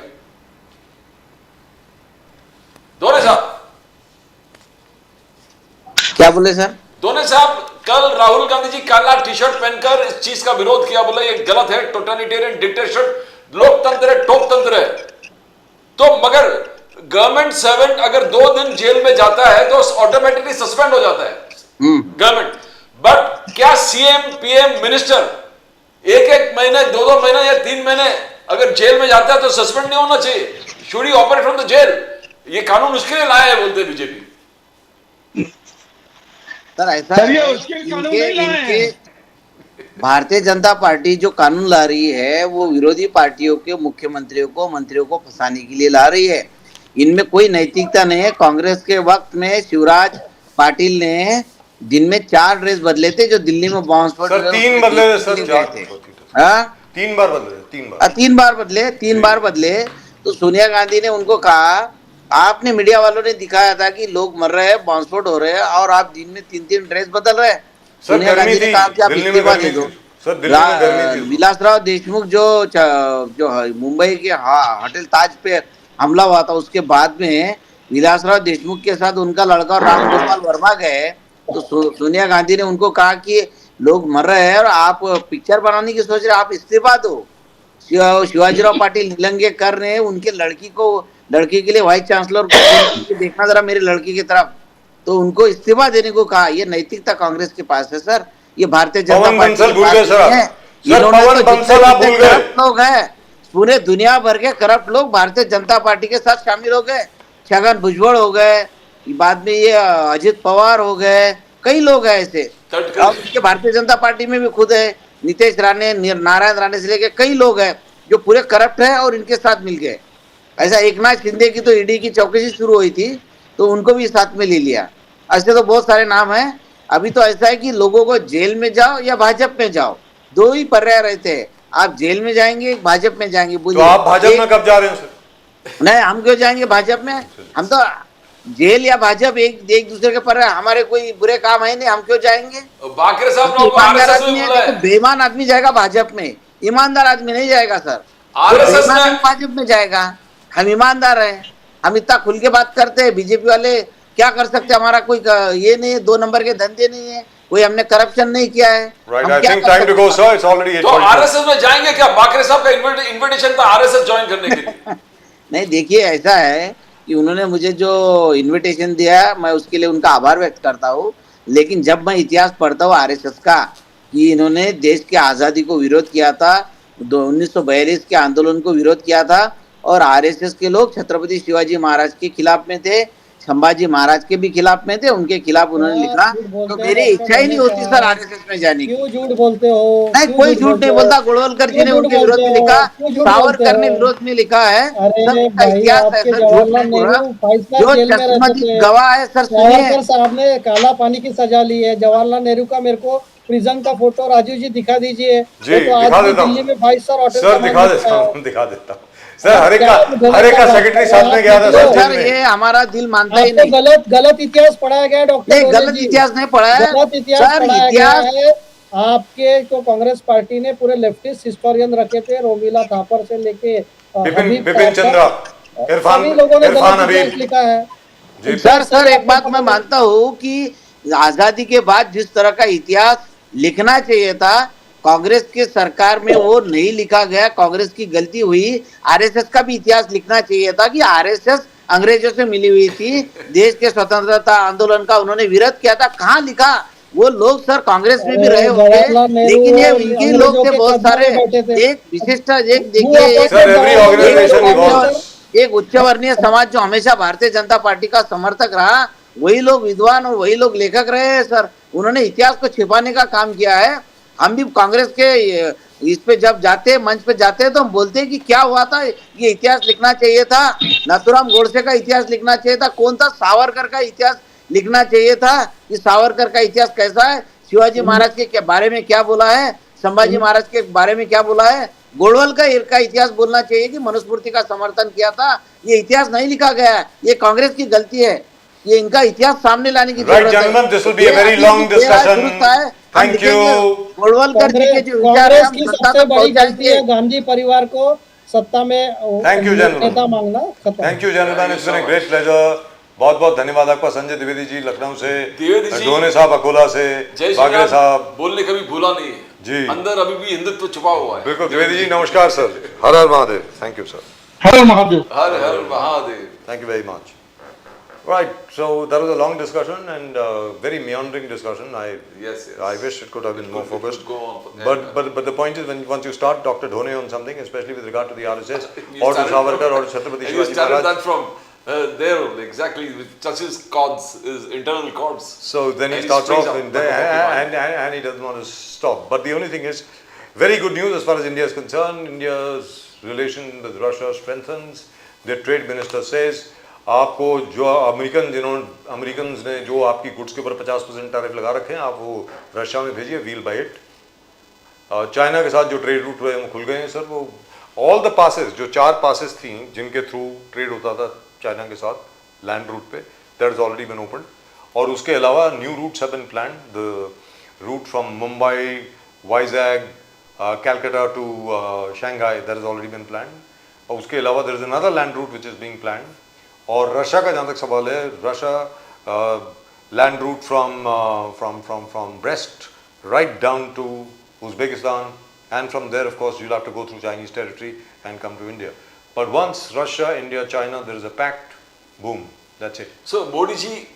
दोने साहब क्या बोले सर? दोने साहब कल राहुल गांधी जी काला टी शर्ट पहनकर इस चीज का विरोध किया, बोला ये गलत है, टोटलिटेरियन डिक्टेटरशिप, लोकतंत्र है, टोकतंत्र है. तो मगर गवर्नमेंट सर्वेंट अगर 2 दिन जेल में जाता है तो ऑटोमेटिकली सस्पेंड हो जाता है गवर्नमेंट. बट क्या सीएम पीएम मिनिस्टर 1-1 महीने 2-2 महीने या 3 महीने अगर जेल में जाता है तो सस्पेंड नहीं होना चाहिए, should he operate from the jail. ये कानून उसके लिए लाया है बोलते बीजेपी। सर ऐसा सर, ये है, उसके कानून इनके नहीं लाए इनके हैं। भारतीय जनता पार्टी जो कानून ला रही है वो विरोधी पार्टियों के मुख्यमंत्रियों को मंत्रियों को फंसाने के लिए ला रही है। इनमें कोई नैतिकता नहीं है। कांग्रेस के वक्त में शिवराज पाटिल ने दिन में 4 ड्रेस बदले थे जो दिल्ली में बॉम्ब स्फोट सर हुए, 3 उसमें बदले थे दिल्ली सर, गए 4 थे। हाँ? 3 बार बदले थे, 3 बार। 3 बार बदले, 3 बार बदले। तो सोनिया गांधी ने उनको कहा, आपने मीडिया वालों ने दिखाया था कि लोग मर रहे हैं, बॉम्ब स्फोट हो रहे हैं और आप दिन में 3-3 ड्रेस बदल रहे हैं। सर सोनिया गर्मी गांधी ने थी, कहा कि आप दिल्ली में इस्तीफा गर्मी दे दो। थी सर, दिल्ली में गर्मी थी। विलासराव देशमुख जो मुंबई के होटल ताज पे हमला हुआ था, उसके बाद में विलासराव देशमुख के साथ उनका लड़का राम गोपाल वर्मा गए तो सोनिया गांधी ने उनको कहा कि लोग मर रहे हैं और आप पिक्चर बनाने की सोच रहे, आप इस्तीफा दो। शिवाजीराव पाटिल निलंगेकर ने उनके लड़की के लिए वाइस चांसलर को फोन करके देखना जरा मेरी लड़की की तरफ, तो उनको इस्तीफा देने को कहा। ये नैतिकता कांग्रेस के पास है सर, ये भारतीय जनता पवन पार्टी बंसल के भूल पास गए सर आप। नहीं है। सर इन्होंने पवन तो बंसल आप भूल गए। करप्ट लोग हैं, पूरे दुनिया भर के करप्ट लोग भारतीय जनता पार्टी के साथ शामिल हो गए। छगन भुजबल हो गए, बाद में ये अजित पवार हो गए, कई लोग हैं ऐसे। और इसके भारतीय जनता पार्टी में भी खुद है नीतीश राणे, नारायण राणे से लेके कई लोग हैं जो पूरे करप्ट है और इनके साथ मिल गए। ऐसा एकनाथ शिंदे की तो ईडी की चौकसी शुरू हुई थी तो उनको भी साथ में ले लिया। ऐसे तो बहुत सारे नाम हैं। अभी तो ऐसा है कि लोगों को जेल में जाओ या भाजपा में जाओ, 2 ही पर्याय रहते हैं। आप जेल में जाएंगे, भाजपा में जाएंगे। तो बोलिए आप भाजपा में कब जा रहे हैं सर? नहीं, हम क्यों जाएंगे भाजपा में? हम तो जेल या भाजपा एक दूसरे के पर्याय, हमारे कोई बुरे काम है नहीं, हम क्यों जाएंगे? बाकरे साहब ने ईमानदार आरएसएस आदमी में है, बोला देखो है। बेईमान आदमी जाएगा भाजपा में, ईमानदार आदमी नहीं जाएगा सर। आरएसएस बेईमान ने आदमी भाजपा में जाएगा। हम ईमानदार हैं, हम इतना खुल के बात करते हैं। बीजेपी वाले क्या कर सकते हैं? हमारा कोई ये नहीं है, 2 नंबर के धंधे नहीं है, कोई हमने करप्शन नहीं किया है। राइट, हम आई क्या थिंक कर टाइम टू सकते गो हैं? सर, इट्स ऑलरेडी तो आरएसएस में जाएंगे क्या? बाकरे साहब का इन्विटेशन था आरएसएस ज्वाइन करने के लिए। नहीं, देखिए ऐसा है कि उन्होंने मुझे जो इनविटेशन दिया मैं उसके लिए उनका आभार व्यक्त करता हूँ। लेकिन जब मैं इतिहास पढ़ता हूँ आरएसएस का कि इन्होंने देश की आज़ादी को विरोध किया था, 1942 के आंदोलन को विरोध किया था और आरएसएस के लोग छत्रपति शिवाजी महाराज के खिलाफ में थे, संभाजी महाराज के भी खिलाफ में थे, उनके खिलाफ उन्होंने लिखा। तो मेरी इच्छा ही नहीं होती सर आरएसएस में जाने की। क्यों झूठ बोलते हो? नहीं, क्यों कोई झूठ झूठ नहीं बोलते हो? बोलता। गोलवलकर जी क्यों ने झूठ उनके विरोध बोलते में हो? लिखा, क्यों झूठ सावरकर बोलते ने हो? विरोध में लिखा है। अरे सब इसका भाई, इतिहास है आपके सर, झूठ जवाहरलाल नहीं बोल रहा। नेहरू 5 साल जो जेल में रहते चश्मदीद थे। गवाह है सर, सुनिए। सावरकर साहब ने काला पानी की सजा ली है। जवाहरलाल नेहरू का मेरे को प्रिजन का फोटो राजू जी दिखा दीजिए। जी, वो तो आज दिखा भी देता हूं। दिल्ली में 5 स्टार होटल सर का दिखा नाम देता लिखा है। हूँ, दिखा देता हूँ सर। हर एक क्या का सेक्रेटरी साथ में गया था सर सर जेल में। ये हमारा दिल मानता ही आपको नहीं। गलत इतिहास पढ़ाया गया है डॉक्टर नहीं, डोले गलत जी। इतिहास नहीं पढ़ा है गलत इतिहास सर। पढ़ाया गया इतिहास है। आपके तो कांग्रेस पार्टी ने पूरे लेफ्टिस्ट हिस्टोरियन रखे थे, रोमिला थापर से लेके बिपिन चंद्रा, इरफान सभी लोगों ने इरफान गलत इतिहास हबीब लिखा है। जी। सर एक बात मैं मानता हूँ कि आजादी के बाद जिस तरह का इतिहास लिखना चाहिए था कांग्रेस के सरकार में वो नहीं लिखा गया। कांग्रेस की गलती हुई। आरएसएस का भी इतिहास लिखना चाहिए था कि आरएसएस अंग्रेजों से मिली हुई थी, देश के स्वतंत्रता आंदोलन का उन्होंने विरोध किया था। कहाँ लिखा? वो लोग सर कांग्रेस में भी रहे होंगे, लेकिन ये इनके लोग थे बहुत सारे। एक विशिष्ट एक देखिए, सर एवरी ऑर्गेनाइजेशन एक उच्च वर्णीय समाज जो हमेशा भारतीय जनता पार्टी का समर्थक रहा, वही लोग विद्वान और वही लोग लेखक रहे हैं सर। उन्होंने इतिहास को छिपाने का काम किया है। हम भी कांग्रेस के इस पे जब जाते हैं, मंच पे जाते हैं, तो हम बोलते हैं कि क्या हुआ था, ये इतिहास लिखना चाहिए था। नाथुराम गोडसे का इतिहास लिखना चाहिए था। कौन था? सावरकर का इतिहास लिखना चाहिए था कि सावरकर का इतिहास कैसा है, शिवाजी महाराज के बारे में क्या बोला है, संभाजी महाराज के बारे में क्या बोला है। गोडवलकर का इतिहास बोलना चाहिए कि मनुस्मृति का समर्थन किया था। ये इतिहास नहीं लिखा गया है, ये कांग्रेस की गलती है। ये इनका इतिहास सामने लाने की Right, gentlemen, this will be a very long discussion. Thank you. गोडवलकर जी के जो विचार है कांग्रेस हम की जनता सबसे तक बड़ी गलती है पहुंचाएंगे। गांधी परिवार को सत्ता में Thank you, gentlemen. नेता मांगना। खत्म। Thank you gentleman, it's been a great pleasure. बहुत बहुत धन्यवाद आपका संजय द्विवेदी जी लखनऊ से, द्विवेदी जी, डोने साहब अकोला से, जय बागरे श्री साहब। राम बोलने कभी भूला नहीं है जी। अंदर अभी भी हिंदुत्व छुपा हुआ है। बिल्कुल द्विवेदी जी, नमस्कार सर। हर हर महादेव। Thank you sir. हर महादेव। हर हर Mahadev. Thank you very much. Right. So that was a long discussion and very meandering discussion. Yes, yes. I wish it could have been more It could focused. go on for- But the point is, once you start Dr. Dhone on something, especially with regard to the RSS You or to started Savarkar from- or to Chhatrapati and you Shivaji started Maharaj. that from there only, exactly, which touches chords, his internal chords. So then he And he starts springs off up in the there top of the mind. and he doesn't want to stop. But the only thing is, very good news as far as India is concerned. India's relation with Russia strengthens. The trade minister says, आपको जो American ने जो आपकी goods के ऊपर 50% tariff लगा रखे हैं, आप वो रशिया में भेजिए, वील बाय इट. चाइना के साथ जो ट्रेड रूट हुए वो खुल गए हैं सर. वो ऑल द पासेस, जो 4 पासेस थी जिनके थ्रू ट्रेड होता था चाइना के साथ लैंड रूट पे, that is already been open. और उसके अलावा new routes have been planned. The route from Mumbai, Vizag, Calcutta to Shanghai, that is already been planned. और उसके अलावा there is another land route which is being planned. और Russia का जहाँ तक सवाल है, Russia land route from Brest right down to Uzbekistan, and from there of course you'll have to go through Chinese territory and come to India. But once Russia, India, China, there is a pact, boom, that's it. So Modi ji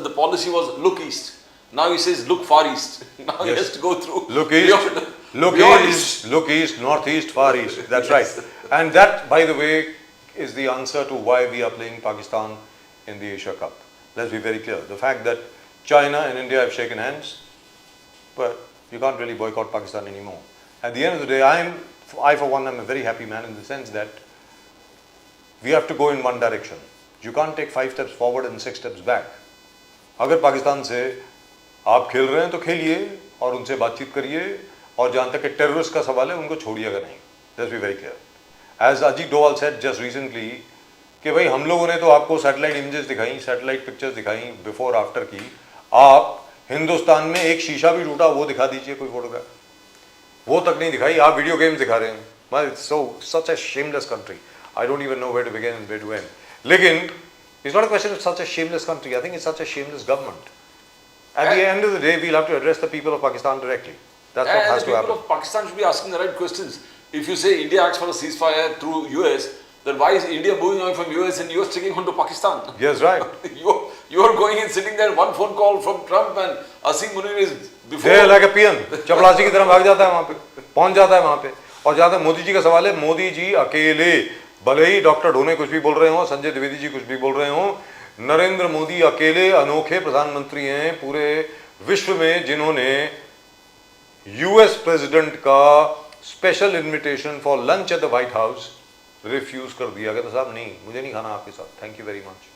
the policy was look east. Now he says look far east. Now he Yes. has to go through Look east, beyond- look beyond east, look east, northeast, far east, that's right. And that, by the way, is the answer to why we are playing Pakistan in the Asia Cup. Let's be very clear. The fact that China and India have shaken hands, but you can't really boycott Pakistan anymore. At the end of the day, I for one am a very happy man in the sense that we have to go in one direction. You can't take 5 steps forward and 6 steps back. अगर पाकिस्तान से आप खेल रहे हैं तो खेलिए और उनसे बातचीत करिए, और जहाँ तक टेररिस्ट का सवाल है उनको छोड़िएगा नहीं. Let's be very clear. As Ajit Doval said just recently कि भाई हम लोगों ने तो आपको सैटेलाइट इमेजेस दिखाई, सैटेलाइट पिक्चर्स दिखाई बिफोर आफ्टर की, आप हिंदुस्तान में एक शीशा भी टूटा वो दिखा दीजिए कोई फोटोग्राफ, वो तक नहीं दिखाई, आप वीडियो गेम्स दिखा रहे हैं. So such a shameless country. I don't even know where to begin and where to end. लेकिन it's not a question of such a shameless country. I think it's such a shameless government. At the end of the day, we'll have to address the people of Pakistan directly. That's what And has the to people happen. of Pakistan should be asking the right questions. If you say India asks for a ceasefire through US, then why is India moving away from US and you're sticking on to Pakistan? Yes, right. You're going and sitting there, one phone call from Trump and Asim Munir is before. They're like a peon. चपरासी की तरह भाग जाता है वहाँ पे, पहुँच जाता है वहाँ पे. और जहाँ तक मोदी जी का सवाल है, मोदी जी अकेले, भले ही डॉक्टर ढोने कुछ भी बोल रहे हो, संजय द्विवेदी जी कुछ भी बोल रहे हो, नरेंद्र मोदी अकेले अनोखे प्रधानमंत्री हैं पूरे विश्व में जिन्होंने यूएस प्रेसिडेंट का special invitation for lunch at the White House refuse कर दिया. कहता साहब नहीं, मुझे नहीं खाना आपके साथ, thank you very much,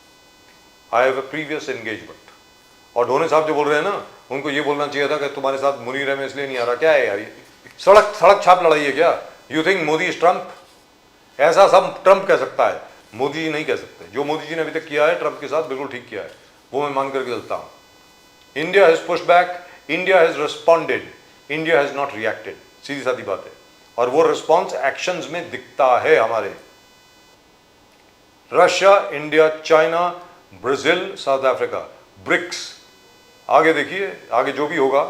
I have a previous engagement. और ढोने साहब जो बोल रहे हैं ना, उनको ये बोलना चाहिए था कि तुम्हारे साथ मुनीर है मैं इसलिए नहीं आ रहा. क्या है यार, ये सड़क छाप लड़ाई है क्या? You think Modi is Trump? ऐसा सब ट्रम्प कह सकता है, मोदी जी नहीं कह सकते. जो मोदी जी ने अभी तक किया है ट्रम्प के साथ बिल्कुल ठीक किया है, वो मैं मान करके चलता हूँ. India has push back, India has responded, India has not reacted. सीधी सादी बात है. और वो रिस्पॉन्स एक्शंस में दिखता है हमारे. Russia, India, China, Brazil, South Africa, BRICS. आगे देखिए, आगे जो भी होगा.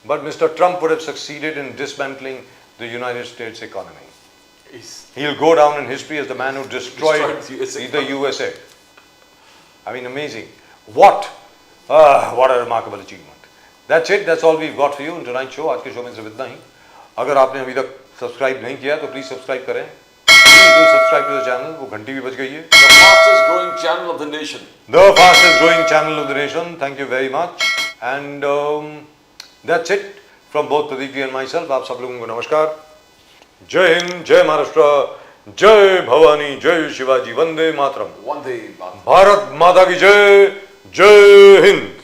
But mister Trump would have succeeded in dismantling the United States economy. He'll go down in history as the man who destroyed the USA. I mean, amazing. What a remarkable achievement. That's it. That's all we've got for you in tonight's show. आज के show में सिर्फ इतना ही. अगर आपने अभी तक subscribe नहीं किया तो प्लीज सब्सक्राइब करें. Please do subscribe to the channel. वो घंटी भी बज गई है. The fastest growing channel of the nation. The fastest growing channel of the nation. Thank you very much. And that's it from both Pradeep ji and myself. आप सब लोगों को नमस्कार. जय हिंद, जय महाराष्ट्र, जय भवानी, जय Shivaji, Vande Mataram. One day, Bharat. Bharat माता की जय. जय हिंद.